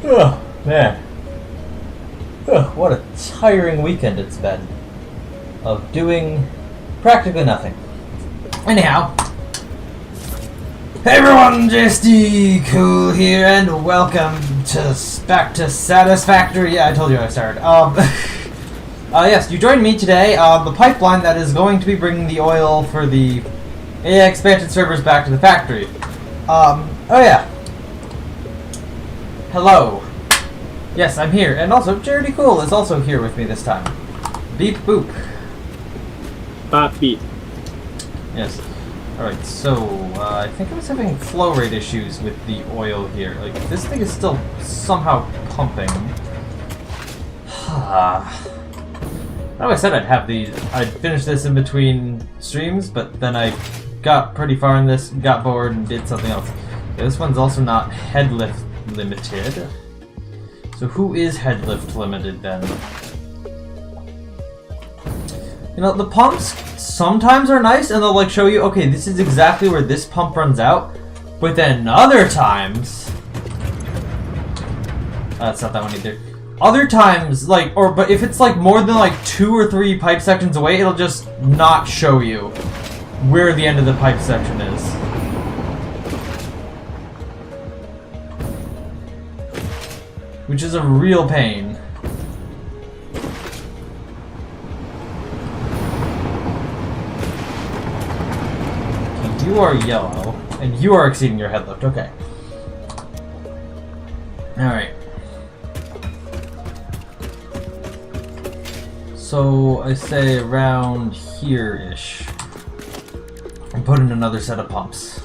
Oh, man. Ugh, what a tiring weekend it's been. Of doing practically nothing. Anyhow. Hey everyone, JSD Cool here, and welcome back to Satisfactory. Yeah, I told you I started. Yes, you joined me today on the pipeline that is going to be bringing the oil for the AI expansion servers back to the factory. Oh yeah. Hello. Yes, I'm here, and also Charity Cool is also here with me this time. Beep boop. Bop beep. Yes. Alright, so, I think I was having flow rate issues with the oil here. Like, this thing is still somehow pumping. I always said I'd finish this in between streams, but then I got pretty far in this, got bored, and did something else. Yeah, this one's also not head lift limited. So who is head lift limited then? You know, the pumps sometimes are nice, and they'll like show you, okay, this is exactly where this pump runs out. But then other times, that's not that one either. Other times, like, but if it's like more than like 2 or 3 pipe sections away, it'll just not show you where the end of the pipe section is. Which is a real pain. You are yellow, and you are exceeding your head lift. Okay. Alright. So, I say around here-ish. And put in another set of pumps.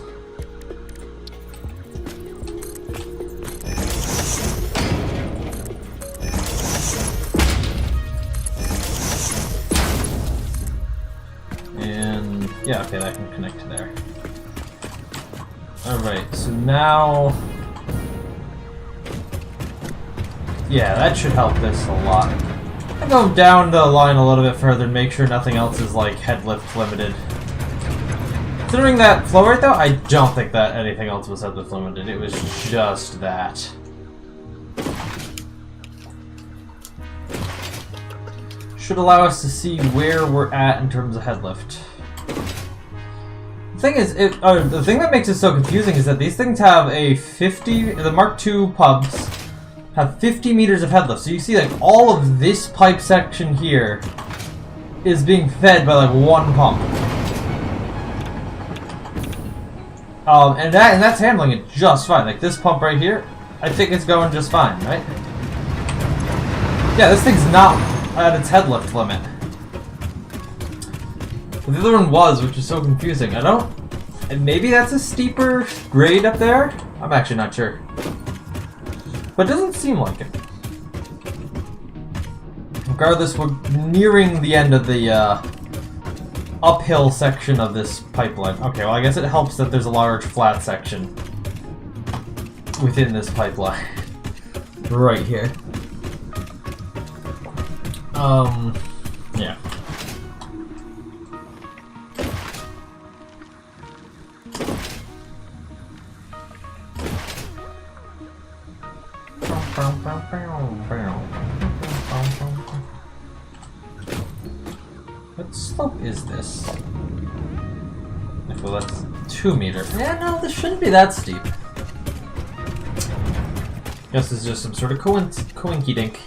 And, yeah, okay, that can connect to there. Alright, so now... Yeah, that should help this a lot. I'll go down the line a little bit further and make sure nothing else is, like, head lift limited. Considering that flow rate, though, I don't think that anything else was head lift limited. It was just that. Should allow us to see where we're at in terms of head lift. The thing is, the thing that makes it so confusing is that these things have a 50, the Mark II pumps have 50 meters of head lift. So you see, like, all of this pipe section here is being fed by, like, one pump. And that's handling it just fine. Like, this pump right here, I think it's going just fine, right? Yeah, this thing's not at its head lift limit. The other one was, which is so confusing. And maybe that's a steeper grade up there? I'm actually not sure. But it doesn't seem like it. Regardless, we're nearing the end of the uphill section of this pipeline. Okay, well I guess it helps that there's a large flat section within this pipeline. Right here. Yeah. What slope is this? Well, that's 2 meters. Yeah, no, this shouldn't be that steep. Guess it's just some sort of coinky dink.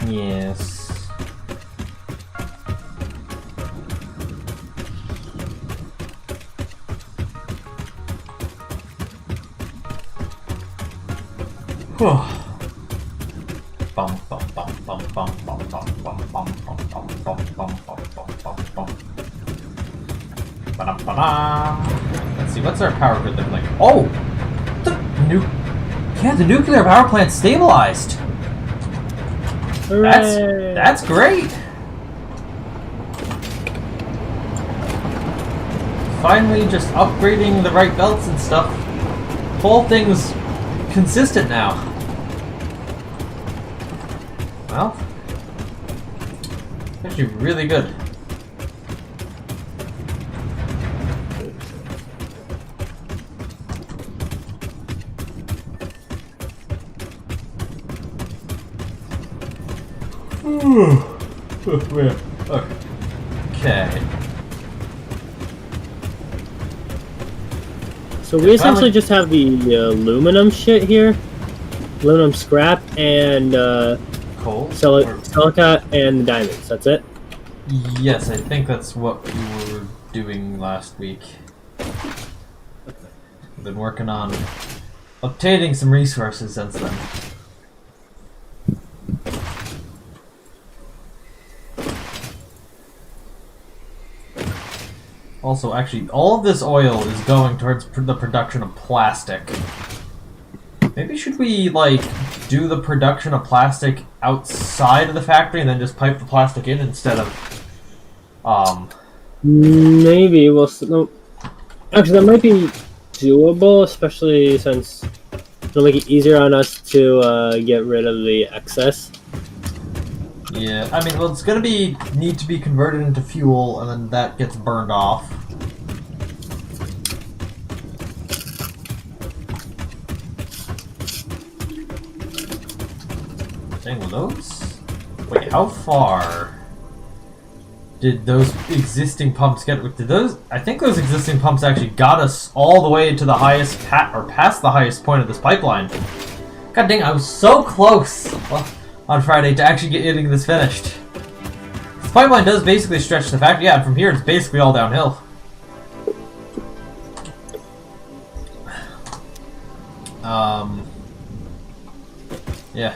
Yes. Let's see, what's our power grid look like? Oh! The nuclear power plant stabilized! That's great! Finally just upgrading the right belts and stuff. Whole thing's consistent now. Well, actually really good. Okay. So we essentially just have the aluminum shit here, aluminum scrap, and Coal? silica and the diamonds. That's it. Yes, I think that's what we were doing last week. We've been working on obtaining some resources since then. Also, actually, all of this oil is going towards the production of plastic. Maybe should we, like, do the production of plastic outside of the factory and then just pipe the plastic in instead of, Maybe we'll. No, actually, that might be doable, especially since it'll make it easier on us to get rid of the excess. Yeah, I mean, well, it's gonna need to be converted into fuel, and then that gets burned off. Dang, well, those... Wait, how far did those existing pumps get? Did those... I think those existing pumps actually got us all the way to the highest... or past the highest point of this pipeline. God dang, I was so close on Friday to actually getting this finished. This pipeline does basically stretch the factory. Yeah, from here it's basically all downhill. Yeah.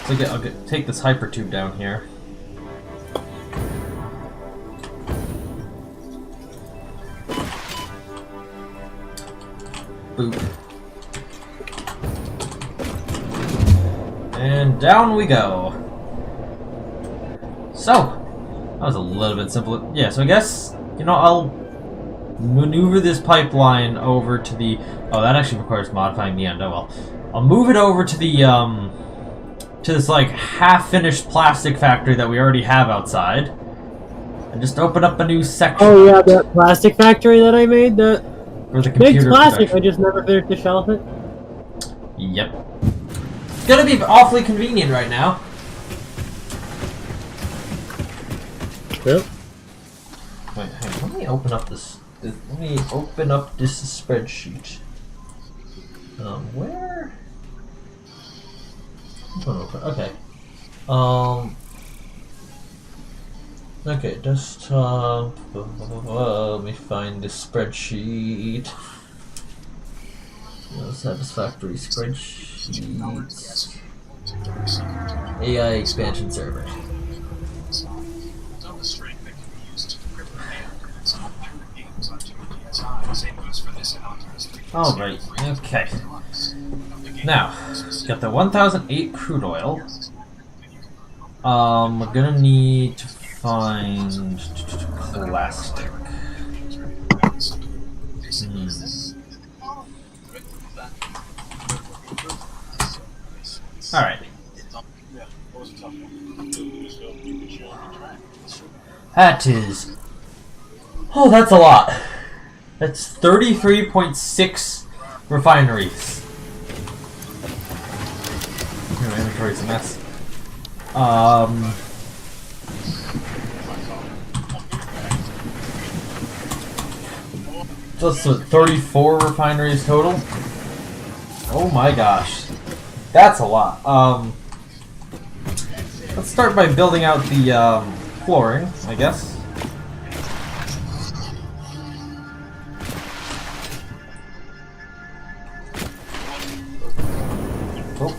So I'll take this hyper tube down here. Boop. And down we go. So, that was a little bit simple. Yeah, so I guess, you know, I'll maneuver this pipeline over to the... Oh, that actually requires modifying the end. Oh well. I'll move it over to the, to this, like, half-finished plastic factory that we already have outside. And just open up a new section. Oh yeah, that plastic factory that I made, that makes plastic, production. I just never finished the shell of it. Yep. It's gonna be awfully convenient right now. Yep. Wait, hang on, let me open up this spreadsheet. Where? Okay. Okay, desktop. Let me find this spreadsheet. Satisfactory spreadsheets. AI expansion server. All right. Okay. Now, got the 1008 crude oil. We're gonna need to find plastic. All right. That is... Oh, that's a lot. That's 33.6 refineries. My inventory's a mess. Just 34 refineries total. Oh my gosh. That's a lot. Let's start by building out the flooring, I guess. Oh.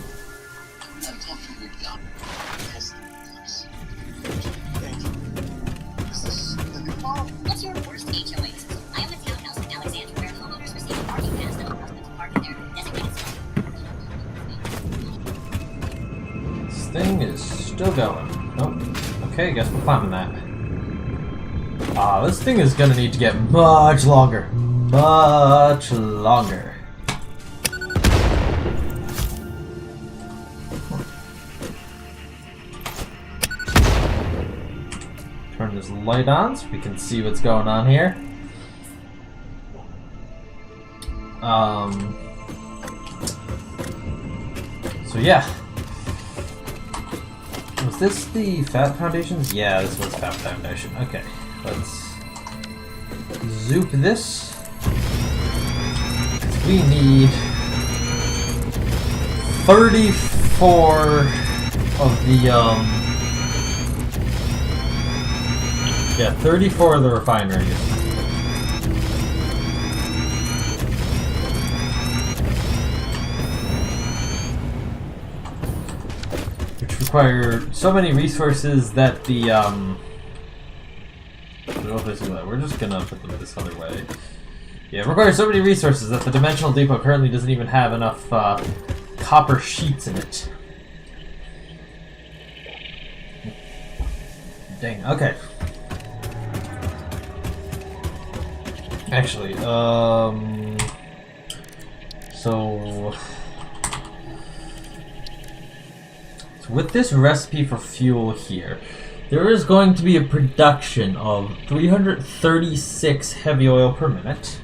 What's your worst HOA? I am a townhouse in Alexandria where homeowners receive a parking pass to allow them to park in their designated spot. This thing is still going. Nope. Okay, I guess we're climbing that. This thing is gonna need to get much longer. Much longer. Turn this light on so we can see what's going on here. So yeah. Was this the Fat Foundations? Yeah, this was Fat Foundation. Okay, let's zoop this. We need 34 of the, yeah, 34 of the refineries. Which require so many resources that the, we're just gonna put them this other way. Yeah, it requires so many resources that the Dimensional Depot currently doesn't even have enough, copper sheets in it. Dang, okay. Actually, so with this recipe for fuel here, there is going to be a production of 336 heavy oil per minute.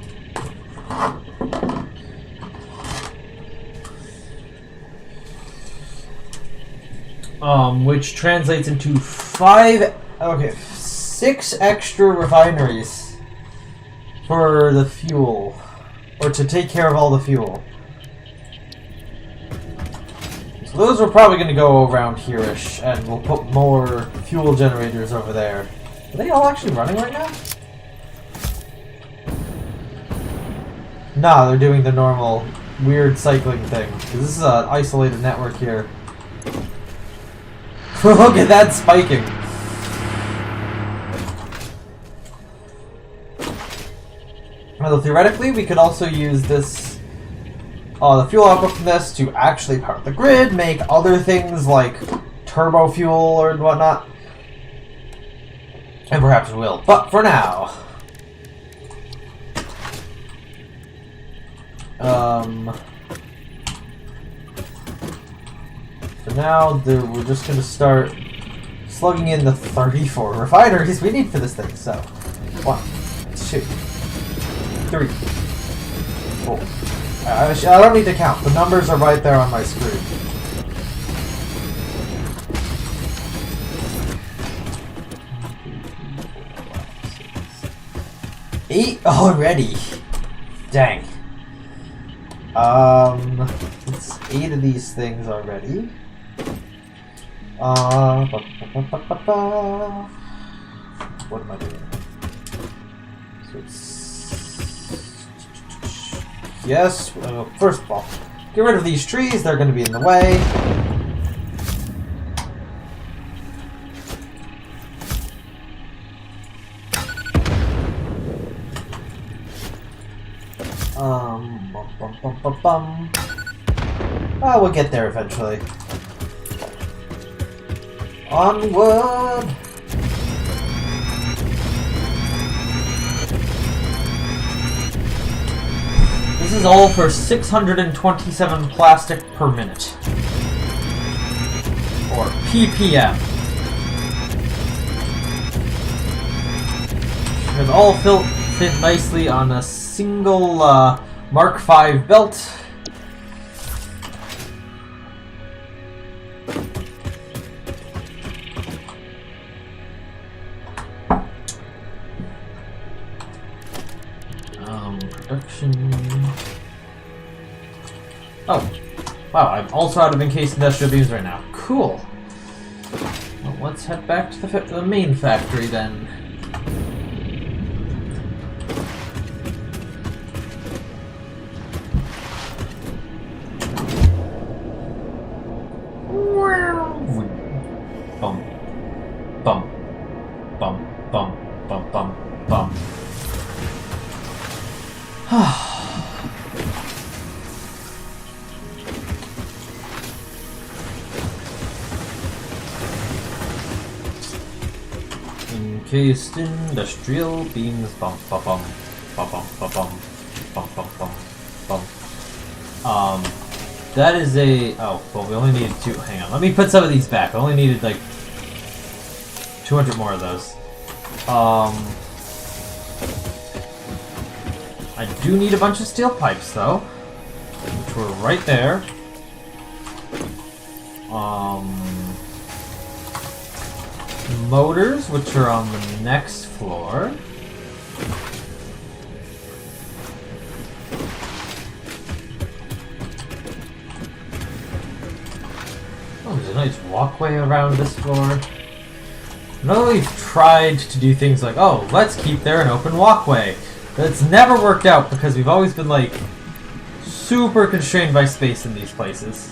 Which translates into 6 extra refineries for the fuel, or to take care of all the fuel. So those are probably going to go around here-ish, and we'll put more fuel generators over there. Are they all actually running right now? Nah, they're doing the normal weird cycling thing. 'Cause this is an isolated network here. Look at that spiking! Although theoretically, we could also use this, the fuel output from this to actually power the grid, make other things like turbo fuel or whatnot. And perhaps we will. But for now, we're just going to start slugging in the 34 refineries we need for this thing. So, 1, 2, 3, 4. I don't need to count. The numbers are right there on my screen. Eight already. Dang. It's 8 of these things already. What am I doing? So it's... Yes, first of all, get rid of these trees, they're going to be in the way. Oh, we'll get there eventually. Onward! This is all for 627 plastic per minute. Or ppm. Should all fit nicely on a single Mark V belt. Production. Oh, wow! I'm also out of encased industrial beams right now. Cool. Well, let's head back to the main factory then. Bum, bum, bum, bum, bum, bum, bum. Encased industrial beams. Bum, bum, bum, bum, bum, bum, bum, bum, bum, bum, bum. That is a... Oh, well, we only needed 2. Hang on, let me put some of these back. I only needed, like, 200 more of those. I do need a bunch of steel pipes, though, which were right there. motors, which are on the next floor. Oh, there's a nice walkway around this floor. I know we've tried to do things like, oh, let's keep there an open walkway. But it's never worked out because we've always been, like, super constrained by space in these places.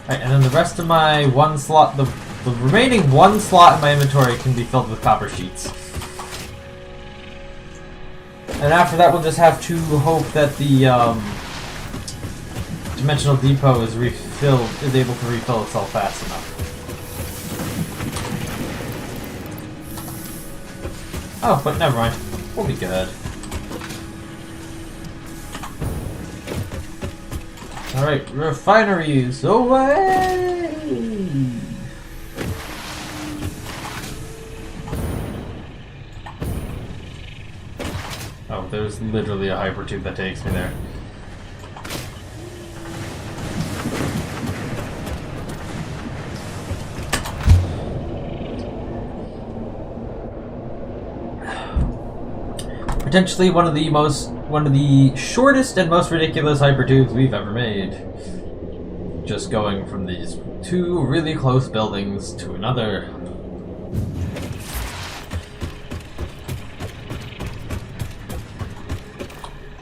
Alright, and then the rest of my one slot, the remaining one slot in my inventory can be filled with copper sheets. And after that, we'll just have to hope that the dimensional depot is able to refill itself fast enough. Oh, but never mind. We'll be good. Alright, refineries away! Oh, there's literally a hypertube that takes me there. Potentially one of the shortest and most ridiculous hypertubes we've ever made. Just going from these two really close buildings to another.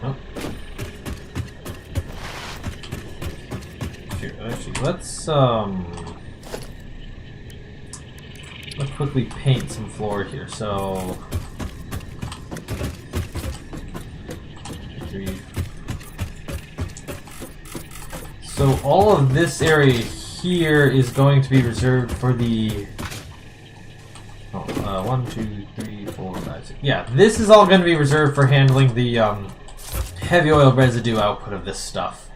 Oh. Actually, let's quickly paint some floor here. So. So all of this area here is going to be reserved for the 1, 2, 3, 4, 5, 6. Yeah, this is all going to be reserved for handling the heavy oil residue output of this stuff.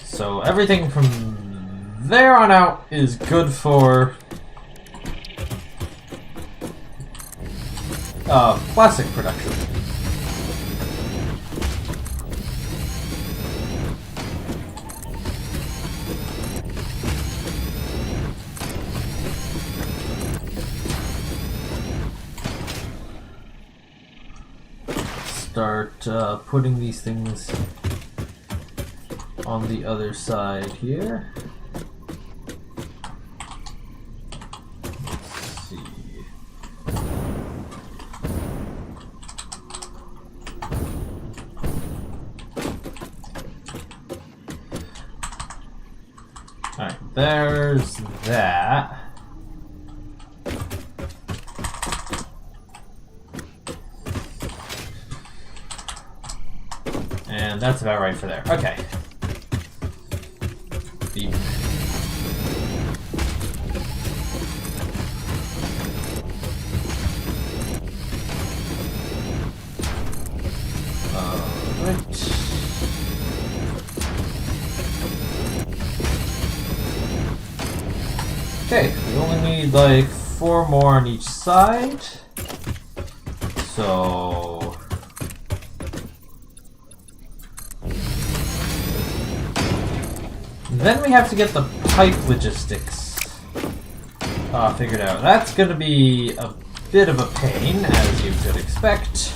So everything from there on out is good for plastic production. Start putting these things on the other side here. Let's see. Alright, there's that. And that's about right for there. Okay. Deep. Right. Okay, we only need like 4 more on each side. So then we have to get the pipe logistics figured out. That's going to be a bit of a pain, as you could expect.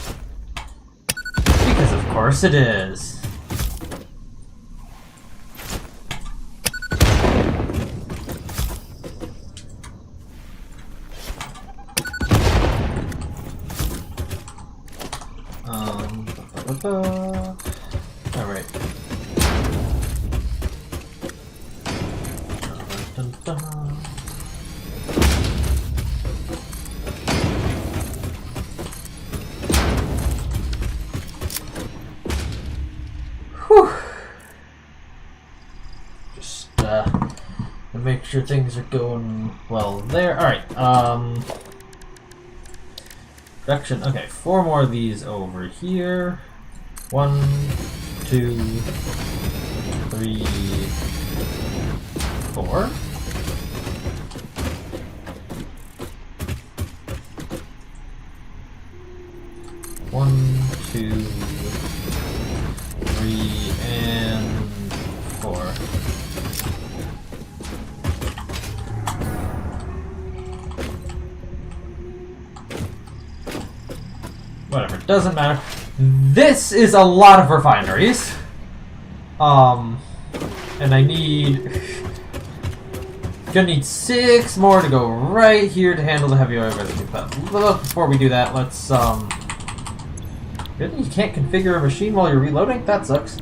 Because of course it is. Alright. Whew. Just to make sure things are going well there. Alright, production. Okay, 4 more of these over here. 1, 2, 3, 4. One, 2, 3, and 4. doesn't matter. This is a lot of refineries. And I need... Gonna need 6 more to go right here to handle the heavy oil residue. But before we do that, let's, Really? You can't configure a machine while you're reloading? That sucks.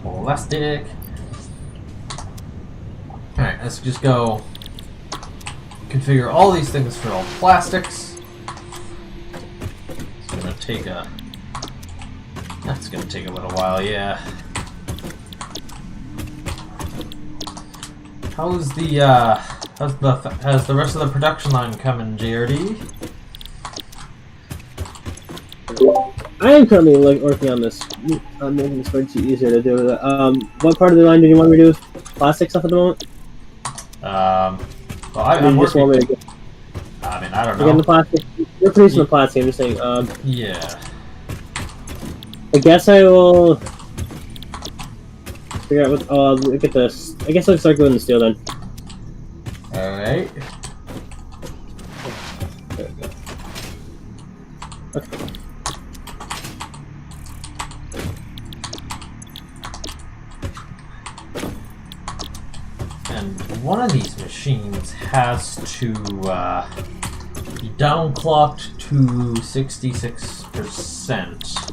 Plastic. Alright, let's just go configure all these things for all plastics. It's gonna take a... That's gonna take a little while, yeah. How's the rest of the production line coming, JRD? I am currently working on this. I'm making this spreadsheet easier to do. What part of the line do you want me to do? Plastic stuff at the moment? Well, I'm just want me to get, I mean, I don't know. Again, the plastic. You're producing the plastic. I'm just saying. Yeah. I guess I will figure out what. I'll get this. I guess I'll start doing the steel then. All right. There we go. Okay. And one of these machines has to be downclocked to 66%.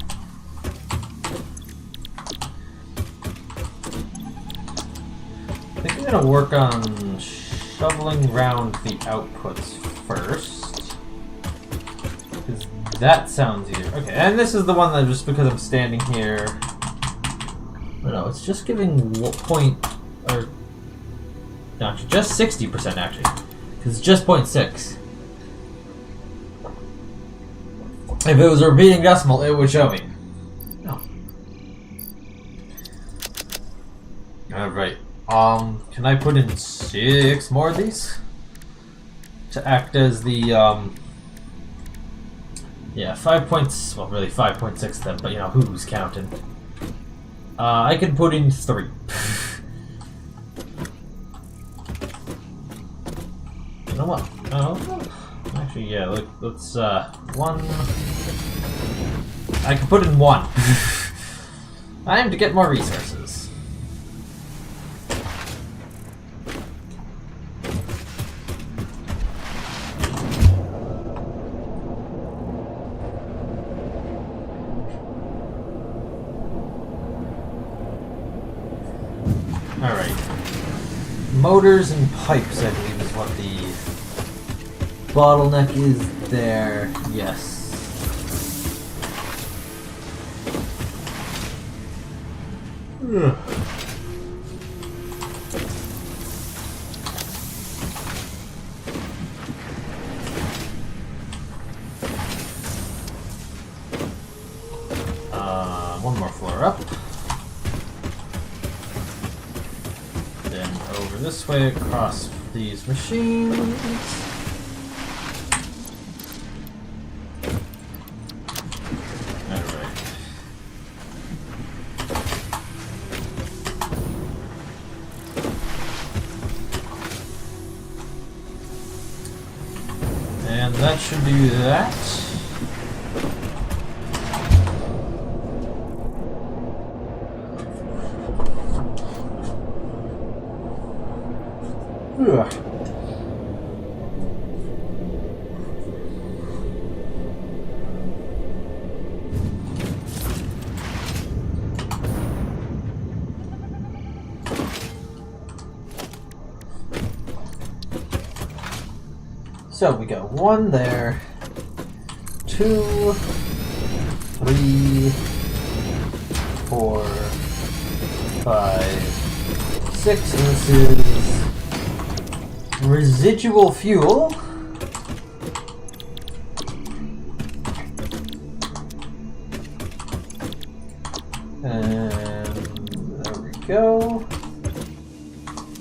I think I'm gonna work on shoveling around the outputs first, because that sounds easier. Okay, and this is the one that just because I'm standing here. No, it's just giving point or. Actually, just 60% actually, because it's just 0.6. If it was a repeating decimal, it would show me. No. Alright. Can I put in 6 more of these? To act as the, yeah, 5 points, well really 5.6 then, but you know, who's counting? I can put in 3. You know what? Oh, actually, yeah. Let's 1. I can put in 1. I am to get more resources. All right. Motors and pipes, I believe, is what the bottleneck is there. Yes. Ugh. One more floor up. Then over this way across these machines. And that should do that. Ugh. So we got 1 there, 2, 3, 4, 5, 6, and this is residual fuel. And there we go.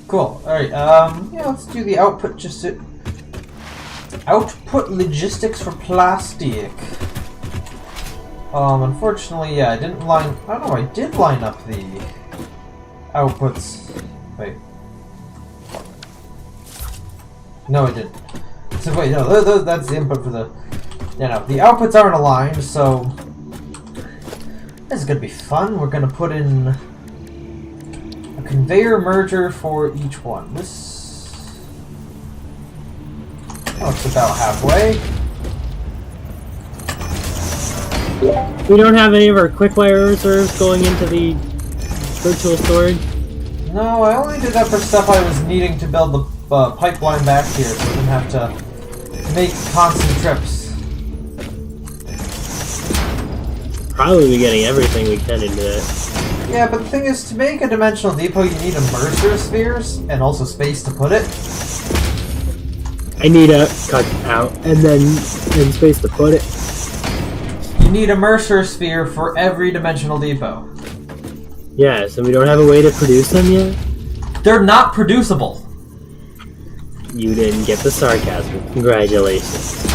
Cool. Alright, yeah, let's do the output just to output logistics for plastic. Unfortunately, yeah, I didn't line. I don't know. I did line up the outputs. Wait. No, I didn't. So wait, no, that's the input for the You know, the outputs aren't aligned, so this is gonna be fun. We're gonna put in a conveyor merger for each one. This, oh, it's about halfway. We don't have any of our quick wire reserves going into the virtual storage. No, I only did that for stuff I was needing to build the pipeline back here, so I didn't have to make constant trips. Probably be getting everything we can into it. Yeah, but the thing is, to make a dimensional depot, you need immerser spheres and also space to put it. I need a cut out and then space to put it. You need a immerser sphere for every dimensional depot. Yes, and we don't have a way to produce them yet? They're not producible. You didn't get the sarcasm. Congratulations.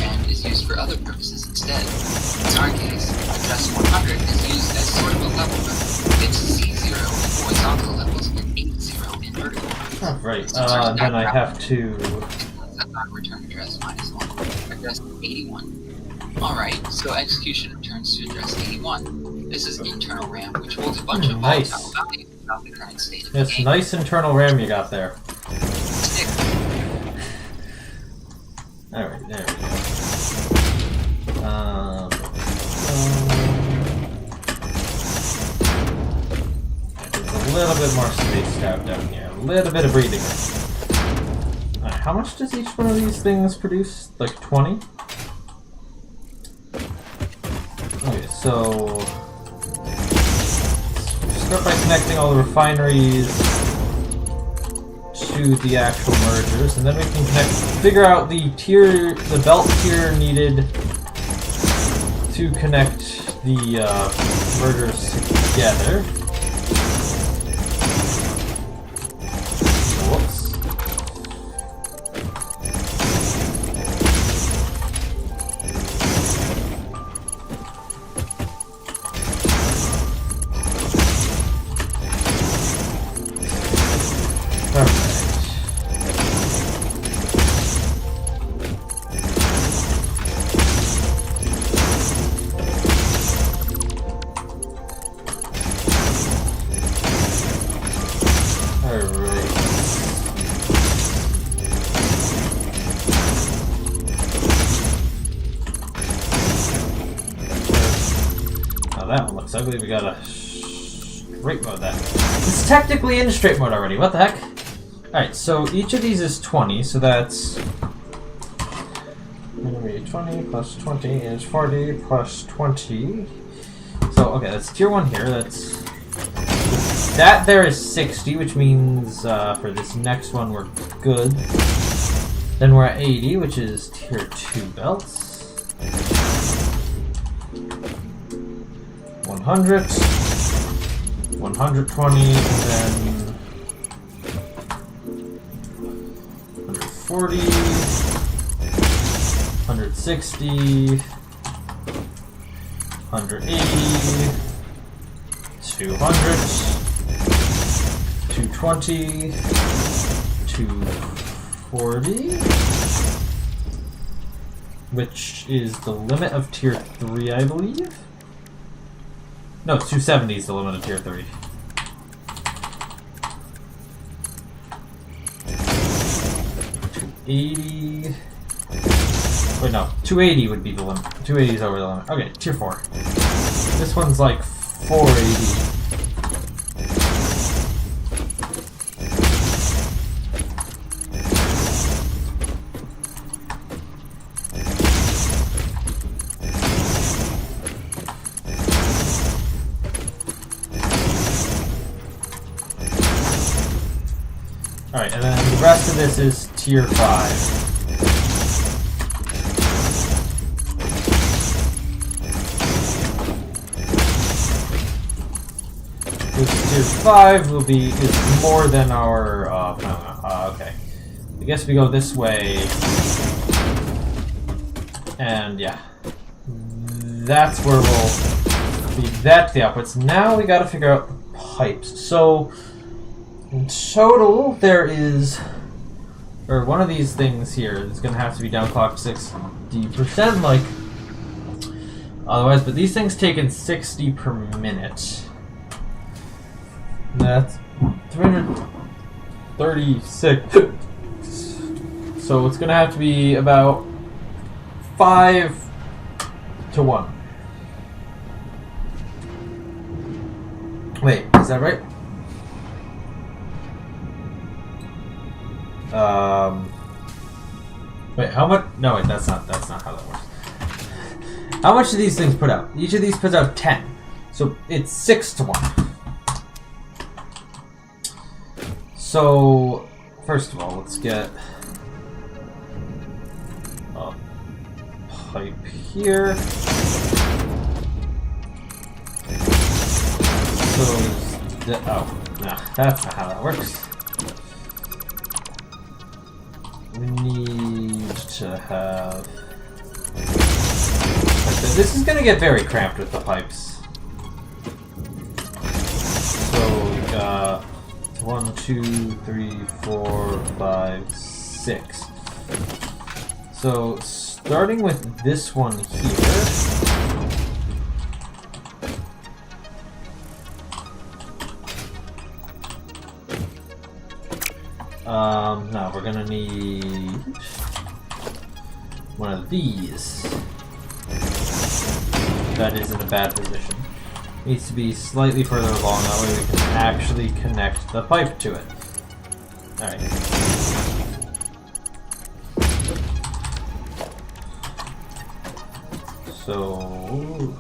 And is used for other purposes instead. In our case, address 100 is used as sort of a level number. It's C0 in horizontal levels and 80 in vertical. Oh, right. Then I have to... Return address -1. Address 81. Alright, so execution returns to address 81. This is internal RAM, which holds a bunch of volatile values about the current state of the It's game. nice internal RAM you got there. Stick. Alright, there we go. There's a little bit more space out down here. A little bit of breathing room. Alright, how much does each one of these things produce? Like 20? Okay, so... start by connecting all the refineries to the actual mergers, and then we can figure out the belt tier needed to connect the mergers together. Whoops. That one looks ugly. We gotta straight mode that. It's technically in straight mode already. What the heck? Alright, so each of these is 20, so that's 20 plus 20 is 40 plus 20. So, okay, that's tier 1 here. That's that there is 60, which means for this next one we're good. Then we're at 80, which is tier 2 belts. 100, 120, and then 140, 160, 180, 200, 220, 240, which is the limit of tier 3, I believe. No, 270 is the limit of tier 3. $280. Wait, no. 280 would be the limit. 280 is over the limit. Okay, tier 4. This one's like 480. Alright, and then the rest of this is tier 5. This tier 5 will be is more than our okay. I guess we go this way. And yeah. That's where we'll feed that to the outputs. Now we gotta figure out the pipes. So In total, there is, or one of these things here is going to have to be downclocked 60%, like otherwise. But these things take in 60 per minute. That's 336. So it's going to have to be about 5 to 1. Wait, is that right? Wait, how much? No, wait, that's not how that works. How much do these things put out? Each of these puts out 10. So it's 6 to 1. So, first of all, let's get a pipe here. So, oh, no, that's not how that works. We need to have... This is going to get very cramped with the pipes. So we got 1, 2, 3, 4, 5, 6. So starting with this one here... no, we're gonna need one of these. That is in a bad position. Needs to be slightly further along, that way we can actually connect the pipe to it. Alright. So,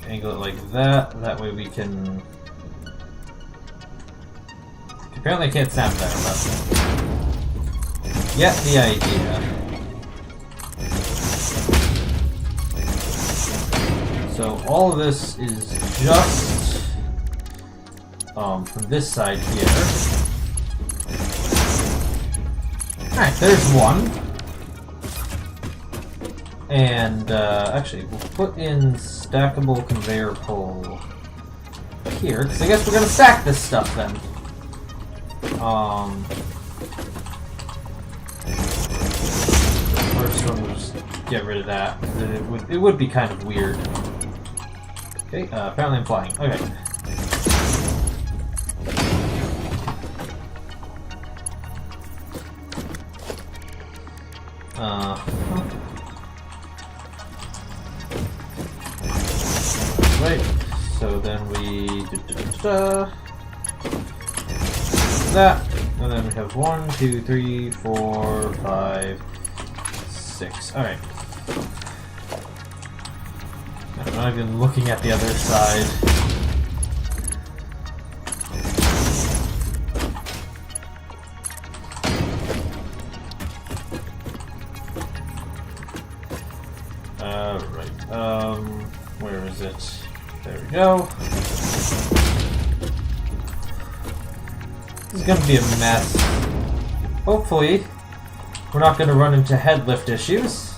angle it like that, that way we can... Apparently I can't snap that, but get the idea. So all of this is just from this side here. Alright, there's one. And actually we'll put in stackable conveyor pole here, because I guess we're gonna stack this stuff then. First one, we'll just get rid of that. It would be kind of weird. Okay, apparently I'm flying. Okay. Right. So then we that, and then we have 1, 2, 3, 4, 5, 6. Alright. I'm not even looking at the other side. Alright, where is it? There we go. This is going to be a mess. Hopefully, we're not going to run into head lift issues.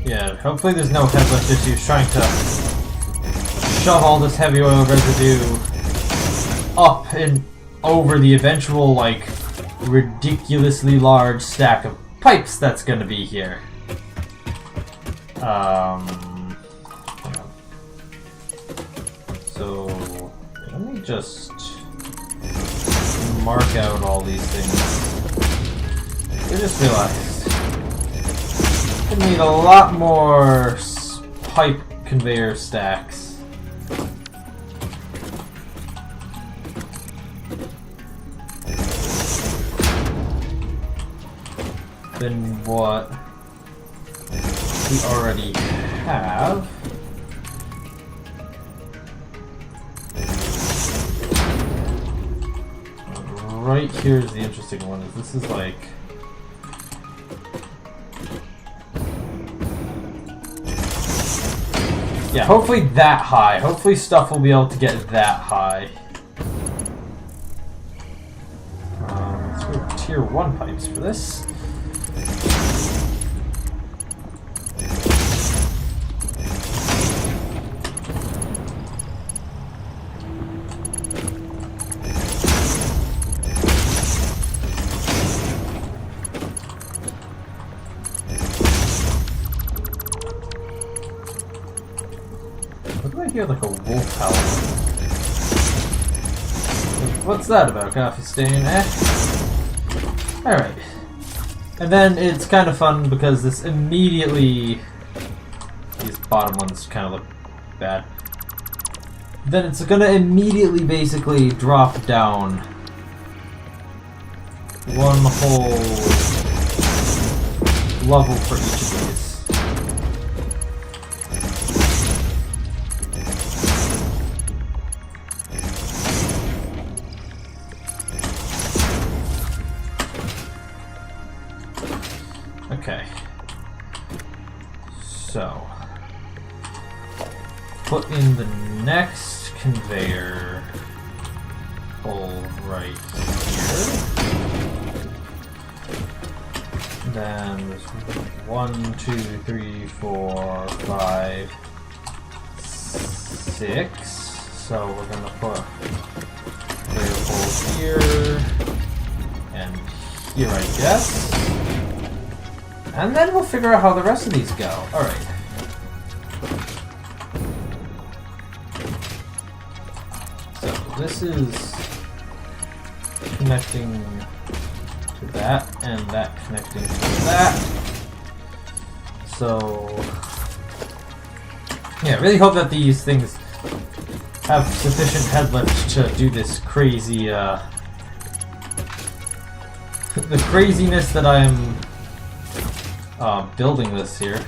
Yeah, hopefully there's no head lift issues trying to shove all this heavy oil residue up and over the eventual, like, ridiculously large stack of pipes that's gonna be here. Hang on. So, let me just mark out all these things. I just realized I need a lot more pipe conveyor stacks. Than what we already have. Right here is the interesting one. This is like Yeah, hopefully that high. Hopefully stuff will be able to get that high. Let's go tier 1 pipes for this. What do I hear, like a wolf howl? What's that about, Coffee Stain? Alright. And then it's kind of fun because this immediately... These bottom ones kind of look bad. Then it's gonna immediately basically drop down one whole level for each of these. Okay, so put in the next conveyor hole right here. Then there's 1, 2, 3, 4, 5, 6. So we're gonna put conveyor hole here and here, I guess. And then we'll figure out how the rest of these go. Alright. So this is connecting to that, and that connecting to that. So yeah, I really hope that these things have sufficient head lift to do this crazy, the craziness that I'm building this here.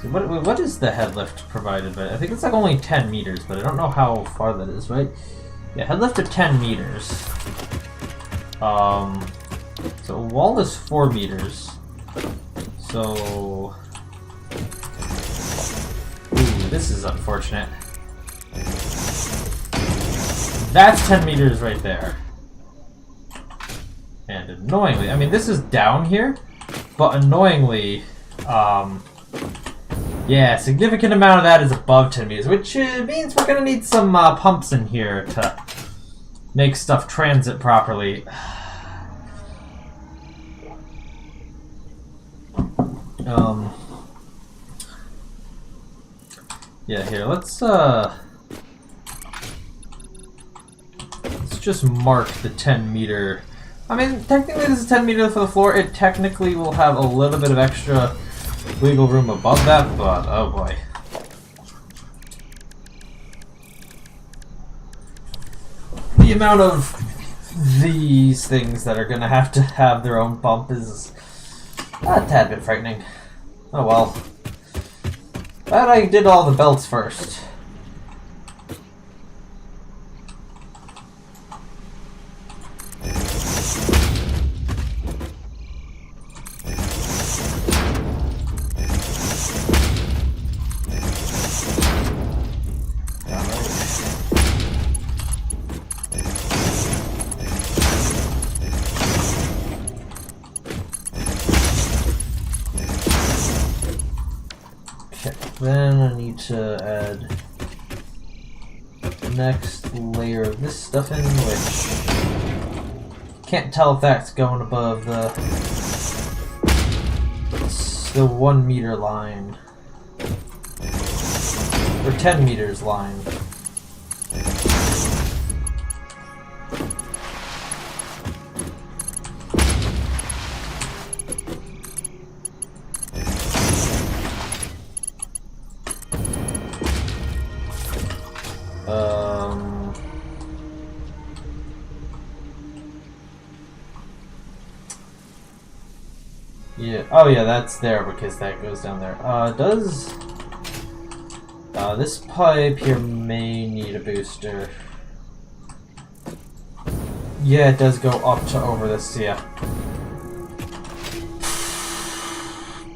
So what is the head lift provided by? I think it's like only 10 meters, but I don't know how far that is, right? Yeah, head lift of 10 meters. So a wall is 4 meters. So... Ooh, this is unfortunate. That's 10 meters right there. And annoyingly, I mean, this is down here, but annoyingly, yeah, significant amount of that is above 10 meters, which means we're going to need some pumps in here to make stuff transit properly. Yeah, here, let's just mark the 10 meter. I mean, technically this is 10 meters for the floor. It technically will have a little bit of extra wiggle room above that, but oh boy. The amount of these things that are going to have their own bump is a tad bit frightening. Oh well. Glad I did all the belts first. Then I need to add the next layer of this stuff in, which can't tell if that's going above the 1 meter line or 10 meters line. Yeah. Oh yeah, that's there because that goes down there. Does this pipe here may need a booster? Yeah, it does go up to over this. Yeah.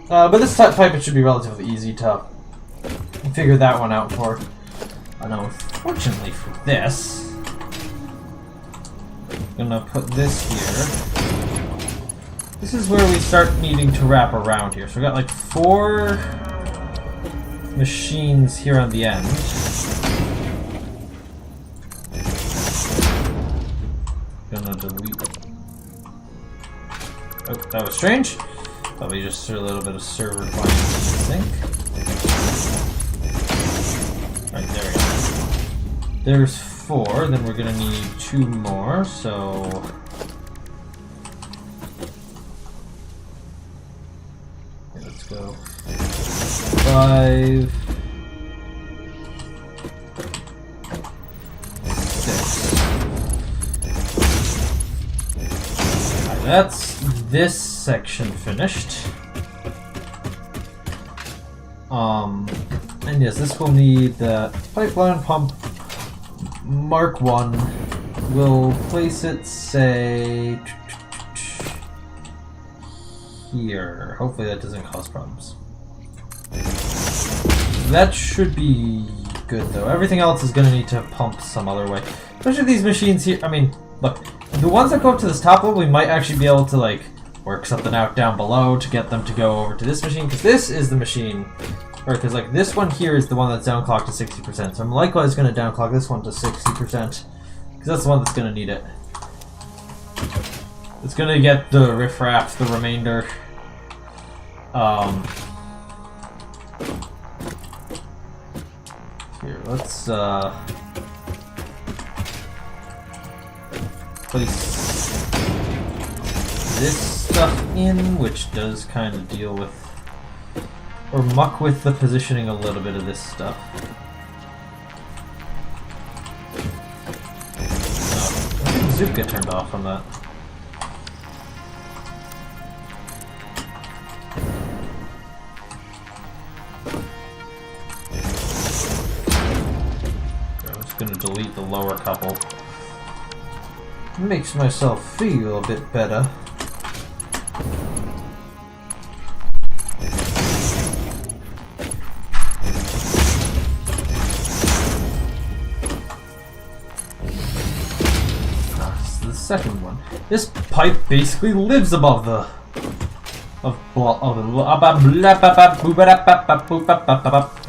But this pipe, it should be relatively easy to figure that one out for. Now, unfortunately for this, I'm gonna put this here. This is where we start needing to wrap around here. So we got like 4 machines here on the end. Gonna delete. Oh, that was strange. Probably just a little bit of server client, I think. Right, there we go. There's 4, then we're gonna need 2 more, so... Okay, let's go. 5... 6. Alright, that's this section finished. And yes, this will need the pipeline pump Mark 1. We'll place it, say, here. Hopefully that doesn't cause problems. That should be good though. Everything else is going to need to pump some other way. Especially these machines here. I mean, look, the ones that go up to this top level, we might actually be able to like work something out down below to get them to go over to this machine, because this is the machine. Or because like this one here is the one that's downclocked to 60%. So I'm likewise going to downclock this one to 60%, because that's the one that's going to need it. It's going to get the riffraff, the remainder. Here, let's place this stuff in, which does kind of deal with, or muck with the positioning a little bit of this stuff. Oh, why did Zoop get turned off on that? I'm just gonna delete the lower couple. Makes myself feel a bit better. Second one. This pipe basically lives above the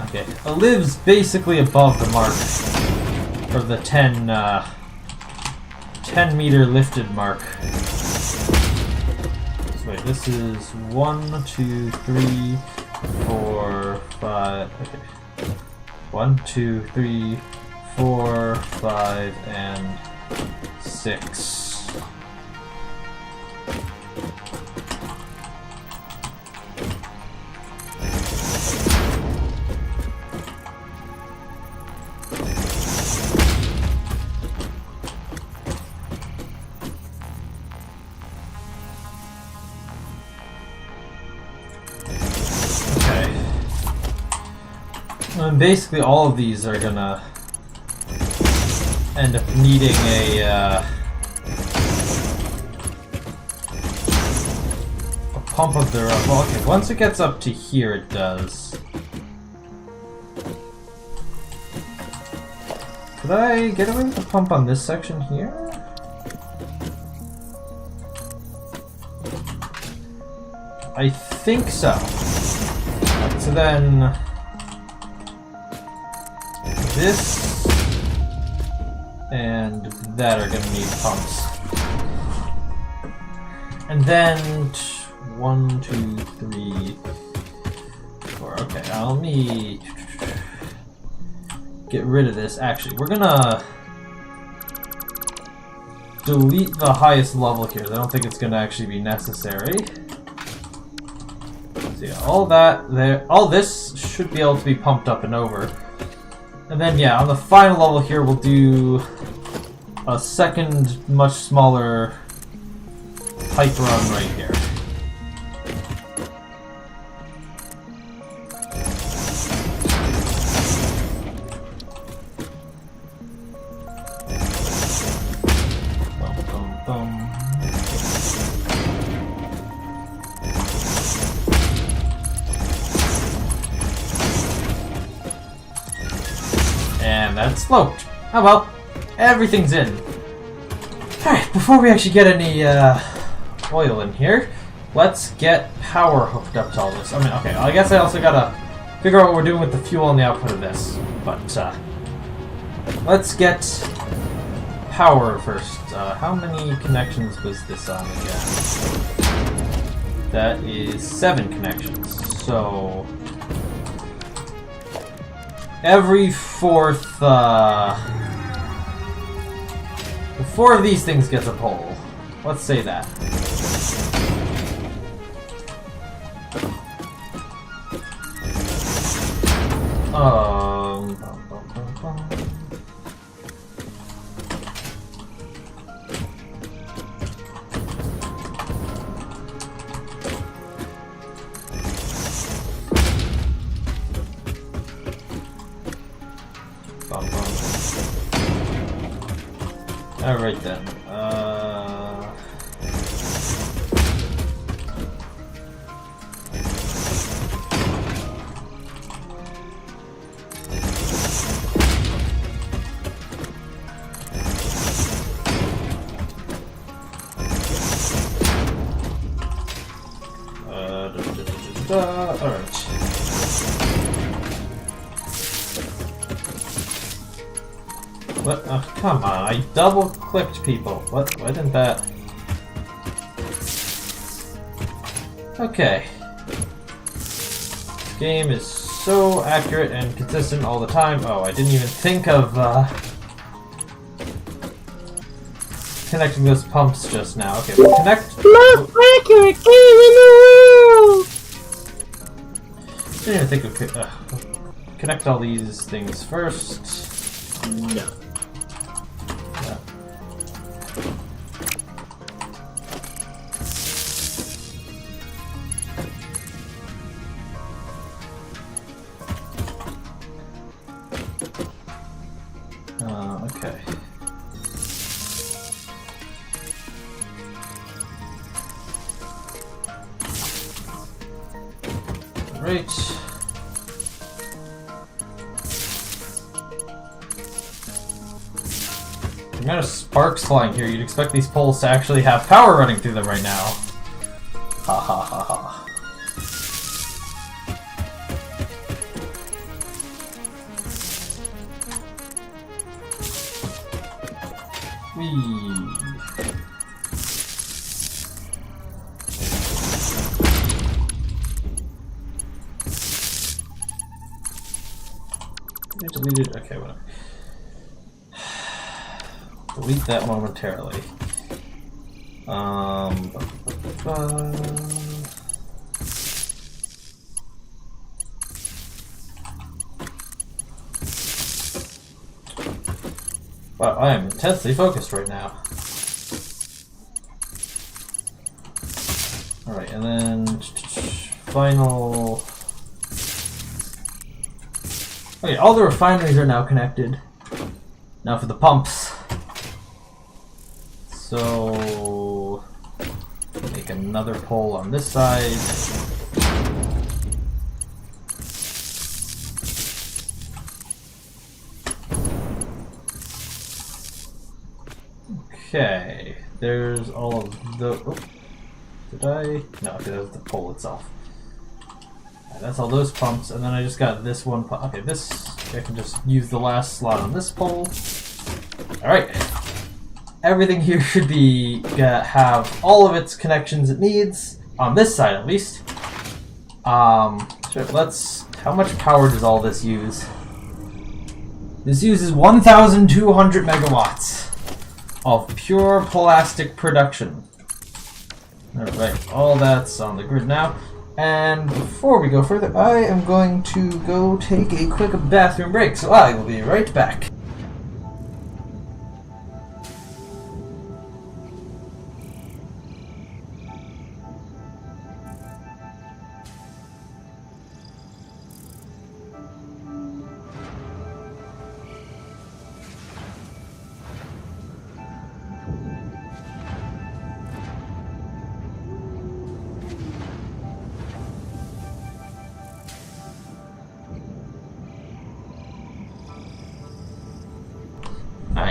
okay. It lives basically above the mark, or the 10 meter lifted mark. So wait, this is 1, 2, 3, 4, 5. Okay. 1, 2, 3, 4, 5, and 6. And basically all of these are gonna end up needing a pump of their own. Well, okay, once it gets up to here, it does. Could I get away with the pump on this section here? I think so. Right, so then this and that are going to need pumps. And then 1, 2, 3, 4. Okay, now let me get rid of this. Actually, we're gonna delete the highest level here. I don't think it's gonna actually be necessary. So yeah, all that there, all this should be able to be pumped up and over. And then yeah, on the final level here, we'll do a second, much smaller pipe run right here. it's sloped. Oh well, everything's in. Alright, before we actually get any oil in here, let's get power hooked up to all this. I mean, okay, I guess I also gotta figure out what we're doing with the fuel and the output of this. But, let's get power first. How many connections was this on again? That is 7 connections. So, every fourth, 4 of these things gets a pole. Let's say that. Bum, bum, bum, bum. Bum, bum. Alright then. Alright. What? Oh, come on, I double-clicked people. What? Why didn't that... Okay. This game is so accurate and consistent all the time. Oh, I didn't even think of, connecting those pumps just now. Okay, we'll connect... Most accurate game in the world! Didn't even think we could, connect all these things first. No. Okay. Right. The amount of sparks flying here, you'd expect these poles to actually have power running through them right now. Ha ha ha ha. Whee. I deleted. Okay, whatever. Delete that momentarily. Wow, I am intensely focused right now. Alright, and then final... Okay, all the refineries are now connected. Now for the pumps. So... make another pole on this side. Okay, there's all of the... Oh, did I? No, okay, that was the pole itself. Right, that's all those pumps, and then I just got this one pump. Okay, this, I can just use the last slot on this pole. Alright. Everything here should be, have all of its connections it needs, on this side at least. Sure, let's... How much power does all this use? This uses 1,200 megawatts of pure plastic production. Alright, all that's on the grid now. And before we go further, I am going to go take a quick bathroom break, so I will be right back.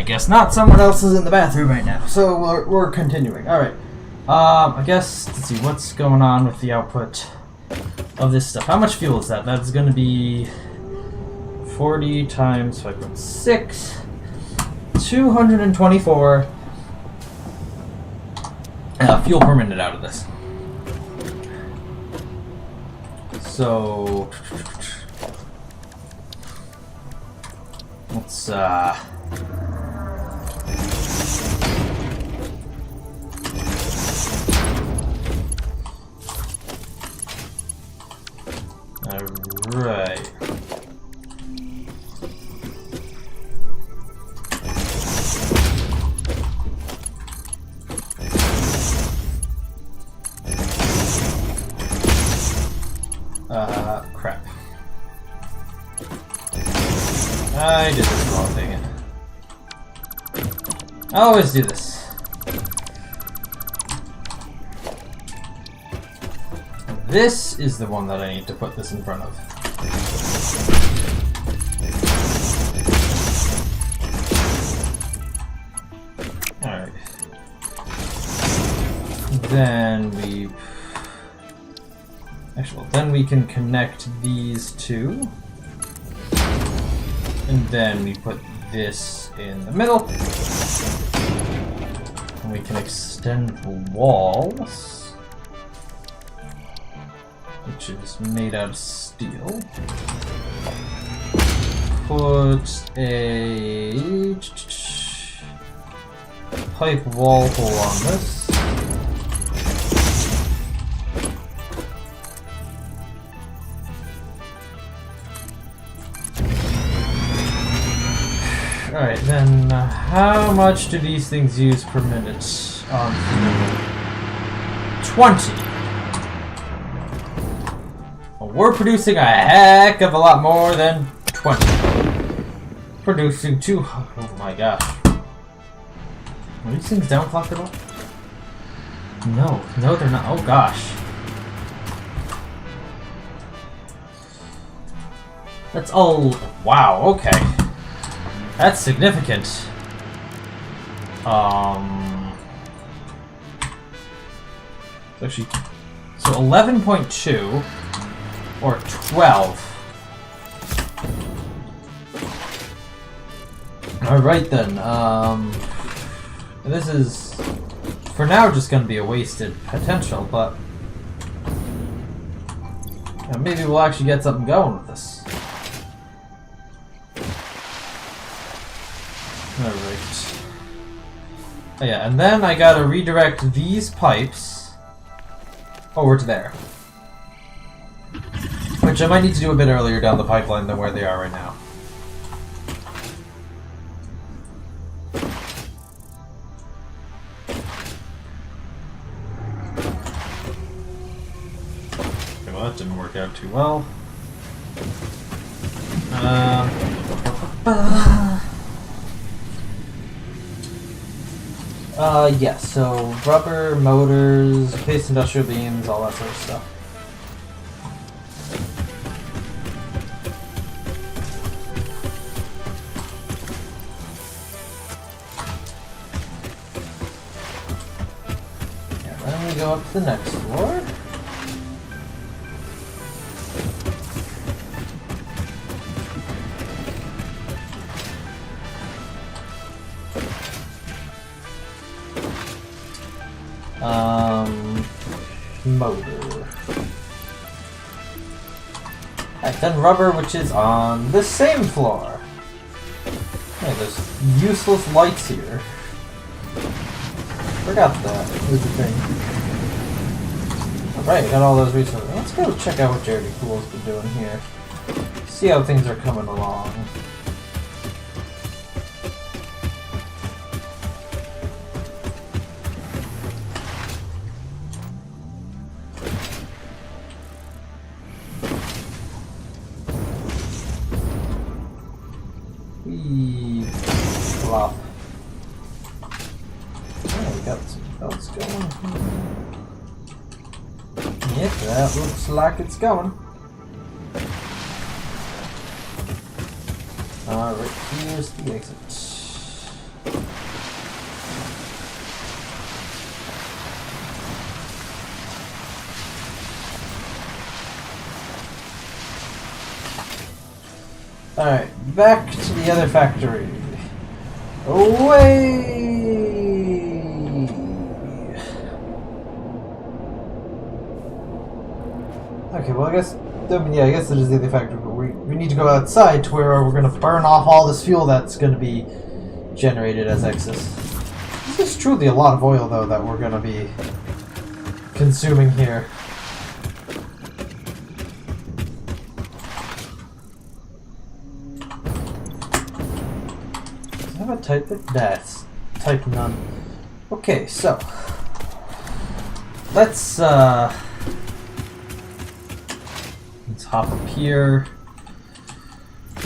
guess not. Someone else is in the bathroom right now. So we're continuing. Alright. I guess, let's see, what's going on with the output of this stuff. How much fuel is that? That's going to be 40 times 5.6. 224 fuel per minute out of this. So let's alright. Crap. I did this wrong, dang it. I always do this. This is the one that I need to put this in front of. Alright. Then we... Actually, then we can connect these two. And then we put this in the middle. And we can extend the walls, which is made out of steel. Put a pipe wall hole on this. Alright, then how much do these things use per minute on fuel? 20! Well, we're producing a heck of a lot more than 20. Producing two... Oh my gosh. Are these things downclocked at all? No, no they're not. Oh gosh. That's all... Wow, okay. That's significant. Actually, so 11.2 or 12. All right then. This is for now just going to be a wasted potential, but maybe we'll actually get something going with this. Alright. Oh yeah, and then I gotta redirect these pipes over to there. Which I might need to do a bit earlier down the pipeline than where they are right now. Okay, well that didn't work out too well. Yeah, so rubber, motors, paste industrial beams, all that sort of stuff. Yeah, then we go up to the next floor. Motor. And then rubber, which is on the same floor. Yeah, there's useless lights here. Forgot that was the thing. Alright, I got all those resources. Let's go check out what Jeremy Cool's been doing here. See how things are coming along. Flop. Oh, we got some belts going. Yep, that looks like it's going. Alright, here's the exit. Alright, back to the other factory. Away! Okay, well I guess it is the other factory, but we need to go outside to where we're going to burn off all this fuel that's going to be generated as excess. This is truly a lot of oil, though, that we're going to be consuming here. Does it have a type? That's type none. Okay, so let's hop up here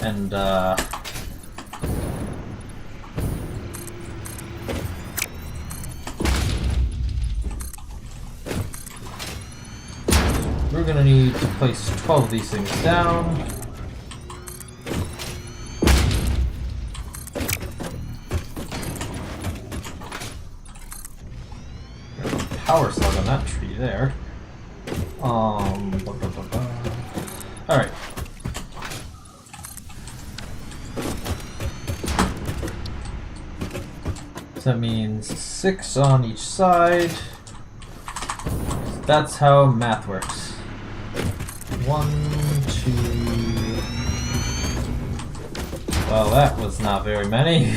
and we're gonna need to place 12 of these things down. Power slug on that tree there. Alright. So that means 6 on each side. That's how math works. 1, 2. Well, that was not very many.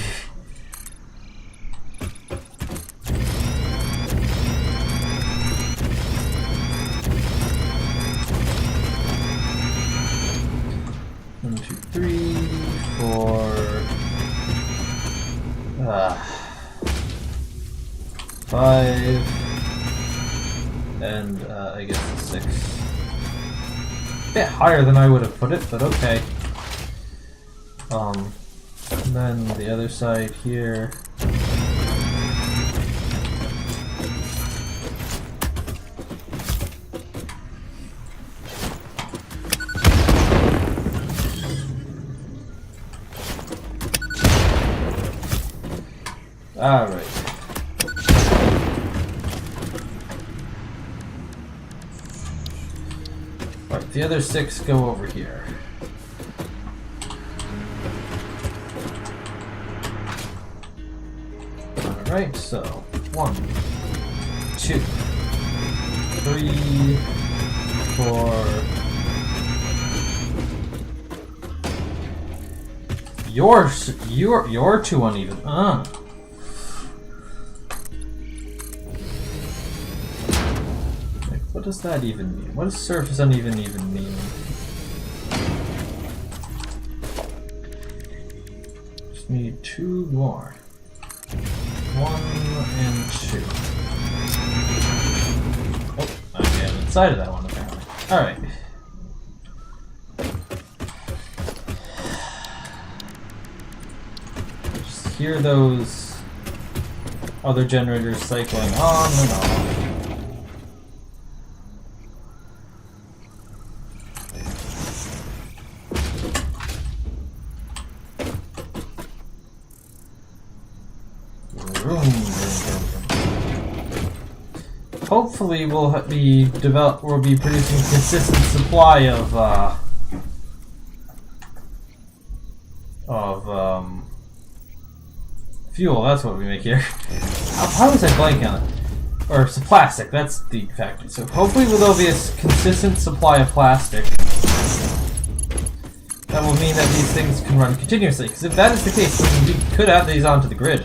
One, 2, 3, 4. 5. And I guess 6. A bit higher than I would have put it, but okay. And then the other side here. Alright. Alright, the other 6 go over here. Alright, so 1, 2, 3, 4. You're too uneven. What does that even mean? What does surface uneven even mean? Just need 2 more. 1 and 2. Oh, okay, I'm inside of that one apparently. Alright. Just hear those other generators cycling on and on. Hopefully we'll be producing a consistent supply of fuel. That's what we make here. How was I blanking on it? Or plastic, that's the factory. So hopefully there'll be a consistent supply of plastic. That will mean that these things can run continuously, because if that is the case, then we could add these onto the grid.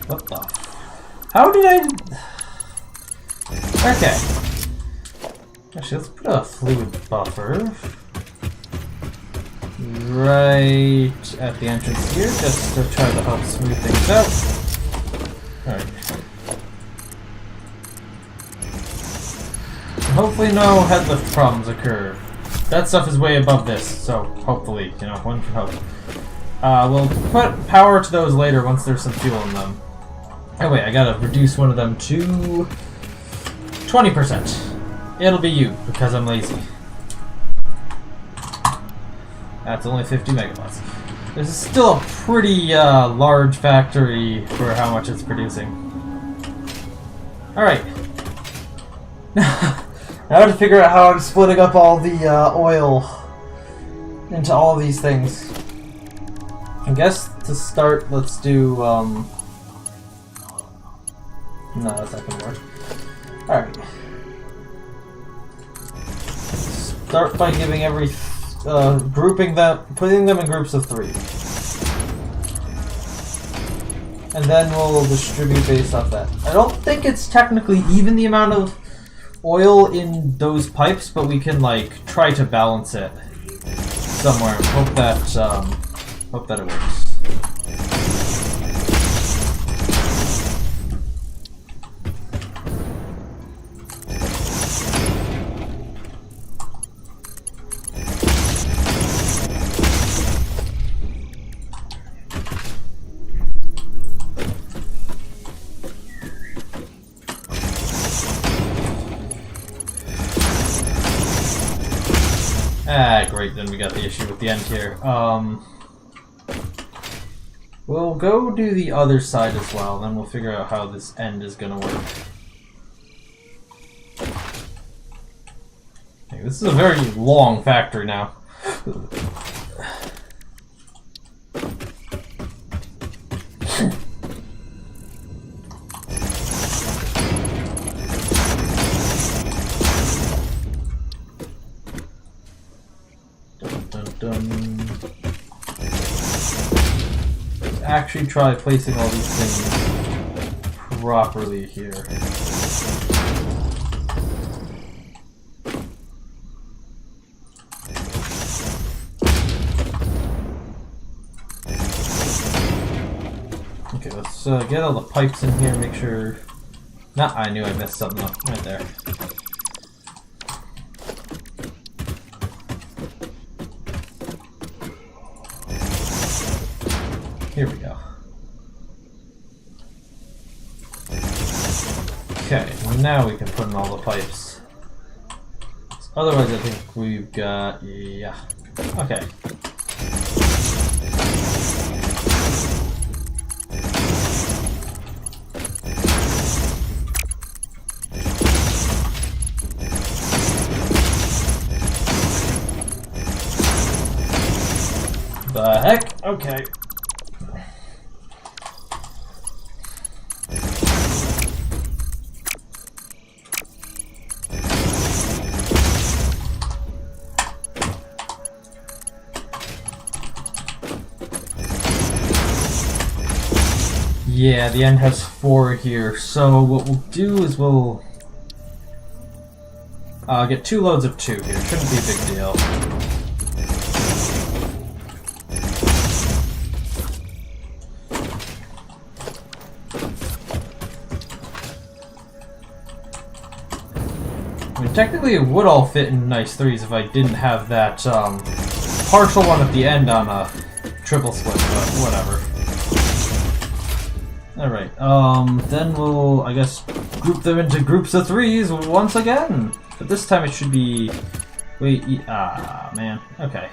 What the? How did I... Okay. Actually, let's put a fluid buffer right at the entrance here, just to try to help smooth things out. Alright. Hopefully no headlift problems occur. That stuff is way above this, so hopefully, you know, one can hope. We'll put power to those later once there's some fuel in them. Oh wait, I gotta reduce one of them to 20%. It'll be you, because I'm lazy. That's only 50 megawatts. This is still a pretty large factory for how much it's producing. Alright. Now to figure out how I'm splitting up all the oil into all these things. I guess to start, let's do, no, that's not gonna work. Alright. Start by giving grouping them, putting them in groups of 3. And then we'll distribute based off that. I don't think it's technically even the amount of oil in those pipes, but we can, like, try to balance it somewhere. Hope that it works. Ah, great, then we got the issue with the end here. We'll go do the other side as well, then we'll figure out how this end is gonna work. Okay, this is a very long factory now. Actually try placing all these things properly here. Okay, let's get all the pipes in here, make sure... Nah, I knew I messed something up right there. Here we go. Okay, now we can put in all the pipes. Otherwise I think we've got... yeah. Okay. The heck? Okay. Yeah, the end has 4 here, so what we'll do is we'll get 2 loads of 2 here. Shouldn't be a big deal. I mean, technically it would all fit in nice 3s if I didn't have that partial one at the end on a triple split, but whatever. Alright, then we'll, I guess, group them into groups of 3s once again. But this time it should be... wait, man. Okay.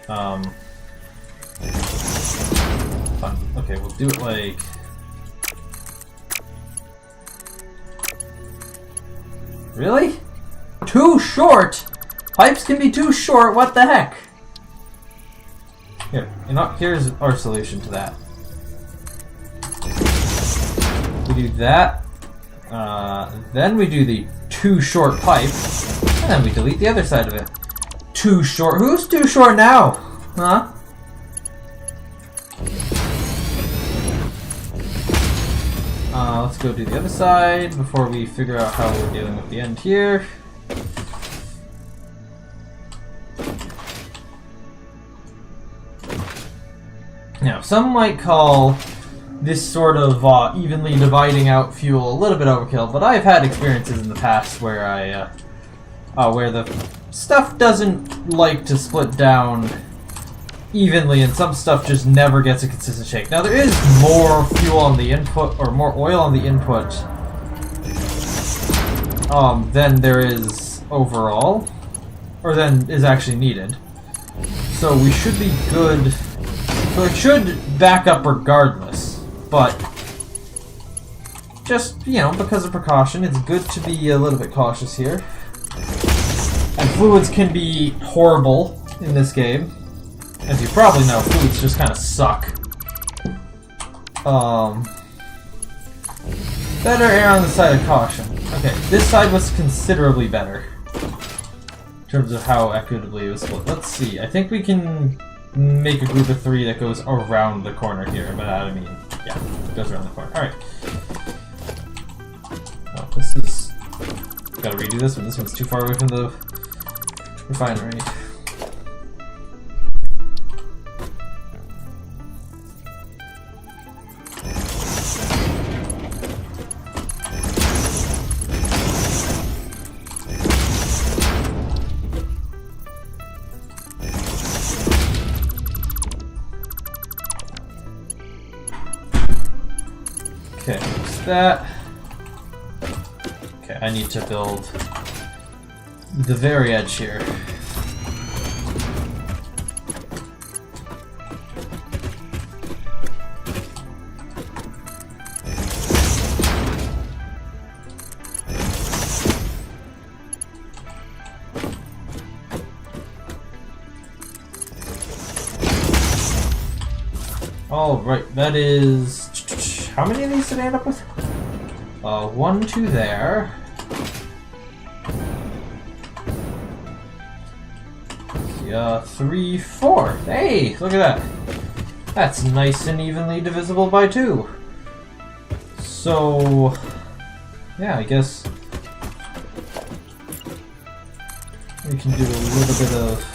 Fine. Okay, we'll do it like... Really? Too short? Pipes can be too short, what the heck? Here, you know, here's our solution to that. We do that, then we do the too short pipe, and then we delete the other side of it. Too short? Who's too short now? Huh? Let's go do the other side before we figure out how we're dealing with the end here. Now, some might call this sort of evenly dividing out fuel a little bit overkill, but I've had experiences in the past where where the stuff doesn't like to split down evenly, and some stuff just never gets a consistent shake. Now, there is more fuel on the input, or more oil on the input than there is overall, or than is actually needed. So we should be good. So it should back up regardless, but just, you know, because of precaution, it's good to be a little bit cautious here. And fluids can be horrible in this game. As you probably know, fluids just kind of suck. Better err on the side of caution. Okay, this side was considerably better in terms of how equitably it was split. Let's see. I think we can make a group of 3 that goes around the corner here. But I mean, yeah, it goes around the corner. All right. Oh, this is. Gotta redo this one. This one's too far away from the refinery. Okay, there's that. Okay, I need to build the very edge here. All right, that is. How many of these did I end up with? 1, 2 there. Yeah, 3, 4. Hey, look at that. That's nice and evenly divisible by 2. So, yeah, I guess we can do a little bit of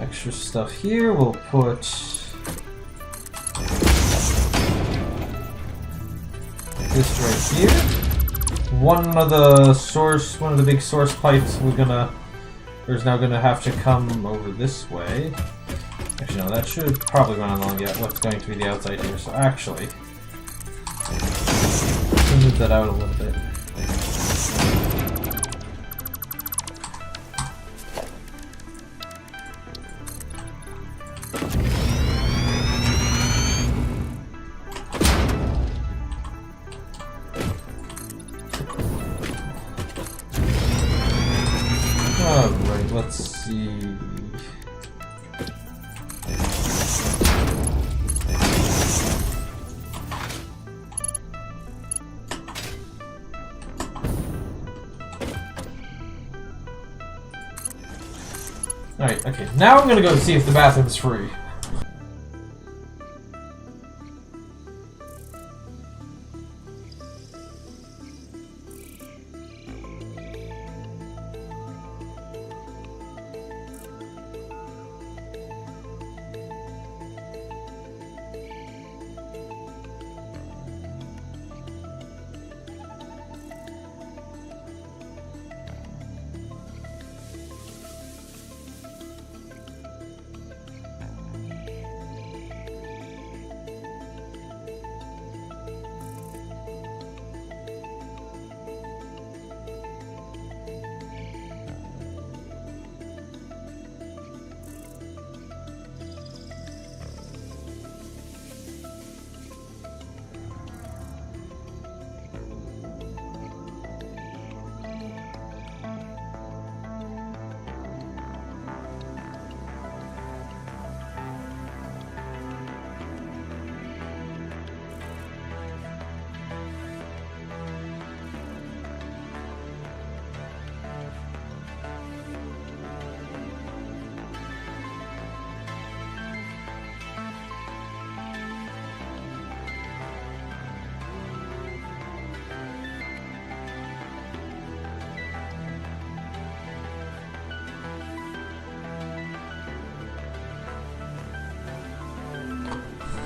extra stuff here. We'll put this right here. One of the big source pipes there's now gonna have to come over this way. Actually, no, that should probably run along what's going to be the outside here. So actually, let's move that out a little bit. Alright, let's see. Alright, okay. Now I'm gonna go see if the bathroom's free.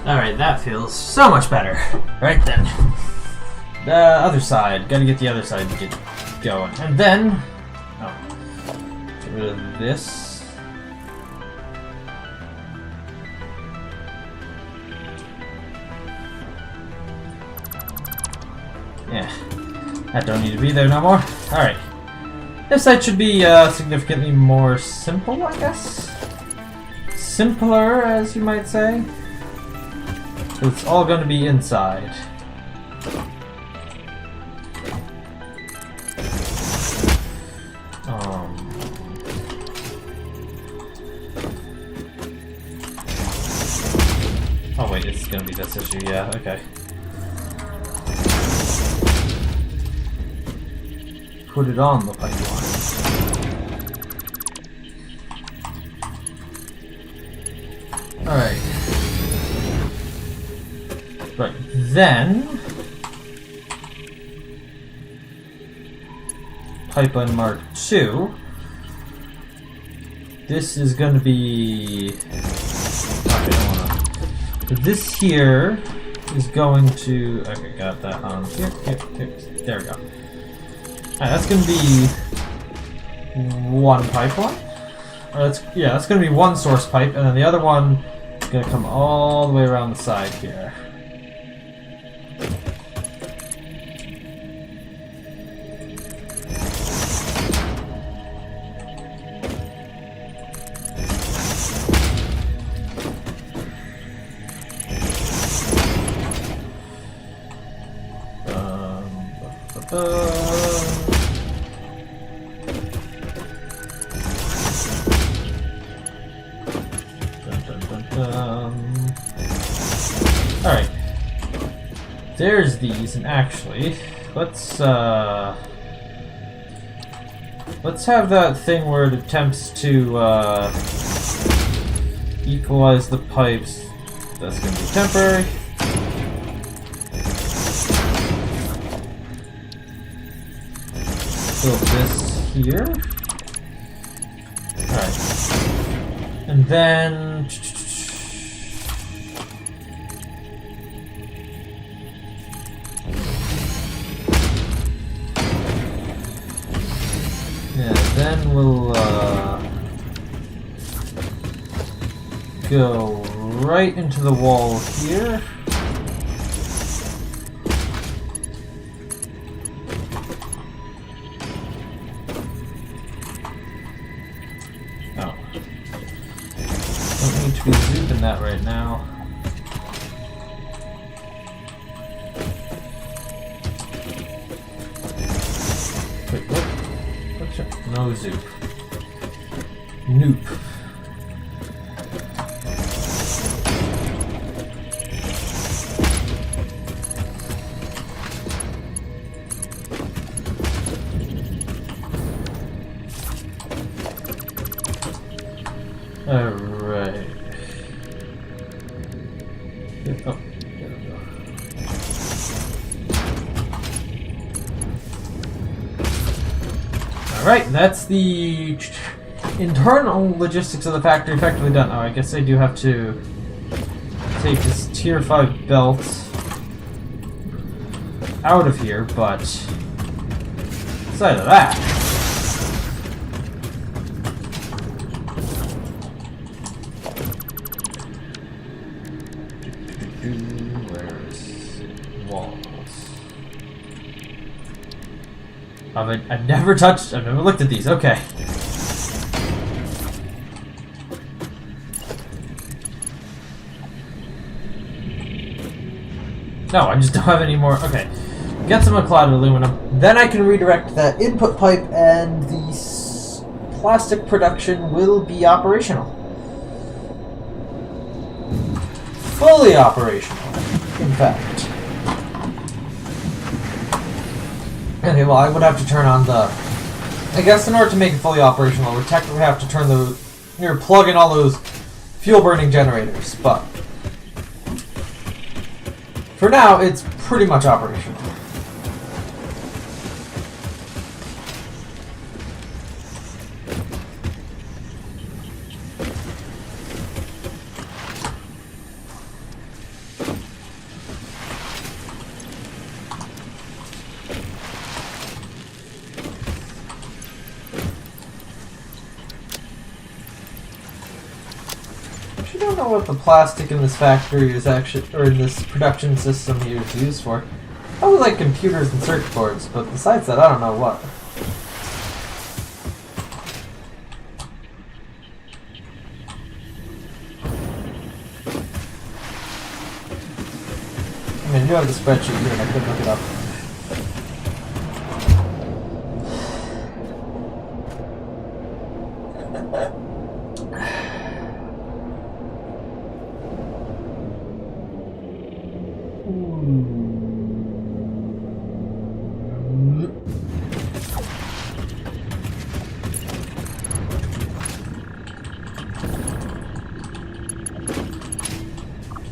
Alright, that feels so much better. Right then. The other side. Gotta get the other side to get going. And then... oh. Get rid of this. Yeah. That don't need to be there no more. Alright. This side should be significantly more simple, I guess? Simpler, as you might say. It's all going to be inside. Oh wait, it's going to be this issue, yeah, okay. Put it on the pipeline. Alright. Right, then... Pipeline Mark 2. This is going to be... Okay, I don't wanna... This here is going to... Okay, got that on. Here. There we go. Alright, that's gonna be one pipeline. That's gonna be one source pipe, and then the other one is gonna come all the way around the side here. Alright. There's these, and actually, let's have that thing where it attempts to equalize the pipes. That's going to be temporary. Build this here. Alright. And then... Yeah, then we'll go right into the wall here. Oh. Don't need to be zooming that right now. Wait, what? No zoop. Noop. Alright. Oh, there we go. Alright, that's the internal logistics of the factory effectively done. Oh, I guess I do have to take this tier 5 belt out of here, but aside of that, where is it? Walls. I've never looked at these, okay. No, I just don't have any more, okay. Get some clouded aluminum, then I can redirect that input pipe and the plastic production will be operational. Fully operational, in fact. Okay, well, I would have to turn on the... I guess in order to make it fully operational, I would technically have to turn the... plug in all those fuel-burning generators, but... For now, it's pretty much operational. I don't know what the plastic in this factory is actually, or in this production system here is used for. Probably like computers and circuit boards, but besides that, I don't know what. I mean, I do have the spreadsheet here and I could look it up.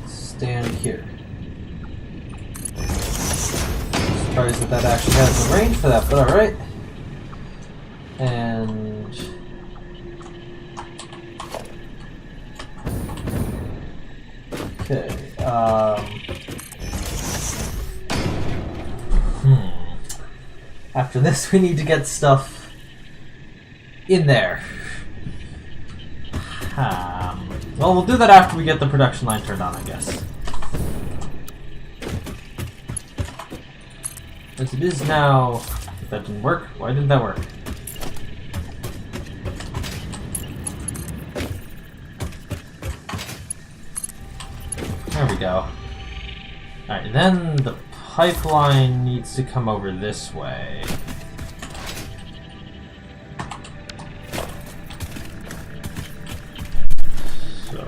Stand here. Surprised that that actually has the range for that, but alright. And okay. After this, we need to get stuff in there. Well, we'll do that after we get the production line turned on, I guess. As it is now... If that didn't work, why didn't that work? There we go. Alright, then the pipeline needs to come over this way. So...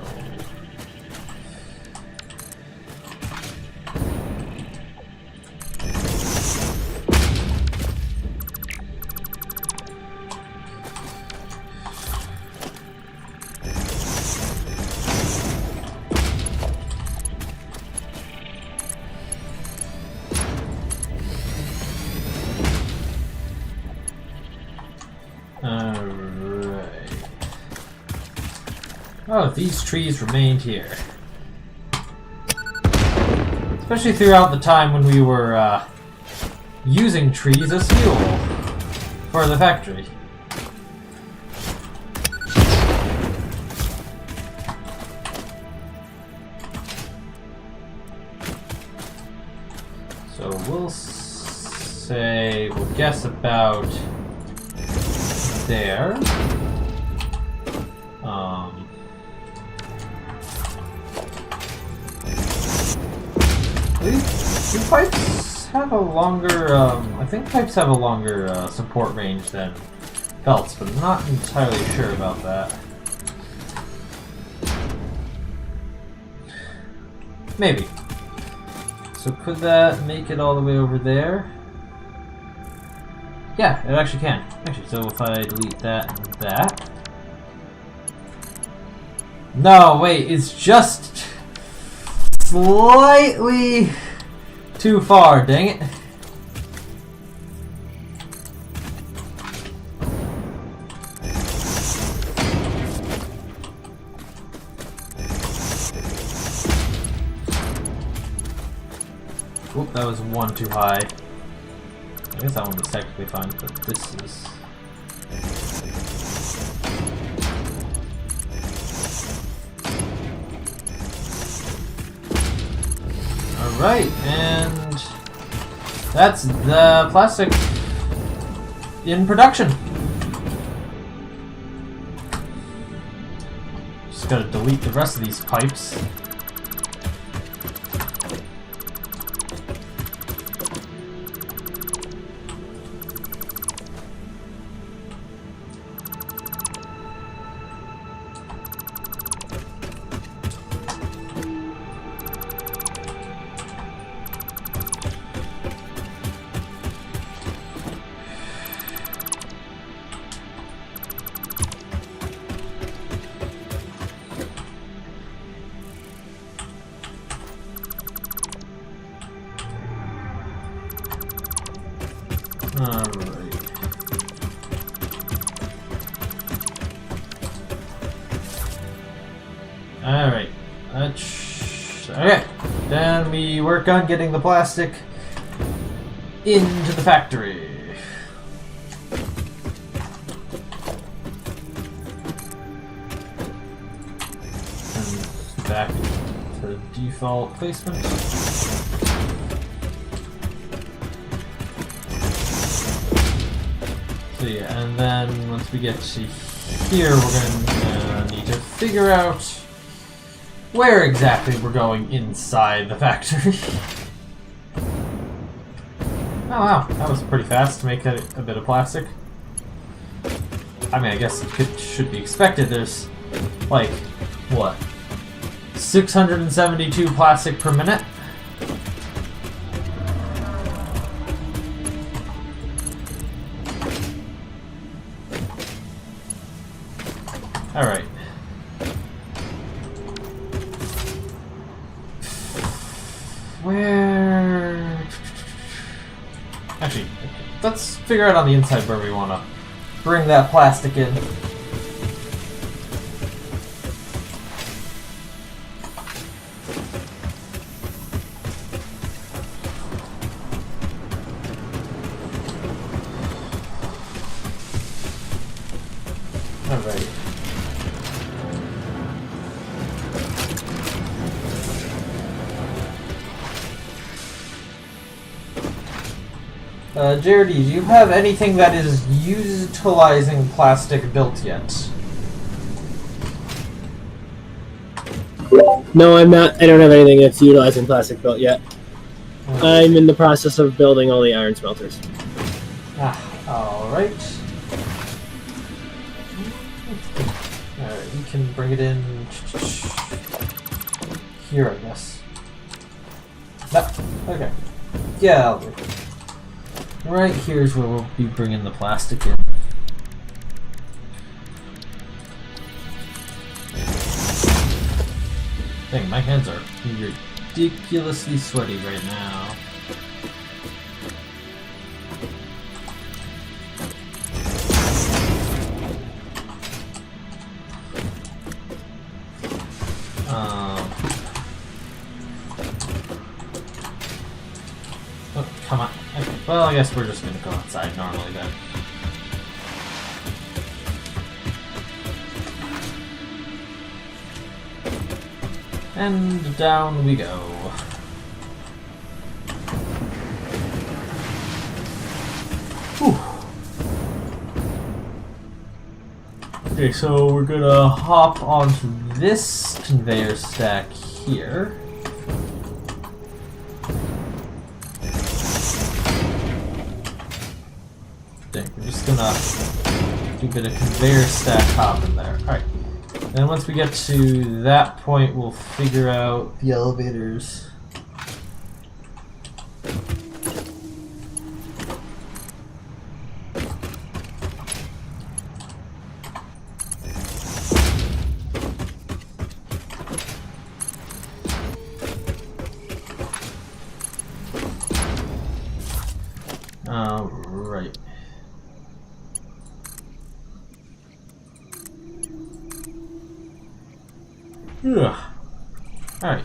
Oh, these trees remained here. Especially throughout the time when we were using trees as fuel for the factory. So we'll say, we'll guess about there. Do pipes have a longer, I think pipes have a longer support range than belts, but I'm not entirely sure about that. Maybe. So could that make it all the way over there? Yeah, it actually can. Actually, so if I delete that and that... No, wait, it's just slightly too far, dang it. Oop, that was one too high. I guess that one was technically fine, but this is... Alright, and that's the plastic in production. Just gotta delete the rest of these pipes. Alright. Okay. Then we work on getting the plastic into the factory. And back to default placement. see, and then once we get to here, we're gonna need to figure out where exactly we're going inside the factory. Oh wow, that was pretty fast to make a bit of plastic. I mean, I guess it should be expected. There's, like, what? 672 plastic per minute? Alright. Where... Actually, let's figure out on the inside where we want to bring that plastic in. Alright. JRD, do you have anything that is utilizing plastic built yet? No, I'm not. I don't have anything that's utilizing plastic built yet. I'm in the process of building all the iron smelters. Alright. Alright, you can bring it in here, I guess. No, okay. Yeah, I'll do. Right here's where we'll be bringing the plastic in. Dang, my hands are ridiculously sweaty right now. Oh, come on. Okay. Well, I guess we're just gonna go outside normally then. And down we go. Whew. Okay, so we're gonna hop onto this conveyor stack here. We're just gonna do a bit of conveyor stack hopping there. Alright. Then once we get to that point, we'll figure out the elevators. Right. Ugh. Alright.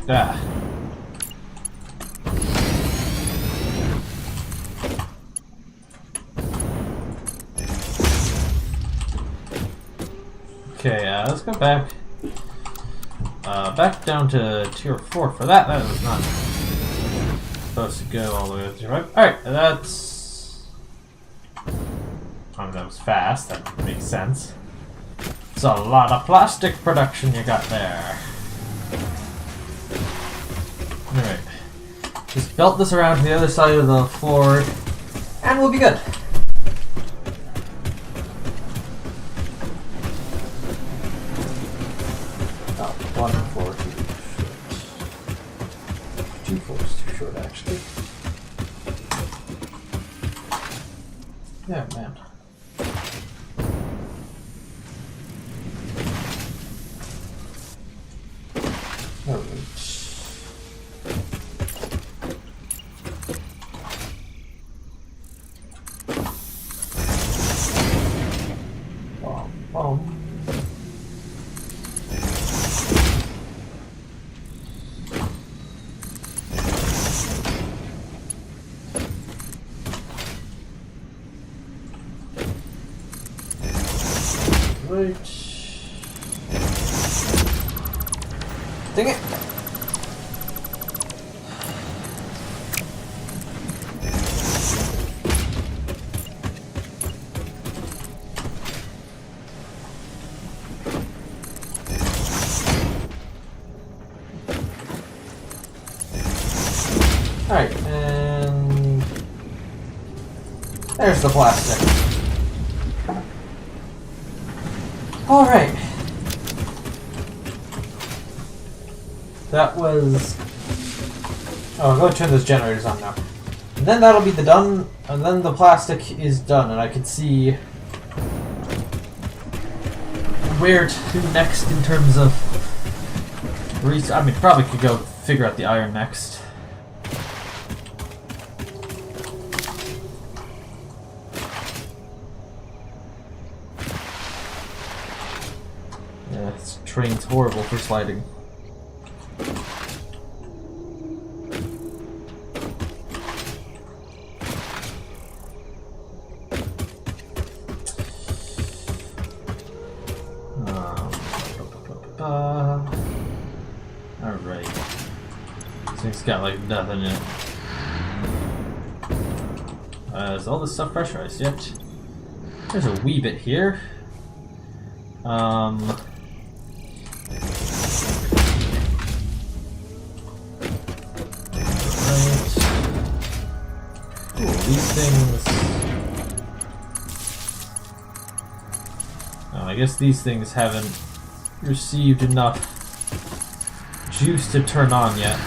Ah. Okay, let's go back. Back down to tier 4 for that. That was not supposed to go all the way up to 5. Alright, that's... I mean, that was fast. That makes sense. It's a lot of plastic production you got there. Alright. Just belt this around to the other side of the floor, and we'll be good. Oh, 1 floor too short. 2 floors too short, actually. Yeah, man. Right. Dang it! There's the plastic. Alright. That was... Oh, I'm going to turn those generators on now. And then that'll be the done, and then the plastic is done, and I can see where to next in terms of... I mean, probably could go figure out the iron next. Yeah, this train's horrible for sliding. Alright. This thing's got like nothing in it. Is all this stuff pressurized yet? There's a wee bit here. Right. Ooh, these things... Oh, I guess these things haven't received enough juice to turn on yet.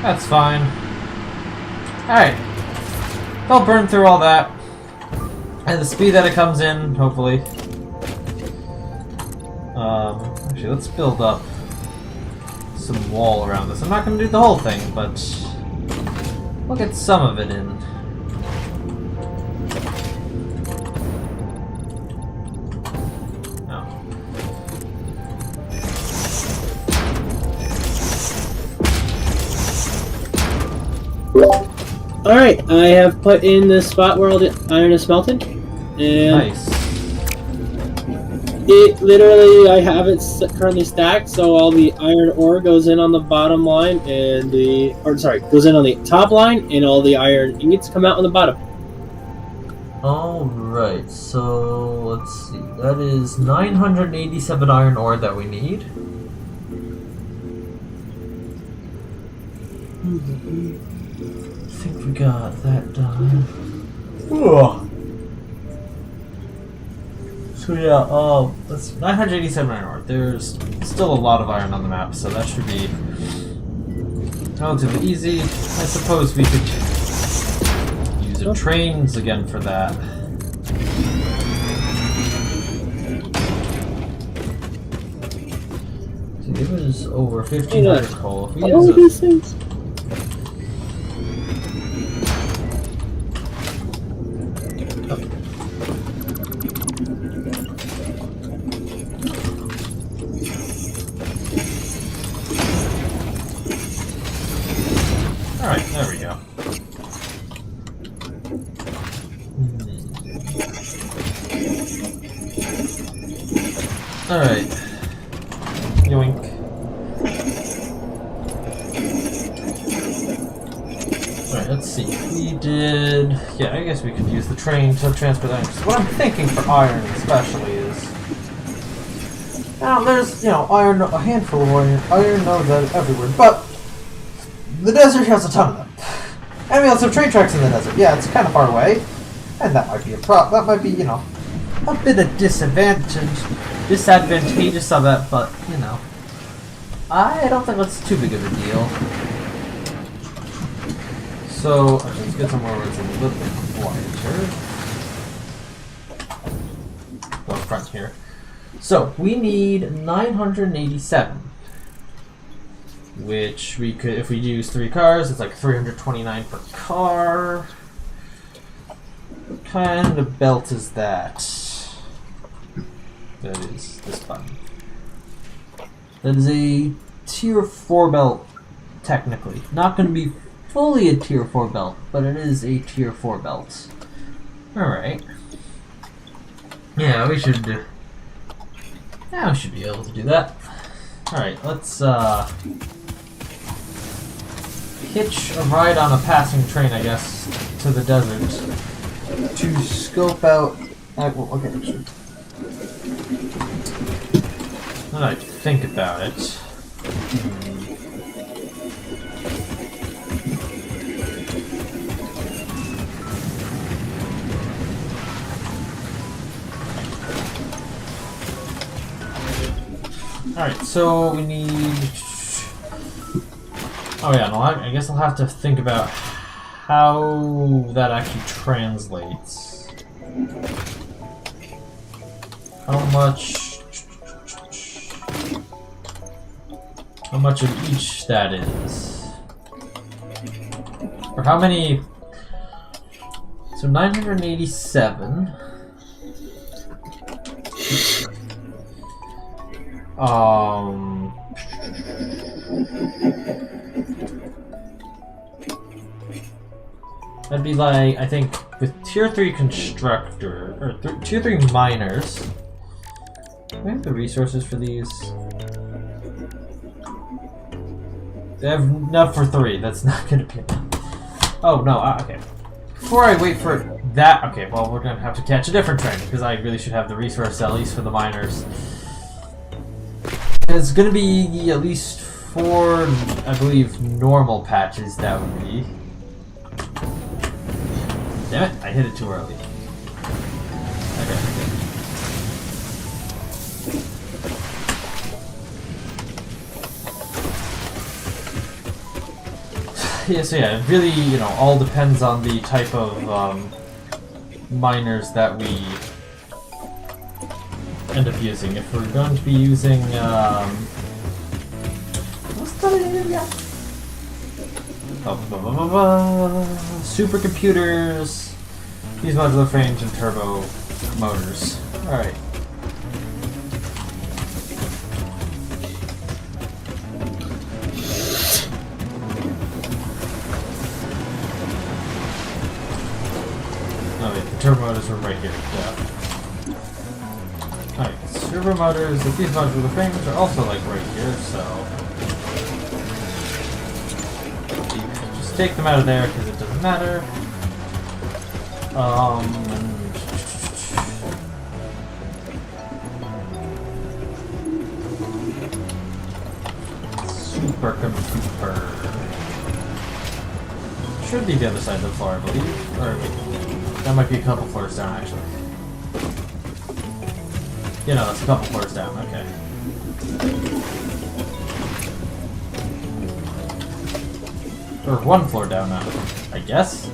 That's fine. Alright. They'll burn through all that. And the speed that it comes in, hopefully. Actually, let's build up some wall around this. I'm not going to do the whole thing, but we'll get some of it in. Alright, I have put in the spot where all the iron is smelted. And Nice. it literally, I have it currently stacked, so all the iron ore goes in on the bottom line, and goes in on the top line, and all the iron ingots come out on the bottom. Alright, so let's see. That is 987 iron ore that we need. I think we got that done. Ugh. So yeah, that's 987 iron ore. There's still a lot of iron on the map, so that should be relatively easy. I suppose we could use the trains again for that. See, it was over 1,500 coal. If we use All these things. Alright, there we go. Alright. Yoink. Alright, let's see. We did... Yeah, I guess we could use the train to transfer the iron. So what I'm thinking for iron especially is... Now, there's, iron, a handful of iron. Iron nodes everywhere, but... The desert has a ton of them. And we also have train tracks in the desert. Yeah, it's kind of far away. And that might be that might be, a bit of disadvantageous of it, but, I don't think that's too big of a deal. So, let's get somewhere where it's a little bit quieter. Go up front here. So, we need 987. Which we could, if we use 3 cars, it's like 329 per car. What kind of belt is that? That is this button. That is a tier 4 belt, technically. Not going to be fully a tier 4 belt, but it is a tier 4 belt. Alright. Yeah, we should be able to do that. Alright, let's hitch a ride on a passing train, I guess, to the desert to scope out. Well, okay, actually. when I think about it. Alright, so we need... Oh yeah, no, I guess I'll have to think about how that actually translates. How much of each that is. Or how many... So 987. That'd be like, I think, with tier 3 constructor, or tier 3 miners. Do we have the resources for these? They have enough for 3, that's not gonna be enough. Oh, no, okay. Before I wait for that, okay, well, we're gonna have to catch a different train, because I really should have the resource at least for the miners. It's gonna be at least 4, I believe, normal patches that would be. Damn it, I hit it too early. Okay. Yeah, so yeah, it really, you know, all depends on the type of miners that we end up using. If we're going to be using, what's the name? Supercomputers, these modular frames, and turbo motors. Alright. Oh wait, the turbo motors were right here. Yeah. Alright, servo motors, if these modular frames are also like right here, so... Take them out of there because it doesn't matter. Supercomputer. Should be the other side of the floor, I believe. Or wait, that might be a couple floors down, actually. Yeah, no, that's a couple floors down. Okay. Or 1 floor down now, I guess.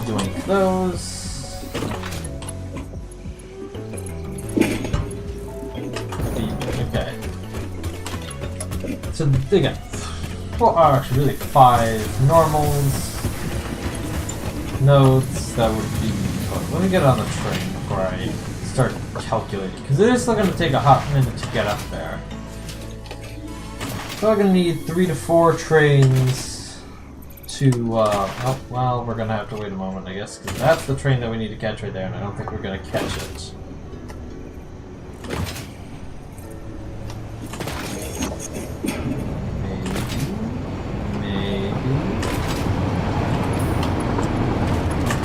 Doing those. Okay. So they got actually really 5 normals. Nodes, that would be... Oh, let me get on the train before I start calculating, because it is still going to take a hot minute to get up there. So I'm gonna need 3 to 4 trains to, oh, well, we're gonna have to wait a moment, I guess, because that's the train that we need to catch right there, and I don't think we're gonna catch it. Maybe.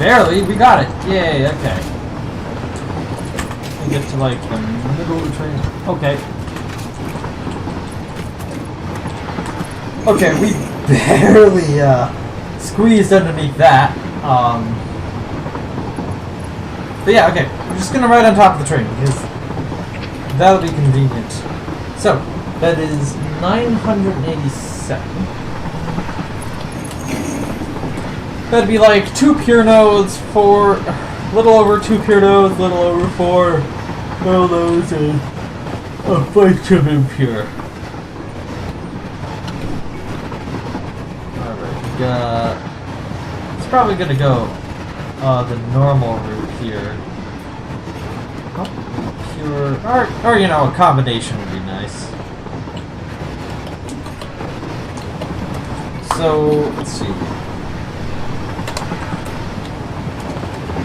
Barely, we got it! Yay, okay. We get to, like, the middle of the train. Okay. Okay, we barely squeezed underneath that. But yeah, okay, we're just gonna ride on top of the train because that'll be convenient. So that is 987. That'd be like 2 pure nodes, 4, little over 2 pure nodes, little over 4 little nodes, and a bunch of impure. It's probably gonna go the normal route here. Oh, pure, or you know, a combination would be nice. So let's see.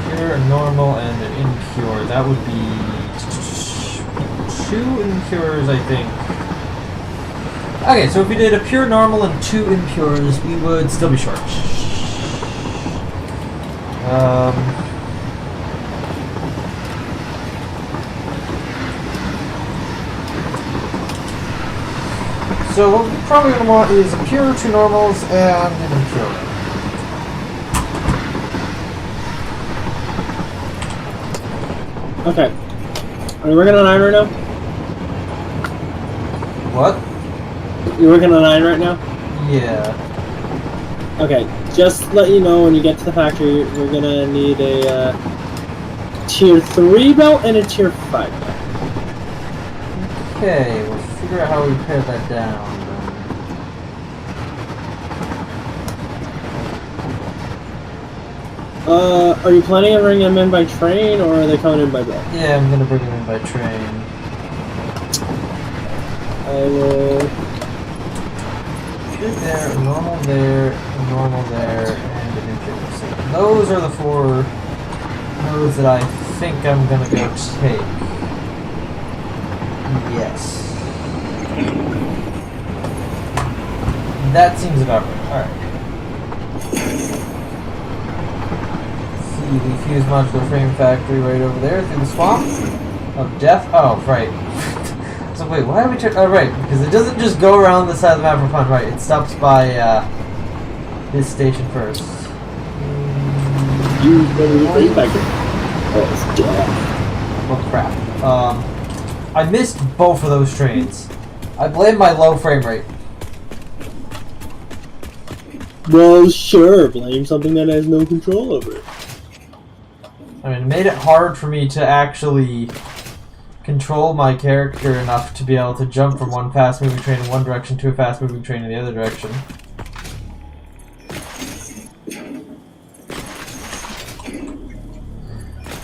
Pure, a normal, and an impure. That would be 2 impures, I think. Okay, so if we did a pure normal and 2 impures, we would still be short. So what we're probably going to want is a pure, 2 normals, and an impure. Okay. Are you working on iron right now? What? You're working on iron right now? Yeah. Okay. Just let you know when you get to the factory, we're gonna need a tier 3 belt and a tier 5 belt. Okay, we'll figure out how we pare that down. Are you planning on bringing them in by train, or are they coming in by belt? Yeah, I'm gonna bring them in by train. I will... There, a normal there, a normal there, and an impure. So those are the 4 nodes that I think I'm gonna go take. Yes. That seems about right. Alright. See the fused modular frame factory right over there through the swamp of death. Oh, right. So wait, why are we oh, right, because it doesn't just go around the side of the map for fun, right? It stops by this station first. Use the frame factory. Oh, it's dead. Oh crap. I missed both of those trains. I blame my low frame rate. Well, sure. Blame something that has no control over it. I mean, it made it hard for me to actually control my character enough to be able to jump from one fast-moving train in one direction to a fast-moving train in the other direction.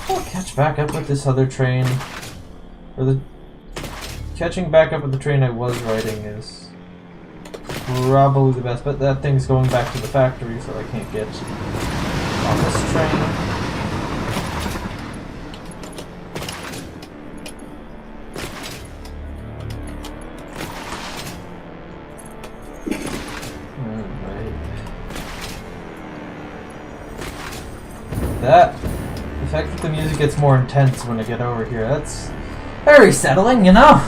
I'll catch back up with this other train. Or the catching back up with the train I was riding is probably the best, but that thing's going back to the factory, so I can't get on this train. That, the fact that the music gets more intense when I get over here, that's very settling, you know?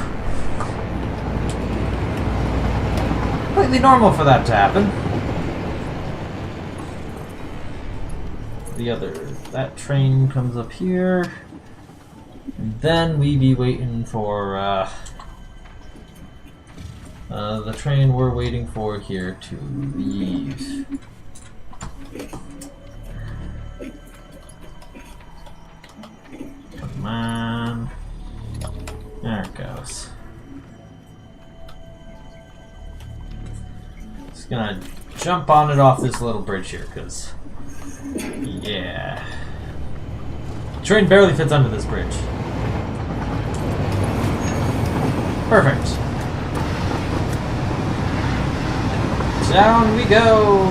Completely normal for that to happen. That train comes up here, and then we be waiting for, the train we're waiting for here to leave. Come on. There it goes. Just gonna jump on it off this little bridge here, because... yeah. The train barely fits under this bridge. Perfect. Down we go!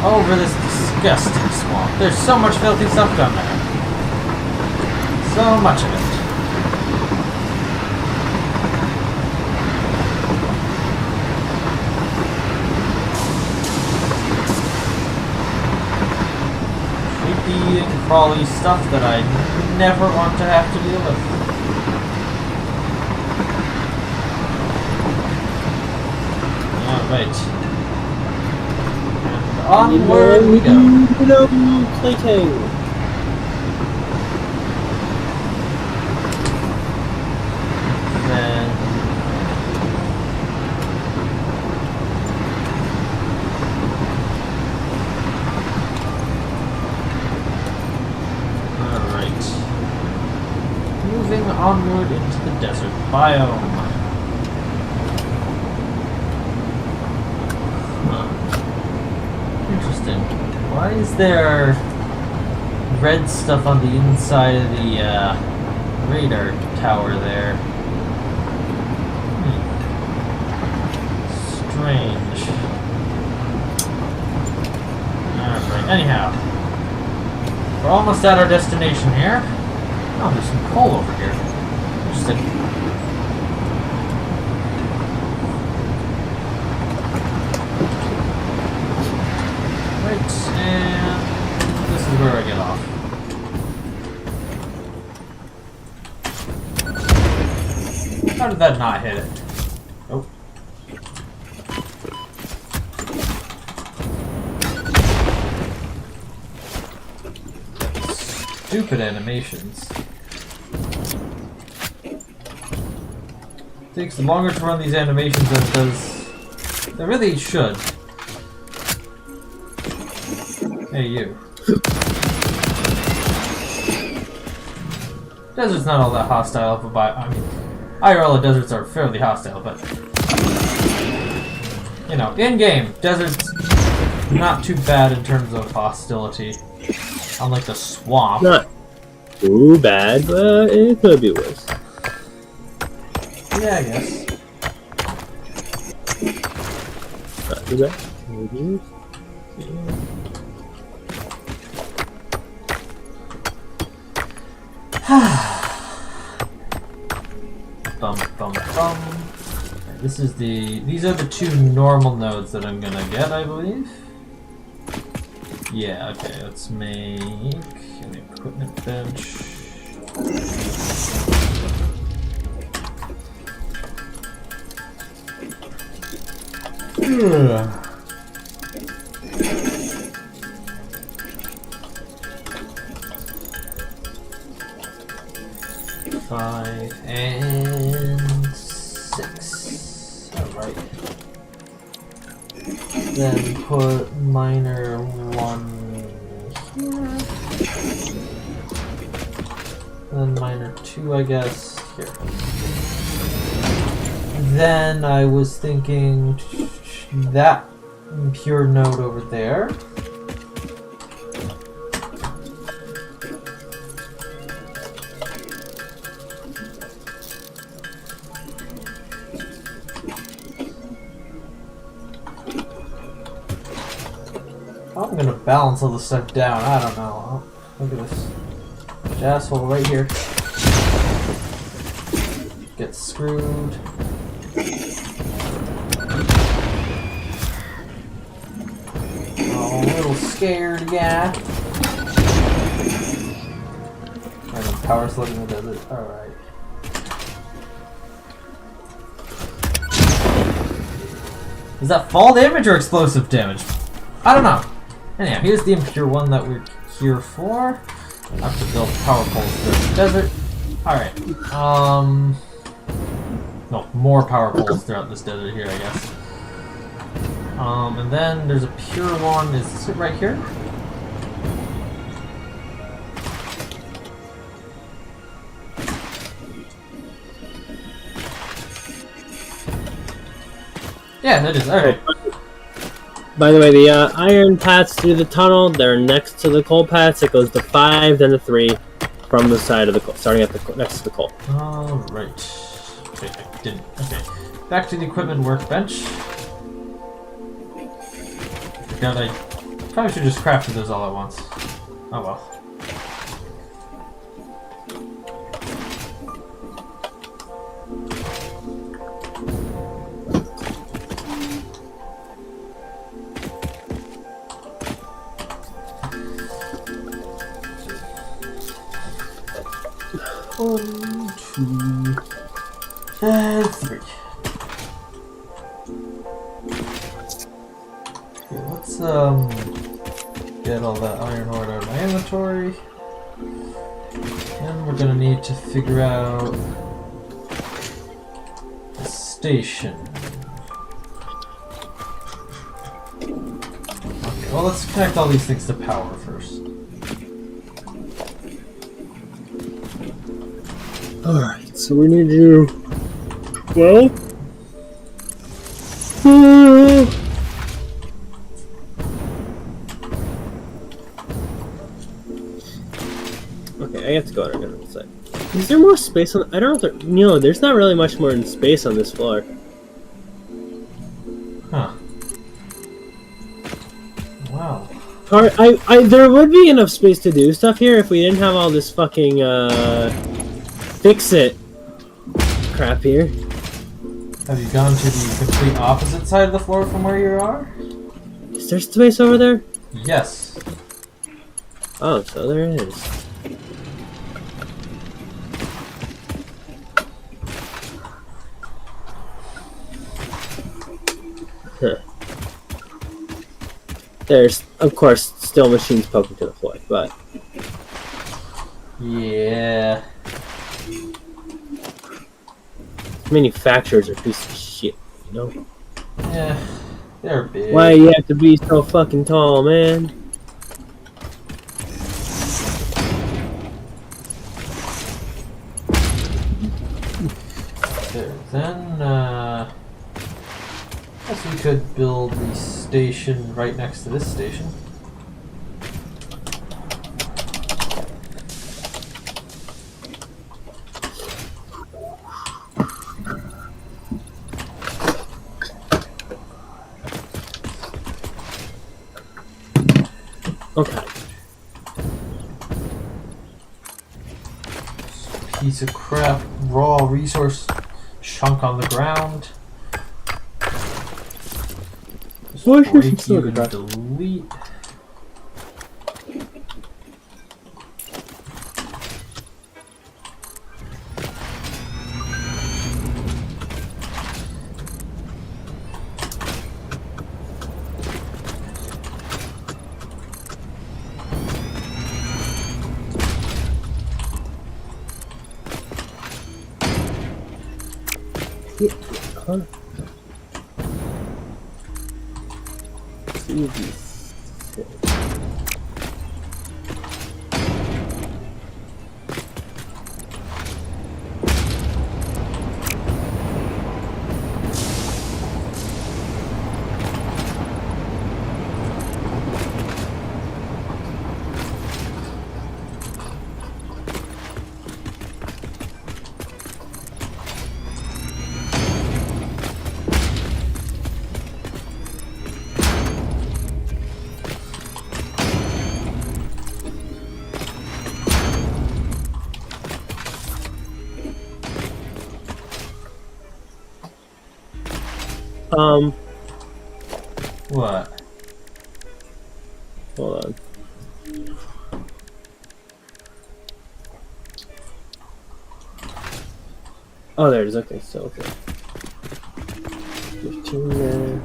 Over this disgusting swamp. There's so much filthy stuff down there. So much of it. Creepy and crawly stuff that I never want to have to deal with. Alright. Onward we go. No plating. Then alright. Moving onward into the desert biome. Interesting. Why is there red stuff on the inside of the radar tower there? Strange. Alright, anyhow. We're almost at our destination here. Oh, there's some coal over here. Interesting. Right, and this is where I get off. How did that not hit it? Oh. Stupid animations. It takes longer to run these animations than it does. They really should. Hey, you. Desert's not all that hostile of a I mean, IRL deserts are fairly hostile, but you know, in-game, desert's not too bad in terms of hostility. Unlike the swamp. Not too bad, but it could be worse. Yeah, I guess. Not too bad. Maybe. Bum bum bum. This is these are the two normal nodes that I'm gonna get, I believe. Yeah, okay, let's make an equipment bench. Ugh. 5 and 6. Alright. Then put miner 1 here. Then miner 2, I guess, here. Then I was thinking that pure node over there. I'm gonna balance all this stuff down. I don't know. Look at this asshole right here. Get screwed. Oh, a little scared guy. Random power slug in the desert. Alright. Is that fall damage or explosive damage? I don't know. Anyhow, here's the impure one that we're here for. I have to build power poles through the desert. Alright. No, more power poles throughout this desert here, I guess. And then there's a pure one. Is this it right here? Yeah, that is. Alright. By the way, the iron paths through the tunnel, they're next to the coal paths. It goes to 5, then to 3 from the side of the coal, starting at the next to the coal. Alright. Okay, I didn't. Okay. Back to the equipment workbench. Forgot I probably should just crafted those all at once. Oh well. One, 2, and 3. Okay, let's get all that iron ore out of my inventory. And we're gonna need to figure out the station. Okay, well let's connect all these things to power first. Alright, so we need to... Well... Okay, I have to go on a different side. Is there more space on... I don't know if there... No, there's not really much more in space on this floor. Huh. Wow. There would be enough space to do stuff here if we didn't have all this fucking, fix-it crap here. Have you gone to the complete opposite side of the floor from where you are? Is there space over there? Yes. Oh, so there is. There's, of course, still machines poking to the floor, but Yeah. manufacturers are pieces of shit, you know? Yeah. They're big. Why you have to be so fucking tall, man? There. Then, guess we could build the station right next to this station. Okay. Piece of crap, raw resource chunk on the ground. Just Why should break you still you and crap? delete. Huh? Easy. What? Hold on. Oh, there it is. Okay, so okay. 15 there.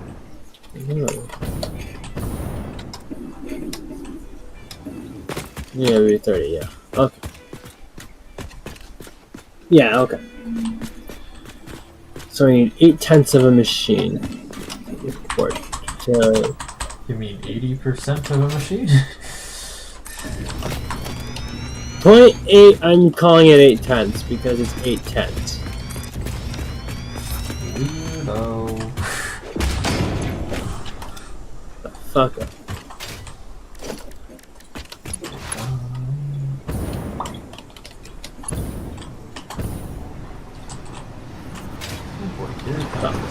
No. Yeah, maybe 30. Yeah. Okay. Yeah. Okay. So we need 8/10 of a machine. Report. So You mean 80% of a machine? 0.8. I'm calling it 8/10 because it's 8/10. Weirdo. Fuck up.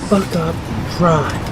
Fuck up. Try.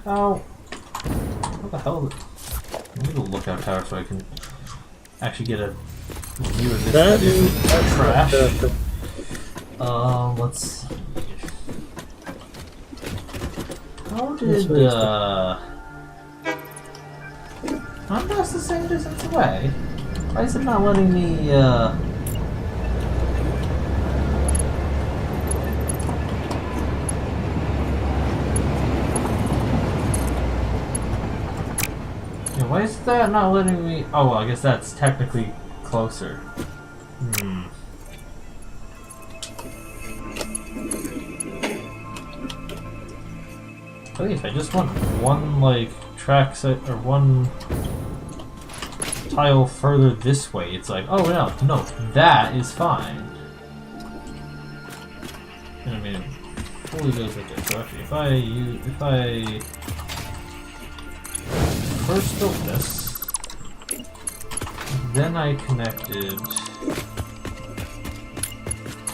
Oh. What the hell? I need a lookout tower so I can actually get a view of this. That is trash. That's Let's see. How did, I'm just the same distance away. Why is it not letting me, why is that not letting me... Oh, well, I guess that's technically closer. But if I just want one, like, track set, or one tile further this way, it's like, oh, no, that is fine. And I mean, it fully goes with it. So actually, if I first built this, then I connected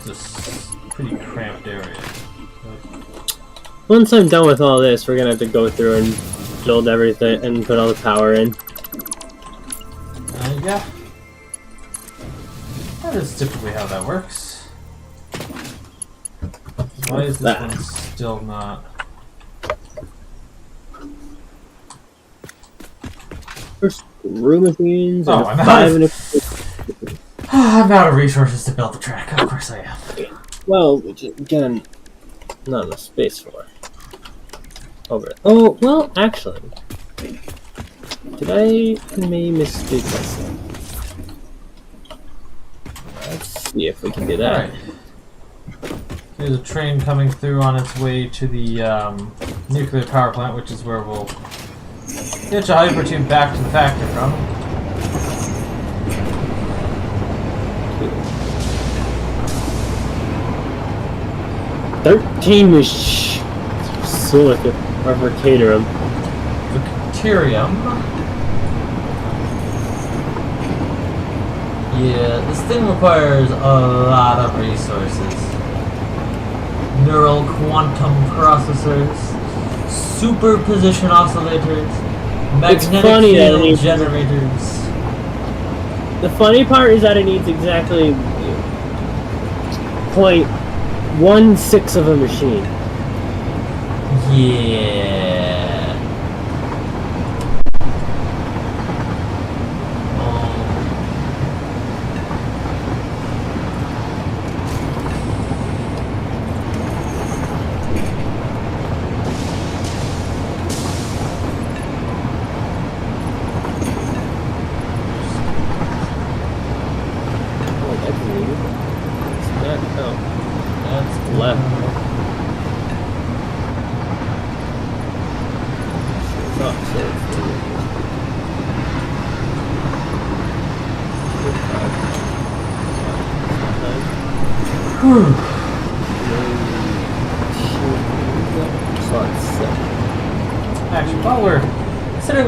this pretty cramped area. Once I'm done with all this, we're gonna have to go through and build everything and put all the power in. Yeah. That is typically how that works. Why is this one still not? First, room machines. Oh, And I'm out of resources to build the track. Of course I am. well, which again, not enough space for. Over. Oh, well, actually, did I maybe mistake myself? Let's see if we can do that. Alright. There's a train coming through on its way to the nuclear power plant, which is where we'll get a hypertube back to the factory from. Silica or Mercatorium. Bacterium. Yeah, this thing requires a lot of resources. Neural quantum processors, superposition oscillators, magnetic field generators. The funny part is that it needs exactly 0.16 of a machine. Yeah. Actually, while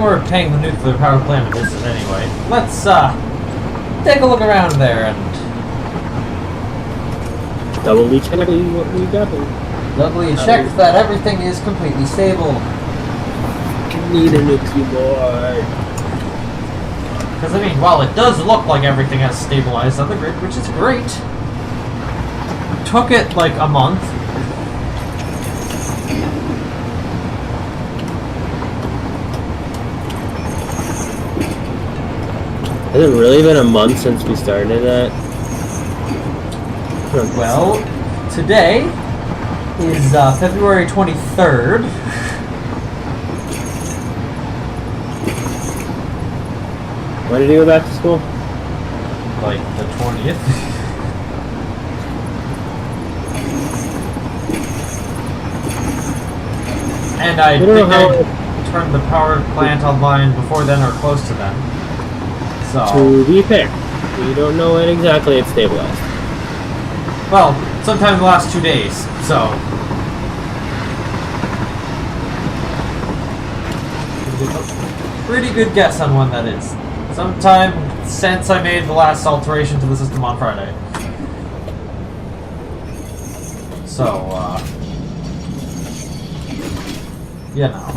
we're paying the nuclear power plant a visit anyway, let's take a look around there and doubly check what we got. Doubly check that everything is completely stable. Need a new keyboard. Because I mean, while it does look like everything has stabilized on the grid, which is great, it took it like a month. Has it really been a month since we started that? Well, today is February 23rd. When did you go back to school? Like the 20th. And I think I turned the power plant online before then or close to then. So, to be fair, we don't know when exactly it's stabilized. Well, sometime in the last 2 days, so. Pretty good guess on when that is. Sometime since I made the last alteration to the system on Friday. So, you know.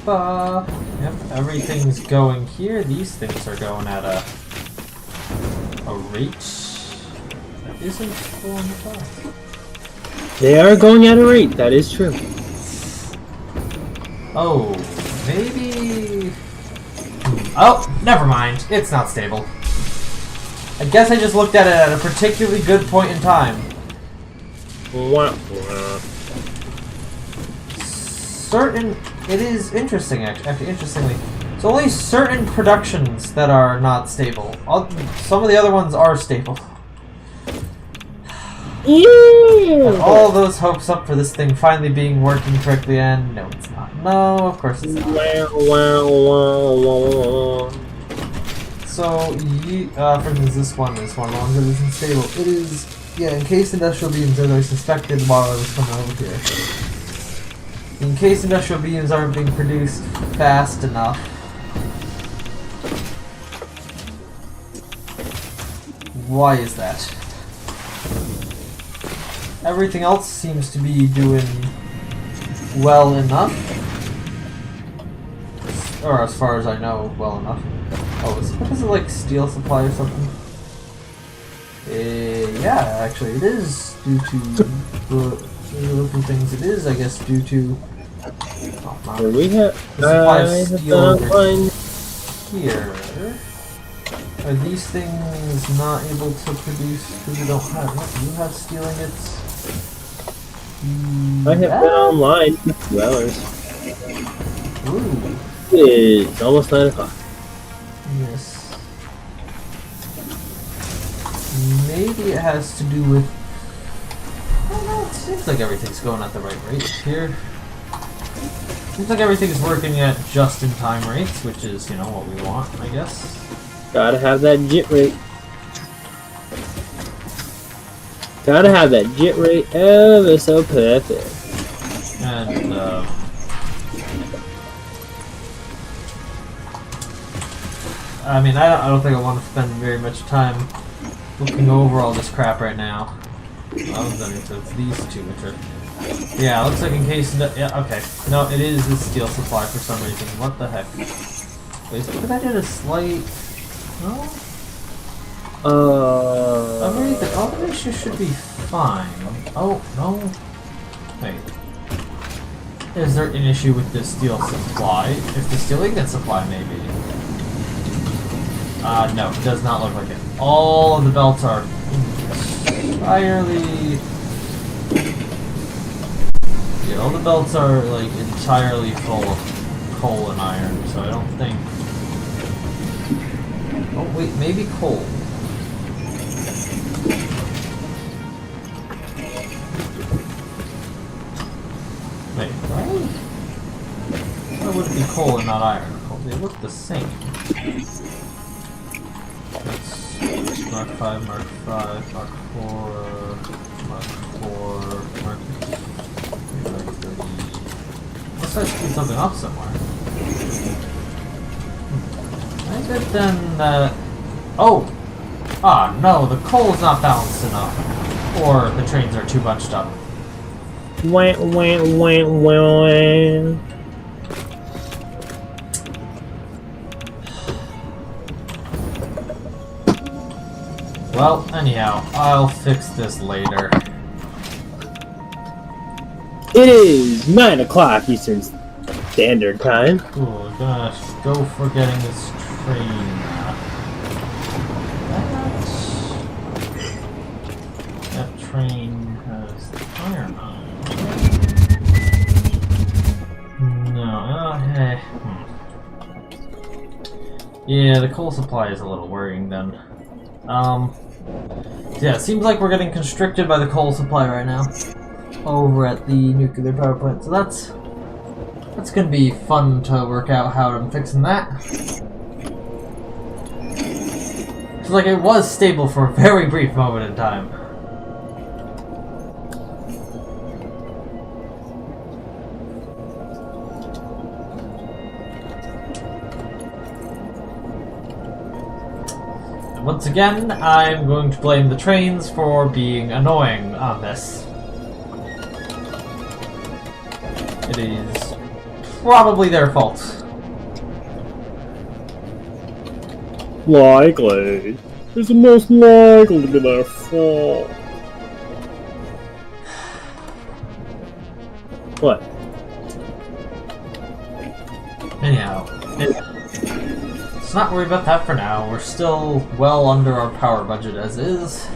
Yep, everything's going here. These things are going at a rate that isn't going fast. They are going at a rate, that is true. Oh, maybe... Oh, never mind. It's not stable. I guess I just looked at it at a particularly good point in time. It is interesting, actually, interestingly. It's only certain productions that are not stable. Some of the other ones are stable. And all those hopes up for this thing finally being working correctly, and no, it's not. No, of course it's not. So, for instance, this one is one longer. It isn't stable. It is Yeah, encased industrial beams that I suspected while I was coming over here. The encased industrial beams aren't being produced fast enough. Why is that? Everything else seems to be doing well enough. Or as far as I know, well enough. Oh, is it like steel supply or something? Yeah, actually it is due to looking things. It is, I guess, due to Do we have the supply of the steel over line? here. Are these things not able to produce because you don't have? Do you have steel ingots? I have been online for 2 hours. Ooh. It's almost 9 o'clock. Yes. Maybe it has to do with. I don't know. It seems like everything's going at the right rate here. Seems like everything's working at just-in-time rates, which is, you know, what we want, I guess. Gotta have that JIT rate. Gotta have that JIT rate ever so perfect. And, I mean, I don't think I want to spend very much time looking over all this crap right now. Other than it's these two, which are... Yeah, looks like in case... Yeah, okay. No, it is a steel supply for some reason. What the heck? Wait, could I did a slight... No? Other issues should be fine. Oh, no. Wait. Is there an issue with the steel supply? If the steel ingot supply, maybe. No, it does not look like it. All of the belts are entirely... Yeah, all the belts are, like, entirely full of coal and iron, so I don't think... Oh, wait, maybe coal. Wait, right? Why would it be coal and not iron? They look the same. That's Mark 5, Mark 5, Mark 4, Mark 4, Mark 3. Unless I screwed something up somewhere. I bet then that... Oh! Ah, no, the coal is not balanced enough. Or the trains are too bunched up. Wah, wah, wah, wah. Well, anyhow, I'll fix this later. It is 9 o'clock Eastern Standard Time. Oh gosh, go for getting this train. That train has iron on it. No, hey. Yeah, the coal supply is a little worrying then. Yeah, it seems like we're getting constricted by the coal supply right now over at the nuclear power plant. So that's gonna be fun to work out how I'm fixing that. It's like it was stable for a very brief moment in time. Once again, I'm going to blame the trains for being annoying on this. It is probably their fault. Likely. It's most likely to be their fault. What? Anyhow, let's not worry about that for now. We're still well under our power budget as is.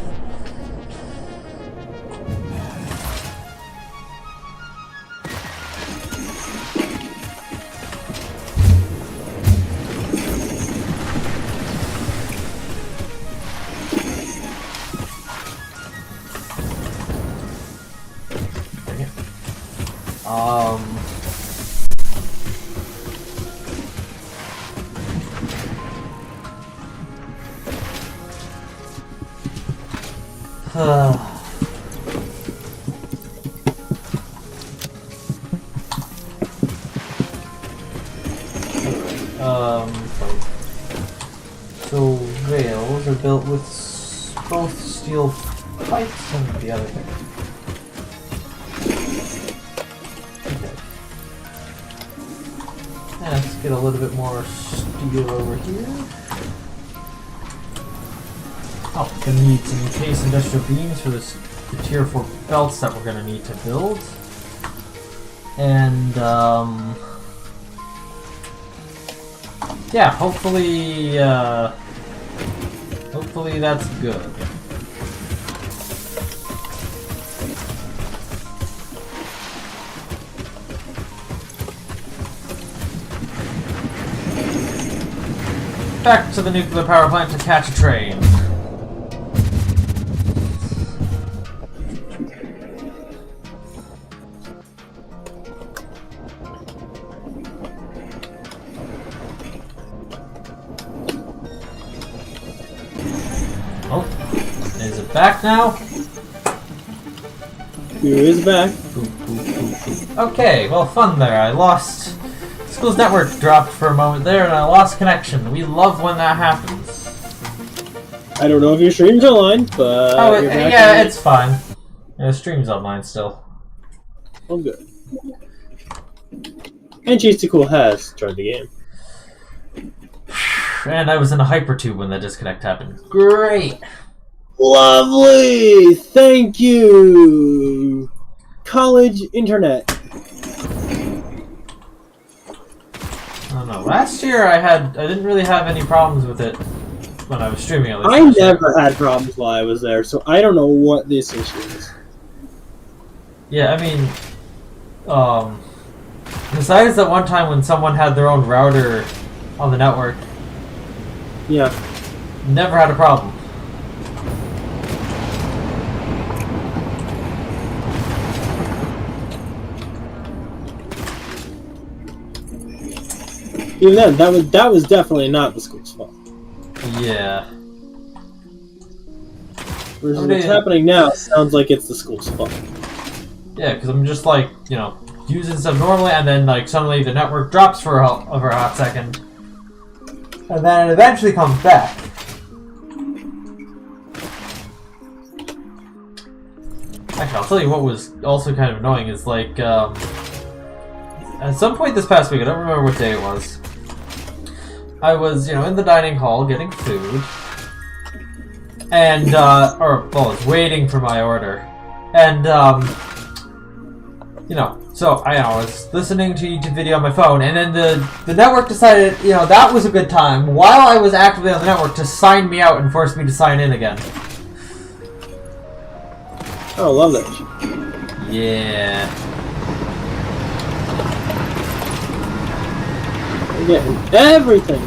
So rails are built with both steel pipes and the other thing. Okay. Let's get a little bit more steel over here. Oh, gonna need some case industrial beams for the tier 4 belts that we're gonna need to build. And yeah, hopefully that's good. Back to the nuclear power plant to catch a train. Oh, is it back now? Here is back. Okay, well, fun there. I lost. School's network dropped for a moment there, and I lost connection. We love when that happens. I don't know if your stream's online, but Oh, yeah, it's fine. Yeah, the stream's online still. Oh, good. And Cheesy Cool has joined the game. And I was in a hypertube when that disconnect happened. Great! Lovely! Thank you! College internet. I don't know. Last year I didn't really have any problems with it when I was streaming at least. I never had problems while I was there, so I don't know what this issue is. Yeah, I mean, besides that one time when someone had their own router on the network, yeah, never had a problem. even then, that was definitely not the school's fault. Yeah. Versus what's happening now sounds like it's the school's fault. Yeah, because I'm just like, you know, using stuff normally, and then like suddenly the network drops for a hot second, and then it eventually comes back. Actually, I'll tell you what was also kind of annoying is like, at some point this past week, I don't remember what day it was, I was, you know, in the dining hall getting food, and, I was waiting for my order, and, you know, so I was listening to a YouTube video on my phone, and then the network decided, you know, that was a good time, while I was actively on the network, to sign me out and force me to sign in again. Oh, I love that. Yeah. We're getting everything.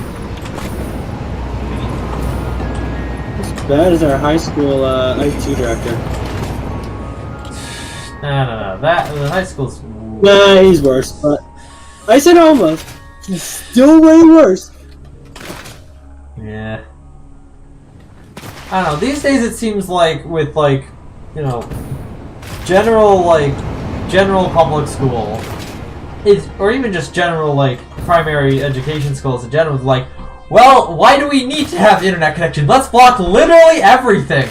As bad as our high school IT director. No. The high school's... Nah, he's worse, but I said almost. He's still way worse. Yeah. I don't know, these days it seems like with, like, you know, general public school, or even just general, like, primary education schools in general, like, well, why do we need to have internet connection? Let's block literally everything!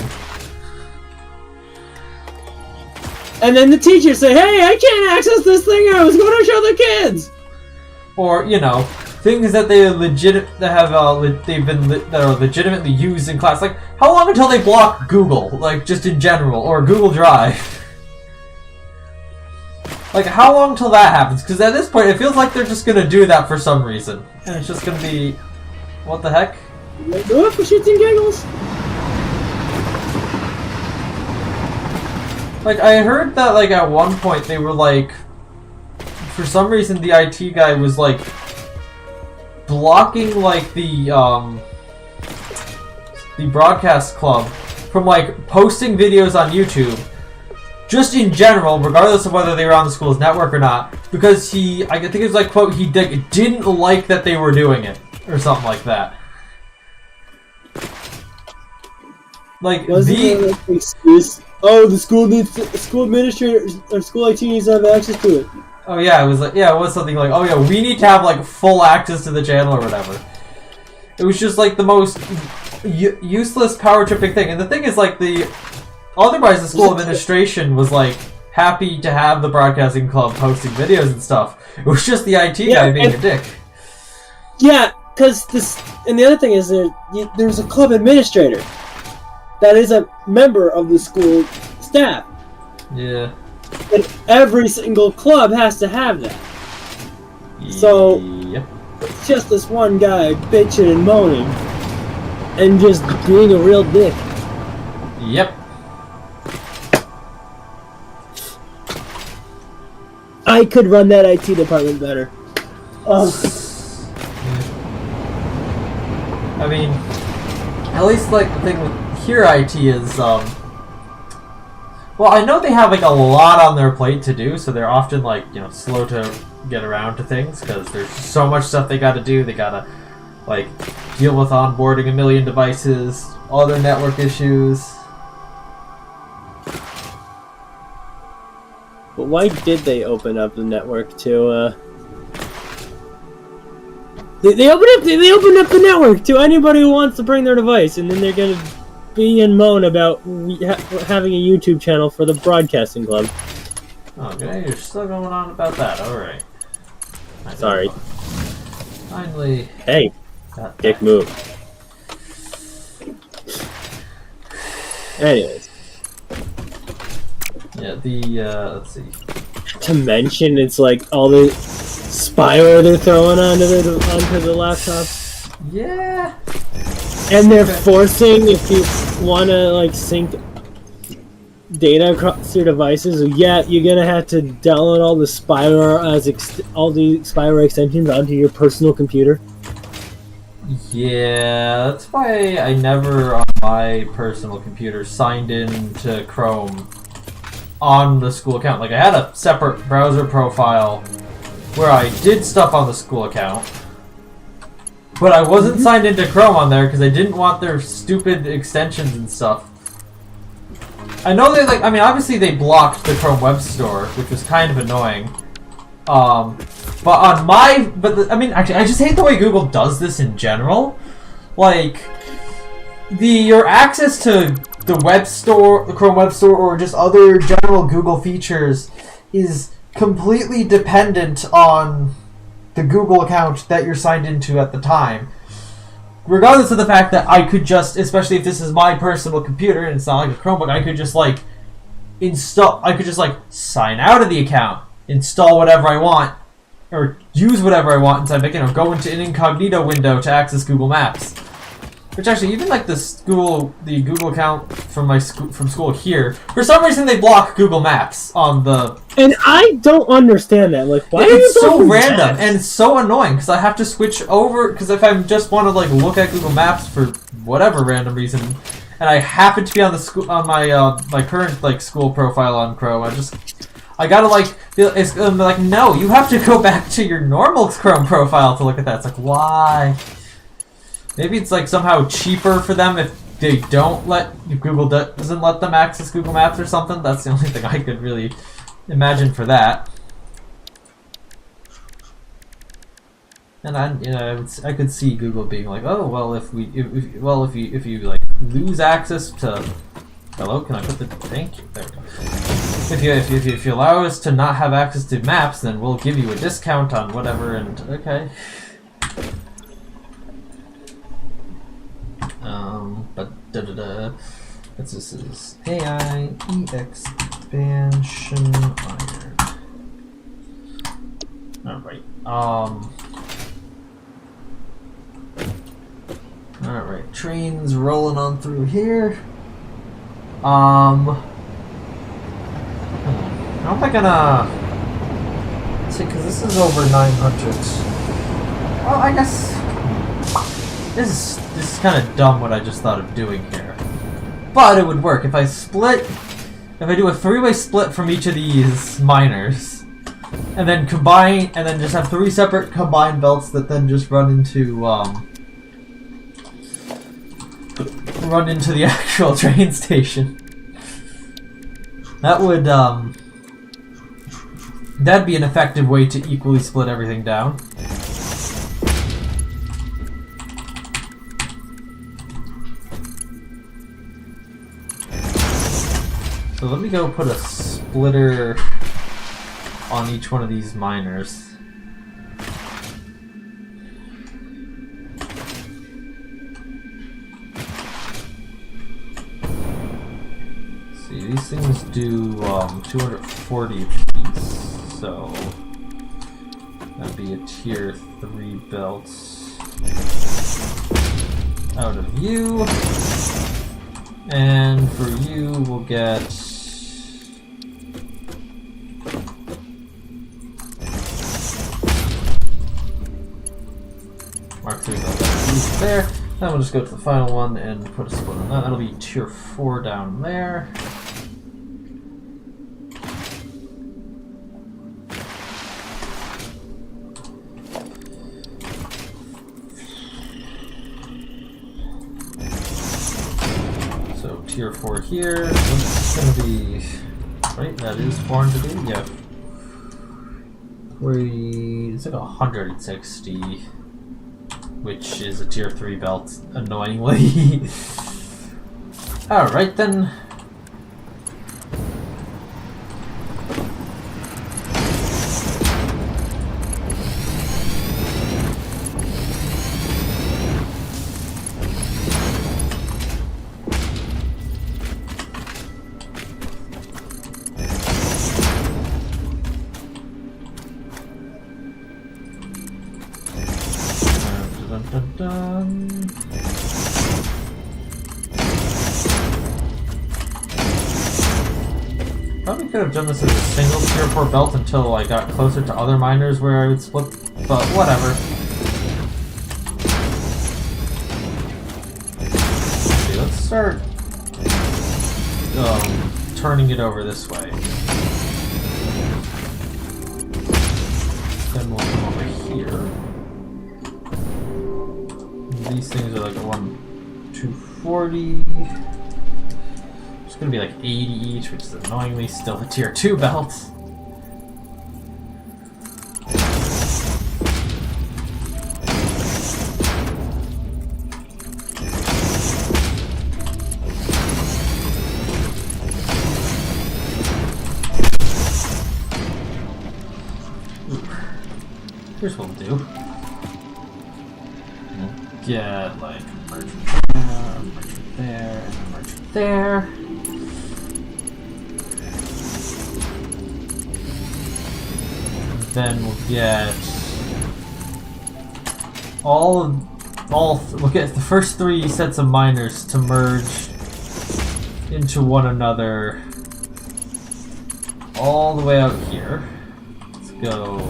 And then the teachers say, hey, I can't access this thing I was going to show the kids! Or, you know, things that they are that are legitimately used in class. Like, how long until they block Google? Like, just in general, or Google Drive? Like, how long till that happens? Because at this point, it feels like they're just gonna do that for some reason, and it's just gonna be, what the heck? Do it for shits and giggles. Like, I heard that, like, at one point they were like, for some reason, the IT guy was like blocking like the broadcast club from like posting videos on YouTube, just in general, regardless of whether they were on the school's network or not, because I think it was like, quote, he didn't like that they were doing it, or something like that. Like, Wasn't excuse? Oh, the school administrators or school IT needs to have access to it. Oh yeah, it was like it was something like, oh yeah, we need to have like full access to the channel or whatever. It was just like the most useless power tripping thing. And the thing is, like, otherwise the school administration was like happy to have the broadcasting club posting videos and stuff. It was just the IT guy being a dick. Yeah, because this, and the other thing is there's a club administrator that is a member of the school staff. Yeah. And every single club has to have that. So Yep. it's just this one guy bitching and moaning and just being a real dick. Yep. I could run that IT department better. I mean, at least like the thing with here IT is well, I know they have like a lot on their plate to do, so they're often like, you know, slow to get around to things because there's so much stuff they got to do. They gotta like deal with onboarding a million devices, all their network issues. But why did they open up the network to? They opened up the network to anybody who wants to bring their device, and then they're gonna be and moan about having a YouTube channel for the broadcasting club. Okay, you're still going on about that. All right. Sorry. Finally. Hey, dick move. Anyways. Yeah, let's see. To mention, it's like all the spyware they're throwing onto the laptop. Yeah. And they're forcing, if you want to like sync data across your devices, yeah, you're gonna have to download all the spyware all the spyware extensions onto your personal computer. Yeah, that's why I never on my personal computer signed in to Chrome on the school account. Like, I had a separate browser profile where I did stuff on the school account, but I wasn't signed into Chrome on there because I didn't want their stupid extensions and stuff. I know they like, I mean, obviously they blocked the Chrome Web Store, which was kind of annoying. But on my, I mean, actually, I just hate the way Google does this in general. Like, your access to the web store, the Chrome Web Store, or just other general Google features is completely dependent on the Google account that you're signed into at the time. Regardless of the fact that I could just, especially if this is my personal computer and it's not like a Chromebook, I could just like sign out of the account, install whatever I want, or use whatever I want inside, like, you know, go into an incognito window to access Google Maps. Which actually, even like the Google account from from school here, for some reason they block Google Maps on the. And I don't understand that. Like, why? It's so random and it's so annoying because I have to switch over because if I just want to like look at Google Maps for whatever random reason, and I happen to be on the school on my my current like school profile on Chrome, I gotta like it's like, no, you have to go back to your normal Chrome profile to look at that. It's like, why? Maybe it's like somehow cheaper for them if they don't if Google doesn't let them access Google Maps or something. That's the only thing I could really imagine for that. And I could see Google being like, oh well, if you like lose access to, hello, can I put the, thank you, there we go. If you allow us to not have access to maps, then we'll give you a discount on whatever. And okay. But what's this? Is AI expansion iron. Alright. Alright, trains rolling on through here. How am I gonna see, because this is over 900. Well, I guess this is kind of dumb what I just thought of doing here. But it would work if I do a three-way split from each of these miners, and then combine, and then just have three separate combined belts that then just run into the actual train station. That would That'd be an effective way to equally split everything down. So let me go put a splitter on each one of these miners. See, these things do 240 apiece, so that'd be a tier 3 belt out of you. And for you, we'll get Mark 3 belt there. Then we'll just go to the final one and put a split on that. That'll be tier 4 down there. So tier 4 here. It's gonna be right. That is 400. Yeah. It's like 160. Which is a tier 3 belt, annoyingly. Alright then. Probably could have done this as a single tier 4 belt until I got closer to other miners where I would split, but whatever. Okay, let's start turning it over this way. Then we'll come over here. These things are like 240. It's gonna be like 80 each, which is annoyingly still a tier 2 belt. Here's what we'll do. We'll get like a merchant there, and a merchant there. Then we'll get we'll get the first 3 sets of miners to merge into one another all the way out here. Let's go.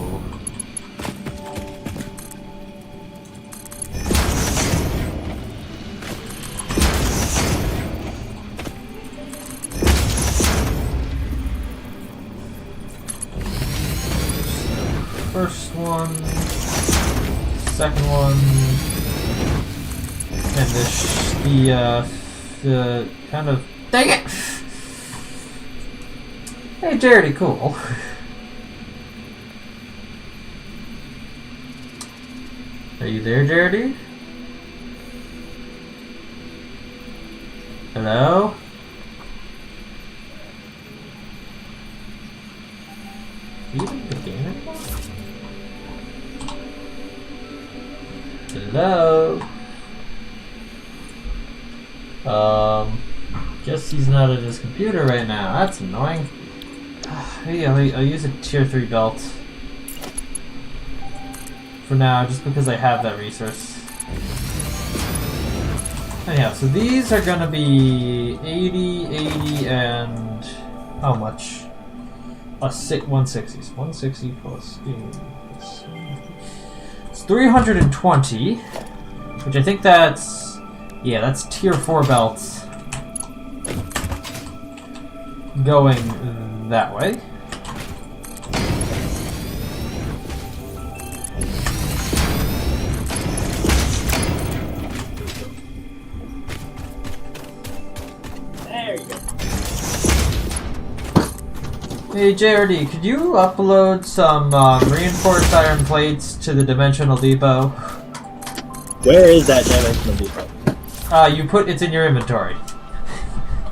First one, second one, and the kind of, dang it! Hey, Jaredy, cool. Are you there, Jaredy? Hello? Are you in the game anymore? Hello? Guess he's not at his computer right now. That's annoying. Hey, I'll use a tier 3 belt for now, just because I have that resource. Anyhow, so these are gonna be 80, 80, and how much? 160. 160 plus 320, which I think that's, yeah, that's tier 4 belts going that way. There you go. Hey JRD, could you upload some reinforced iron plates to the Dimensional Depot? Where is that dimensional depot? It's in your inventory.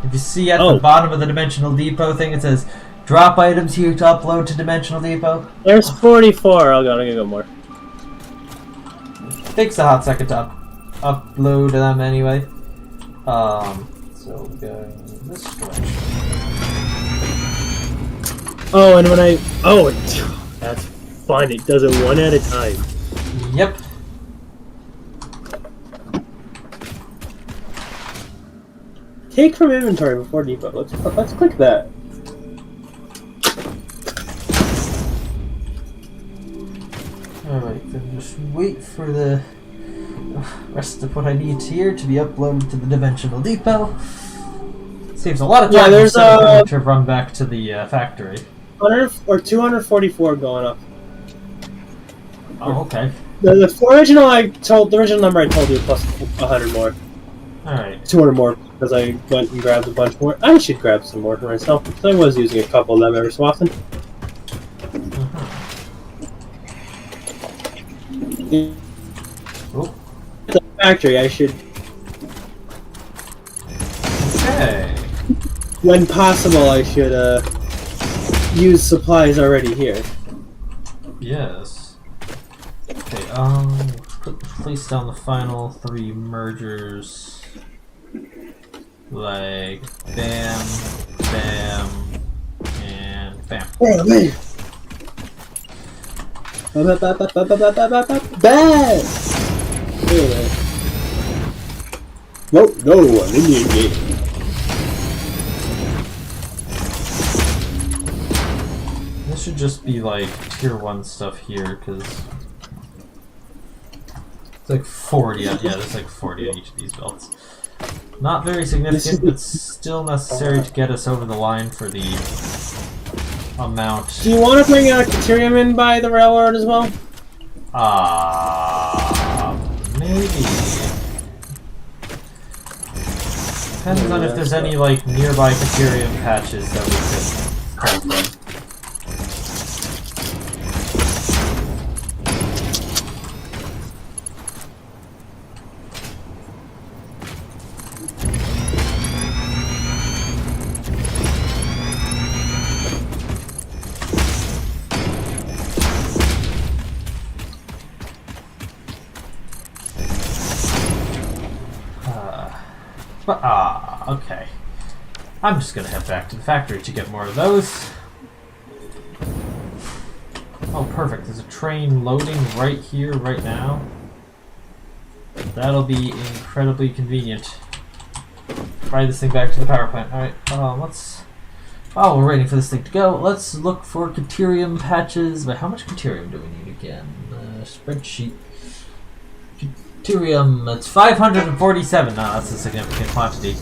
If you see at the Oh. bottom of the Dimensional Depot thing, it says drop items here to upload to Dimensional Depot. There's 44. I'll go more. Takes a hot second to upload them anyway. So going this direction. Oh, and when that's fun. It does it one at a time. Yep. Take from inventory before depot. Let's click that. Alright, then just wait for the rest of what I need here to be uploaded to the Dimensional Depot. Saves a lot of time. Yeah, there's to run back to the factory. 100 or 244 going up. Oh, okay. The original number I told you plus 100 more. Alright. 200 more because I went and grabbed a bunch more. I should grab some more for myself because I was using a couple of them every so often. Oh. The factory, I should, Okay. when possible, I should use supplies already here. Yes. Okay, place down the final 3 mergers. Like, bam, bam, and bam. Oh, man. Bad! Anyway. No, I'm Indian gate. This should just be like tier 1 stuff here, because it's like 40 on, yeah, there's like 40 on each of these belts. Not very significant, but still necessary to get us over the line for the amount. Do you want to bring Caterium in by the railroad as well? Maybe. Depends on if there's any like nearby Caterium patches that we could pull from. Okay. I'm just gonna head back to the factory to get more of those. Oh, perfect. There's a train loading right here, right now. That'll be incredibly convenient. Ride this thing back to the power plant. Alright, while we're waiting for this thing to go, let's look for Caterium patches. But how much Caterium do we need again? Spreadsheet. Caterium, it's 547. No, that's a significant quantity.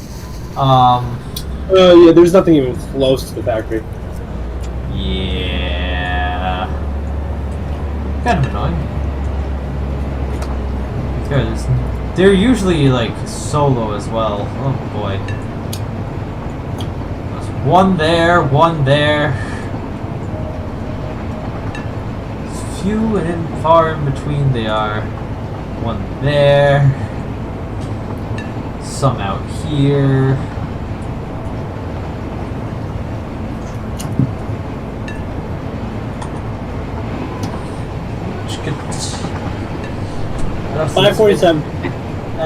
Yeah, there's nothing even close to the factory. Yeah. Kind of annoying. They're usually like solo as well. Oh boy. There's one there, one there. Few and far in between they are. One there. Some out here. Which could... 547.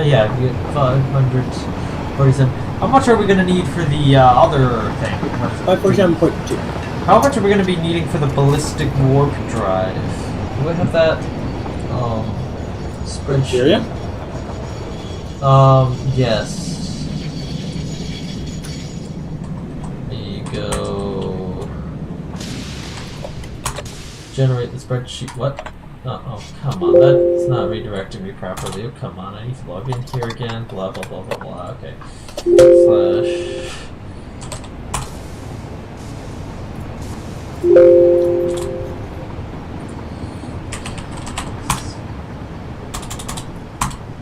Yeah, we get 547. How much are we going to need for the other thing? 547.2. How much are we going to be needing for the ballistic warp drive? Do I have that spreadsheet? Yes. There you go. Generate the spreadsheet. What? Oh, come on. That's not redirecting me properly. Oh, come on. I need to log in here again. Blah, blah, blah, blah, blah. Okay. Slash...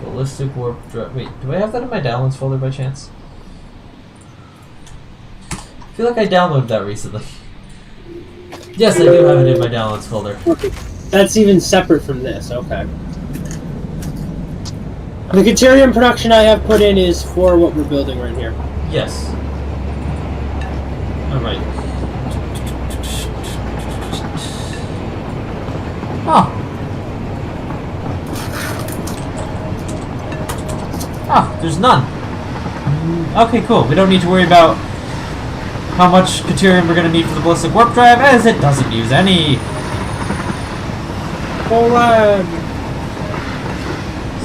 Ballistic warp drive. Wait, do I have that in my downloads folder by chance? I feel like I downloaded that recently. Yes, I do have it in my downloads folder. Okay. That's even separate from this. Okay. The Caterium production I have put in is for what we're building right here. Yes. Alright. Oh. Ah, there's none. Okay, cool. We don't need to worry about how much Caterium we're going to need for the Ballistic Warp Drive, as it doesn't use any. Poland!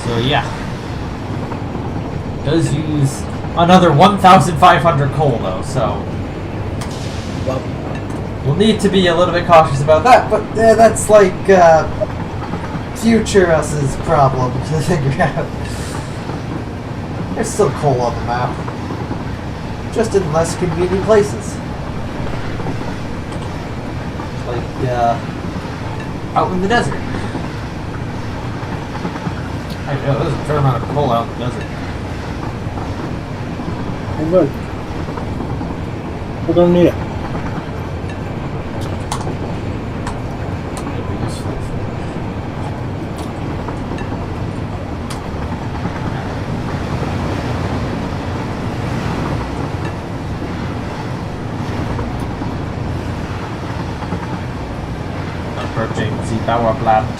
So, yeah. It does use another 1,500 coal, though, so Well, we'll need to be a little bit cautious about that, but that's like future us's problem to figure out. There's still coal on the map, just in less convenient places. Like, out in the desert. I know, there's a fair amount of coal out in the desert. I'm good. I don't need it. It'd be useful for... Approaching the power plant,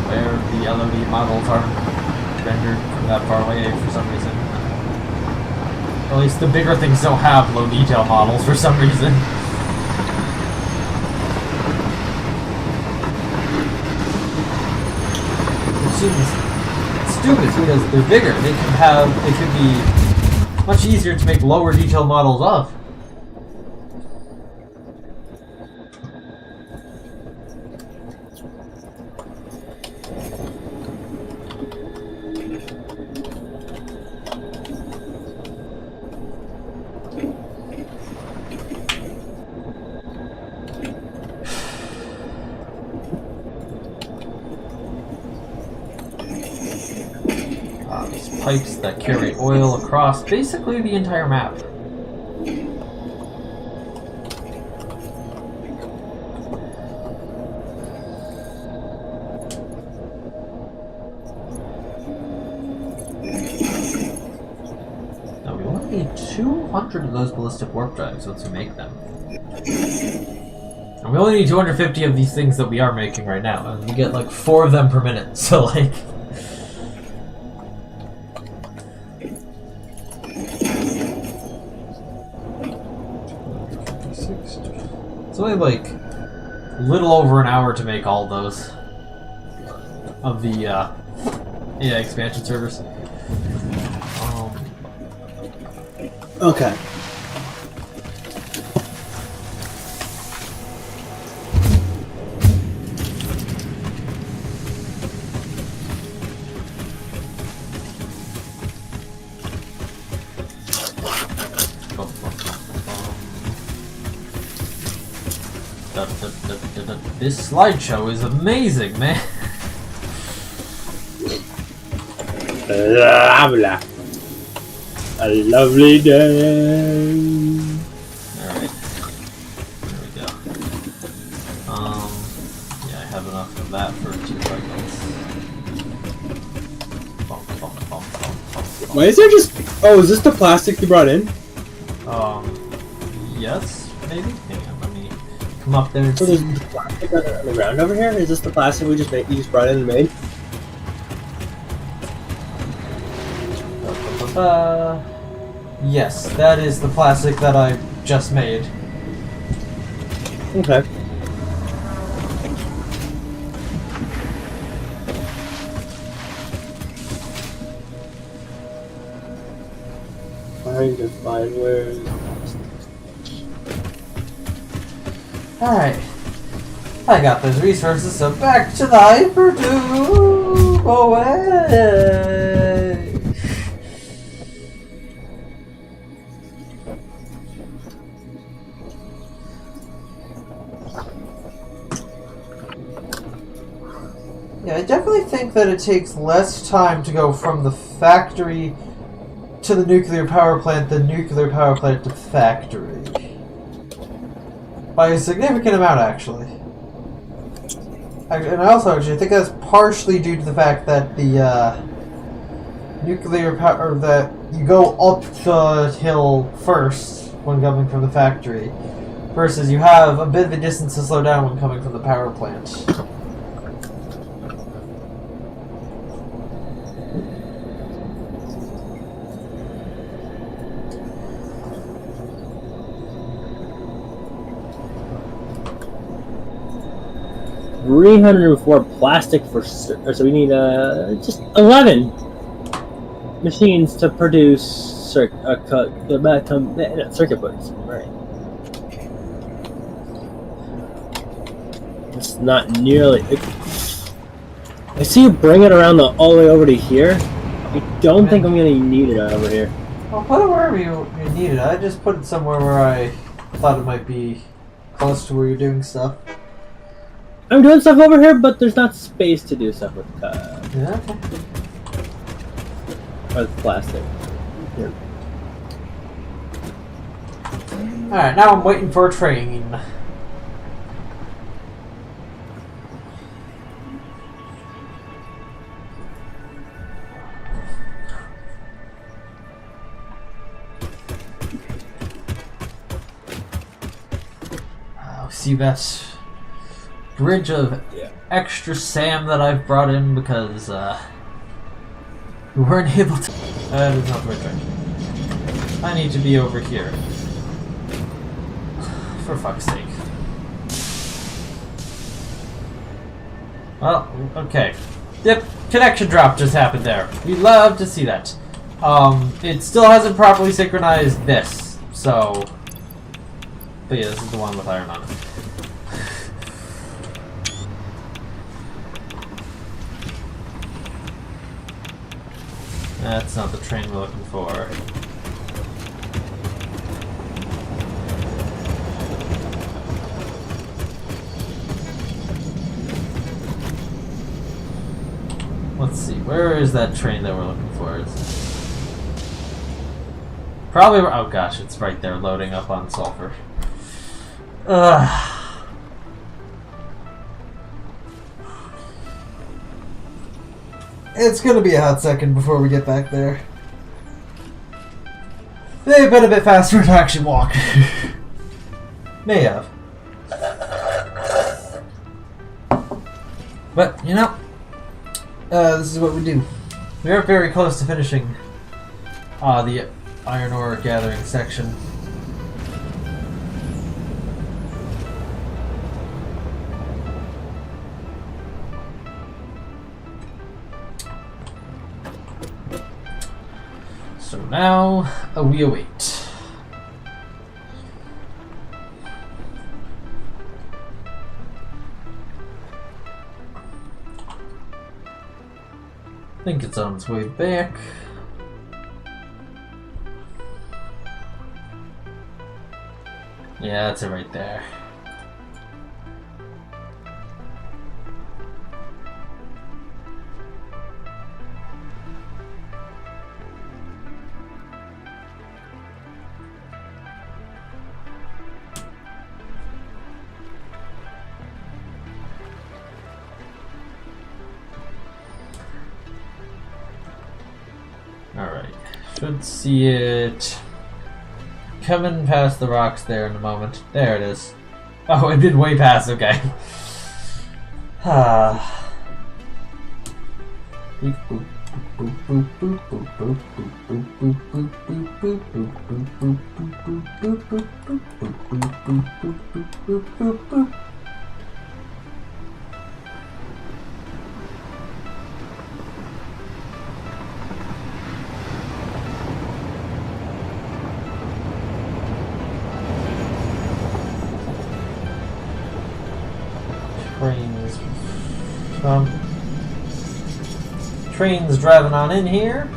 where the LOD models aren't rendered from that far away for some reason. Or at least the bigger things don't have low detail models for some reason. Which seems stupid because they're bigger. They could be much easier to make lower detail models of. These pipes that carry oil across basically the entire map. Now we only need 200 of those ballistic warp drives once we make them. And we only need 250 of these things that we are making right now, and we get like 4 of them per minute, so like... It's only like a little over an hour to make all those of the expansion servers. Okay. This slideshow is amazing, man. Blah. A lovely day. Alright. There we go. Yeah, I have enough of that for 2 cycles. Why is there just... Oh, is this the plastic you brought in? Yes, maybe? Hang on, let me come up there and So see. there's plastic on the ground over here? Is this the plastic we just made, you just brought in and made? Yes, that is the plastic that I just made. Okay. Trying to find where... Alright. I got those resources, so back to the Hyperdube away! Yeah, I definitely think that it takes less time to go from the factory to the nuclear power plant than nuclear power plant to factory. by a significant amount, actually. And I also actually think that's partially due to the fact that the nuclear power, or that you go up the hill first when coming from the factory, versus you have a bit of a distance to slow down when coming from the power plant. 304 plastic for, so we need just 11 machines to produce circuit boards. Right. It's not nearly. I see you bring it around all the way over to here. I don't think I'm gonna need it over here. Well, put it wherever you need it. I just put it somewhere where I thought it might be close to where you're doing stuff. I'm doing stuff over here, but there's not space to do stuff with Yeah, okay. With plastic. Yeah. Alright, now I'm waiting for a train. Oh, see that bridge of extra Sam that I've brought in because we weren't able to. That is not the right direction. I need to be over here. For fuck's sake. Well, okay. Yep, connection drop just happened there. We love to see that. It still hasn't properly synchronized this, so. But yeah, this is the one with iron on it. That's not the train we're looking for. Let's see, where is that train that we're looking for? Probably, oh gosh, it's right there loading up on sulfur. Ugh. It's gonna be a hot second before we get back there. They've been a bit faster to actually walk. May have. But, you know, this is what we do. We are very close to finishing the iron ore gathering section. So now, we await. I think it's on its way back. Yeah, that's it right there. Alright, should see it coming past the rocks there in a moment. There it is. Oh, it did way past, okay. Train's driving on in here.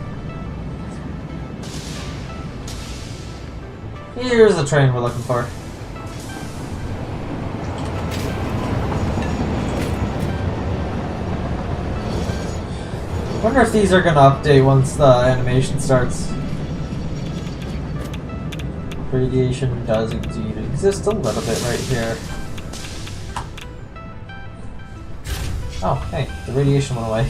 Here's the train we're looking for. I wonder if these are going to update once the animation starts. Radiation does indeed exist a little bit right here. Oh, hey, the radiation went away.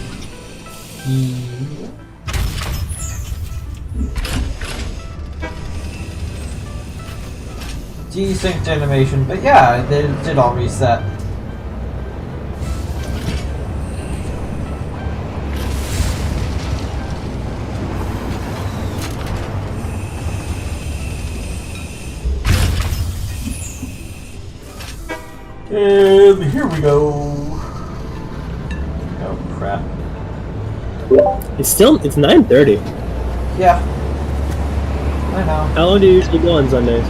Desynced animation, but yeah, it did all reset. And here we go. Oh crap. It's 9:30. Yeah. I know. How long do you usually go on Sundays?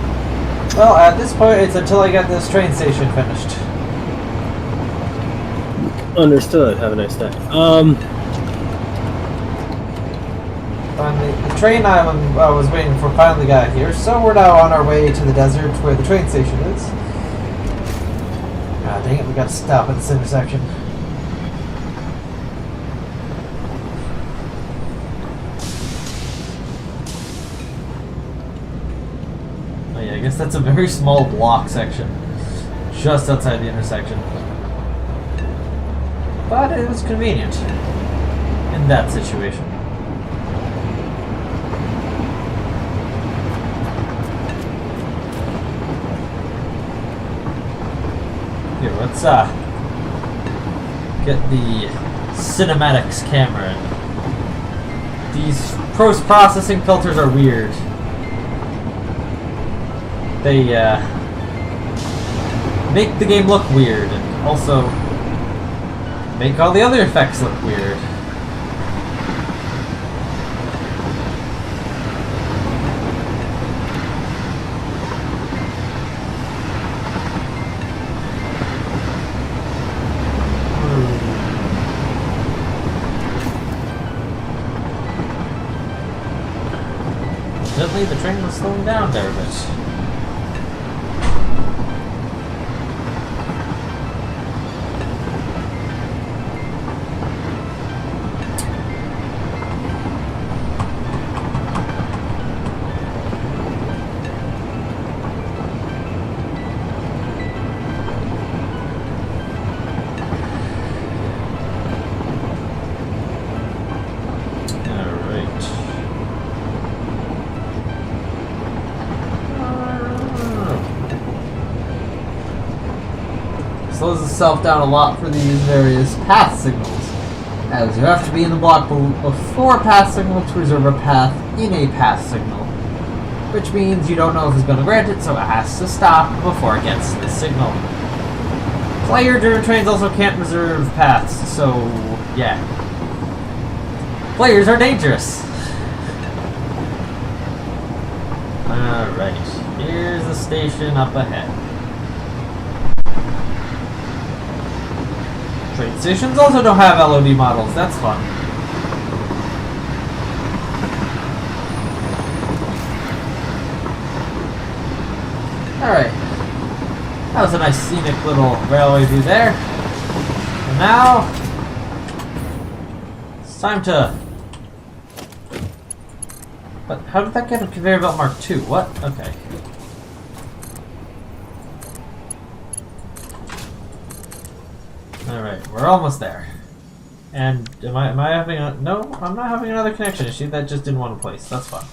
Well, at this point, it's until I get this train station finished. Understood. Have a nice day. Finally, the train I was waiting for finally got here, so we're now on our way to the desert where the train station is. God dang it, we gotta stop at this intersection. Oh yeah, I guess that's a very small block section. Just outside the intersection. But it was convenient. In that situation. Here, let's get the cinematics camera. These post-processing filters are weird. They make the game look weird and also make all the other effects look weird. Evidently the train was slowing down there a bit. Slows itself down a lot for these various path signals, as you have to be in the block before a path signal to reserve a path in a path signal, which means you don't know if it's going to grant it, so it has to stop before it gets the signal. Player-driven trains also can't reserve paths, so yeah. Players are dangerous! Alright, here's the station up ahead. Train stations also don't have LOD models, that's fun. Alright. That was a nice scenic little railway view there. And now it's time to... But how did that get a conveyor belt Mark II? What? Okay. Alright, we're almost there. And am I having a... No, I'm not having another connection issue. That just didn't want to place. That's fine.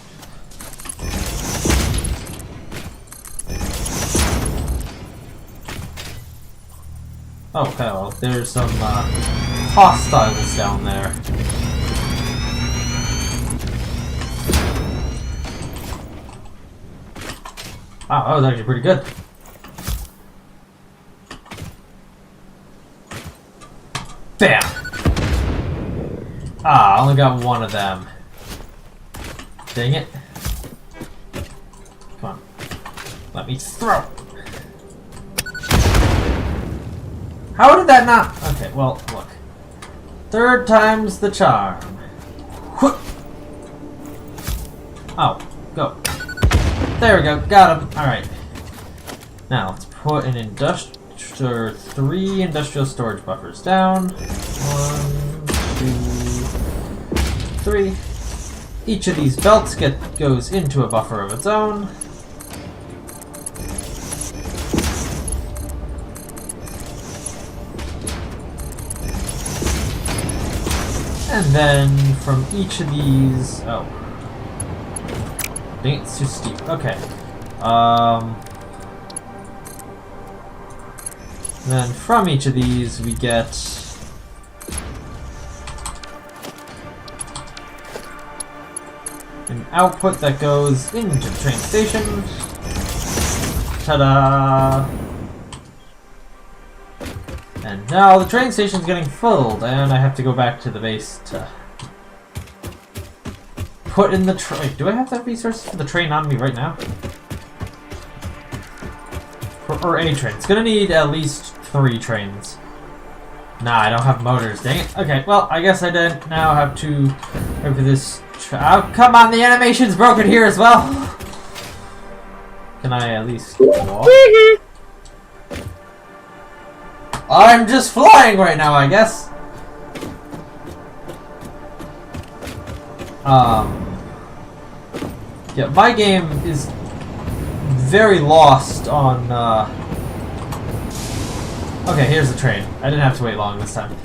Oh, hell. There's some hostiles down there. Wow, that was actually pretty good. Bam! Ah, I only got one of them. Dang it. Come on. Let me throw. How did that not... Okay, well, look. Third time's the charm. Oh, go. There we go, got him. Alright. Now, let's put an three industrial storage buffers down. 1, 2, 3. Each of these belts goes into a buffer of its own. And then from each of these... Oh. Dang, it's too steep. Okay. Then from each of these we get... an output that goes into the train station. Ta-da! And now the train station's getting filled, and I have to go back to the base to put in the train. Do I have the resources for the train on me right now? Or a train. It's gonna need at least 3 trains. Nah, I don't have motors, dang it. Okay, well, I guess I did now have to go for this. Oh, come on, the animation's broken here as well! Can I at least walk? I'm just flying right now, I guess. Yeah, my game is very lost on, Okay, here's the train. I didn't have to wait long this time.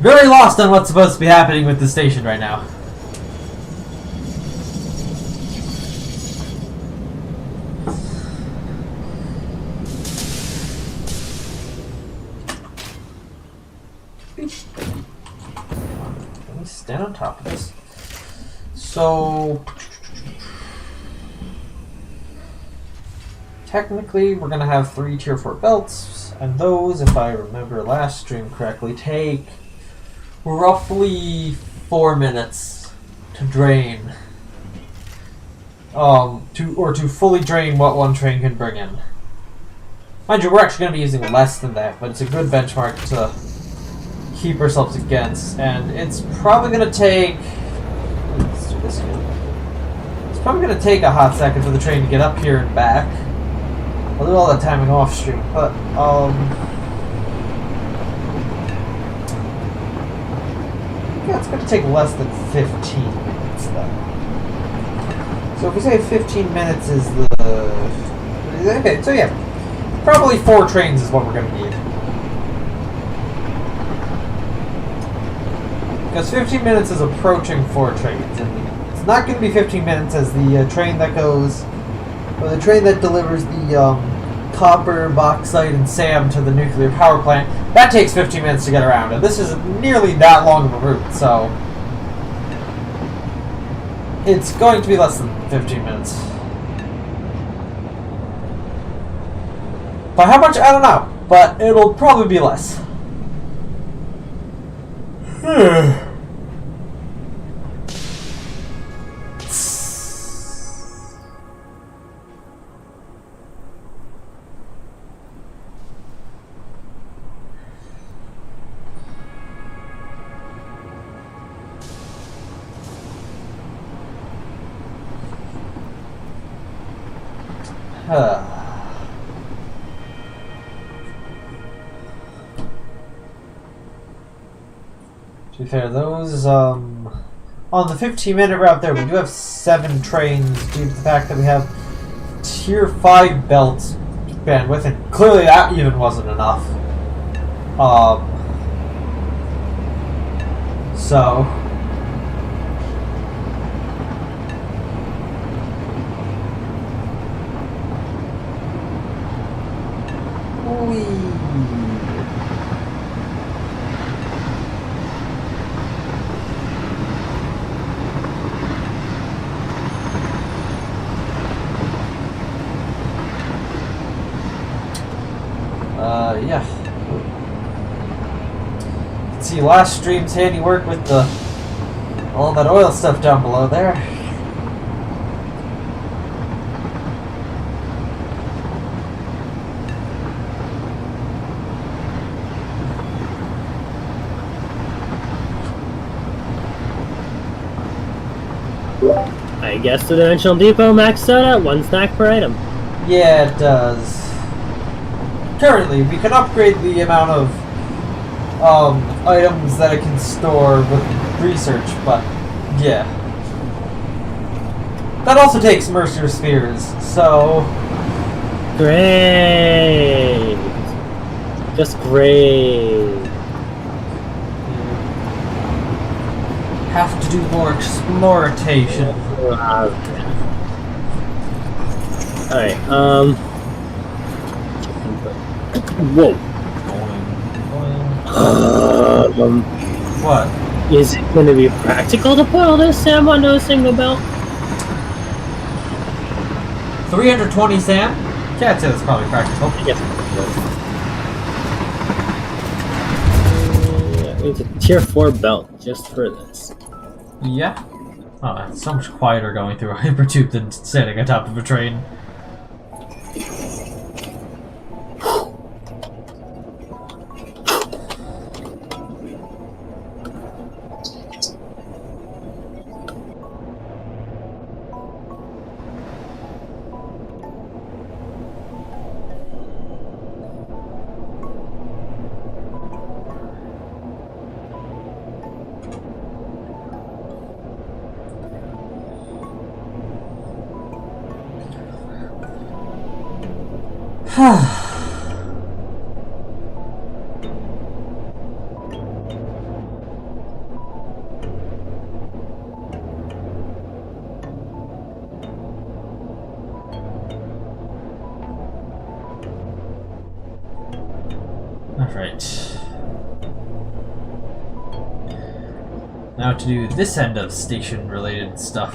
Very lost on what's supposed to be happening with the station right now. Let me stand on top of this. So... technically, we're going to have 3 tier 4 belts, and those, if I remember last stream correctly, take roughly 4 minutes to drain. To fully drain what one train can bring in. Mind you, we're actually going to be using less than that, but it's a good benchmark to keep ourselves against, and it's probably going to take... let's do this again. It's probably going to take a hot second for the train to get up here and back. I'll do all that timing off stream, but yeah, it's going to take less than 15 minutes then. So if we say 15 minutes is the... okay, so yeah, probably 4 trains is what we're going to need. Because 15 minutes is approaching 4 trains, and it's not going to be 15 minutes as the train that goes... or the train that delivers the copper, bauxite, and SAM to the nuclear power plant, that takes 15 minutes to get around. And this is nearly that long of a route, so... it's going to be less than 15 minutes. By how much? I don't know. But it'll probably be less. To be fair, those, on the 15-minute route there, we do have 7 trains due to the fact that we have tier 5 belts bandwidth, and clearly that even wasn't enough. So... yeah. You can see last stream's handiwork with all that oil stuff down below there. I guess the Dimensional Depot maxed out at 1 snack per item. Yeah, it does. Currently, we can upgrade the amount of items that it can store with research, but yeah. That also takes Mercer Spheres, so... great! Just great. have to do more exploration. Alright, whoa. What? Is it going to be practical to put all this Sam onto a single belt? 320 Sam? Yeah, I'd say that's probably practical. Yes. It's a tier 4 belt just for this. Yeah. Oh, it's so much quieter going through a hypertube than standing on top of a train. Alright. Now to do this end of station related stuff.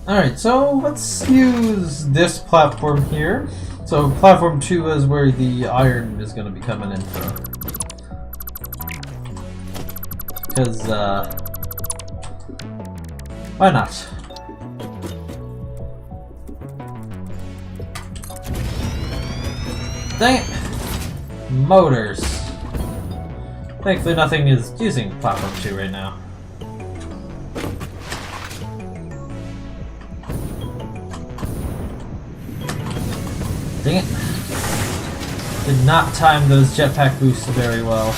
Alright, so let's use this platform here. So platform 2 is where the iron is going to be coming in from. Because, why not? Dang it! Motors. Thankfully nothing is using platform 2 right now. Dang it. Did not time those jetpack boosts very well.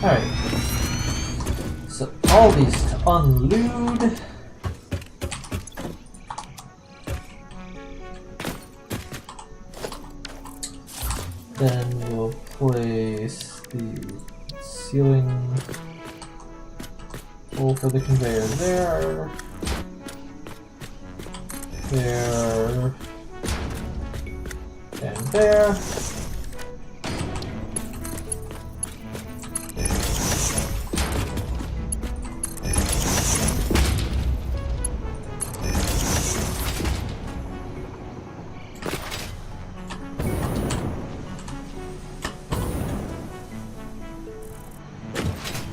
Alright. So all these to unload. Then we'll place the ceiling hole for the conveyor there. There. And there.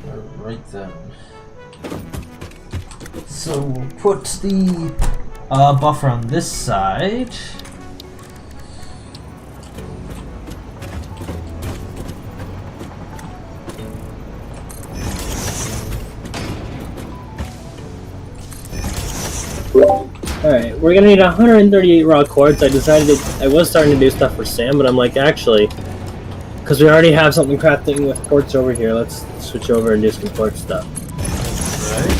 Alright then. So we'll put the buffer on this side. Alright, we're gonna need 138 raw quartz. I decided I was starting to do stuff for Sam, but I'm like, actually, because we already have something crafting with quartz over here, let's switch over and do some quartz stuff. Right.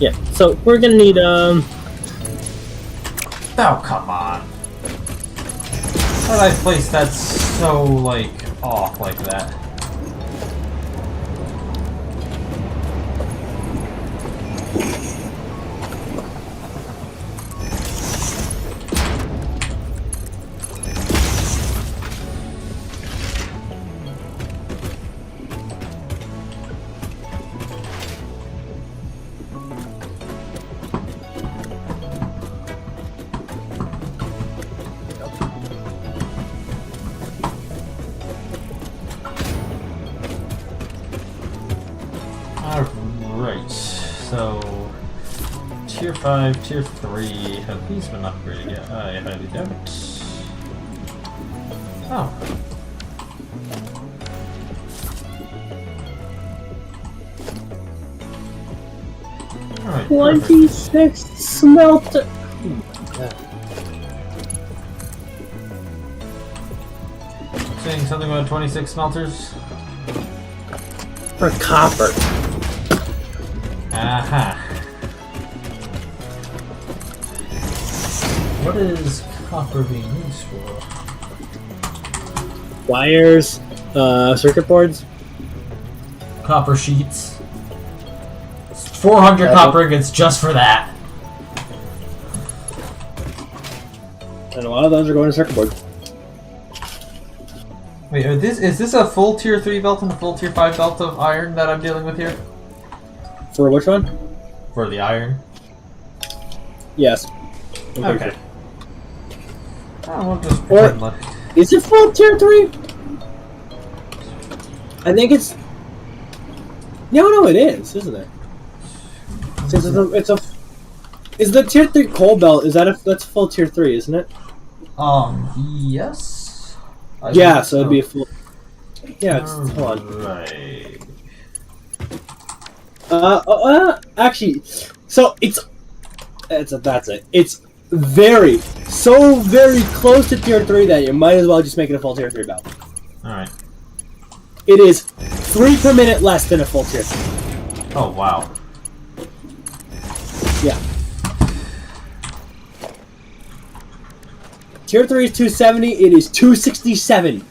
Yeah, so we're gonna need, Oh, come on. How did I place that so, like, off like that? Alright, so tier 5, tier 3, have these been upgraded yet? I highly doubt. Oh. Alright, 26 smelter! saying something about 26 smelters? For copper. Aha. What is copper being used for? Wires, circuit boards. Copper sheets. 400 copper ingots just for that. And a lot of those are going to circuit boards. Wait, is this a full tier 3 belt and a full tier 5 belt of iron that I'm dealing with here? For which one? For the iron. Yes. Okay. We'll just Or- pretend like... Is it full tier 3? I think it's... No, it is, isn't it? Is the tier 3 coal belt, that's full tier 3, isn't it? Yes? I Yeah, believe so it'd be a full... Yeah, it's... Hold on. Right. Actually, so that's it. It's so very close to tier 3 that you might as well just make it a full tier 3 belt. Alright. It is 3 per minute less than a full tier 3. Oh, wow. Yeah. Tier 3 is 270, it is 267.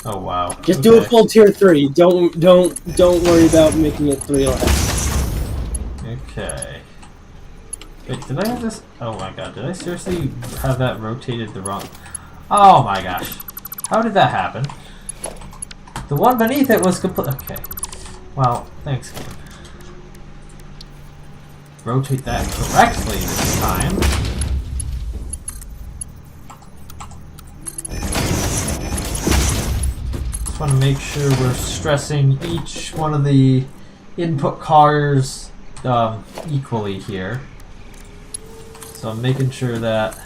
Oh, wow. Just do a full tier 3. Don't worry about making it 3 less. Okay. Wait, did I have this? Oh my god, did I seriously have that rotated the wrong... Oh my gosh. How did that happen? The one beneath it was complete... Okay. Well, thanks, game. Rotate that correctly this time. Just want to make sure we're stressing each one of the input cars equally here. So I'm making sure that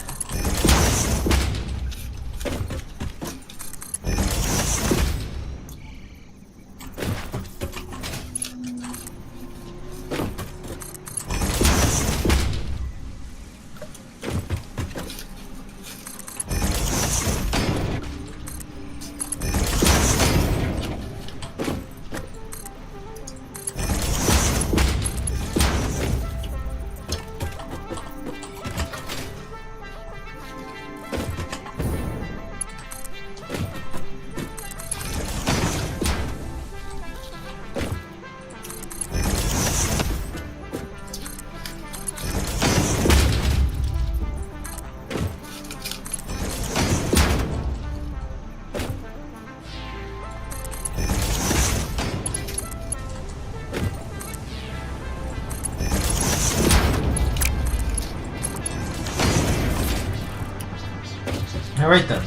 Alright then.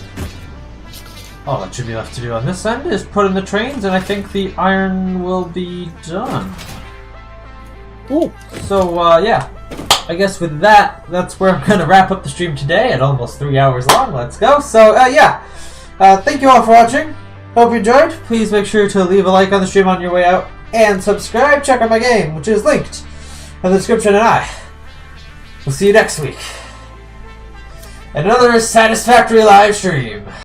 All that should be left to do on this end is put in the trains, and I think the iron will be done. Cool. So, yeah. I guess with that, that's where I'm going to wrap up the stream today at almost 3 hours long. Let's go. So, yeah. Thank you all for watching. Hope you enjoyed. Please make sure to leave a like on the stream on your way out. and subscribe. Check out my game, which is linked in the description, and I will see you next week. Another satisfactory live stream.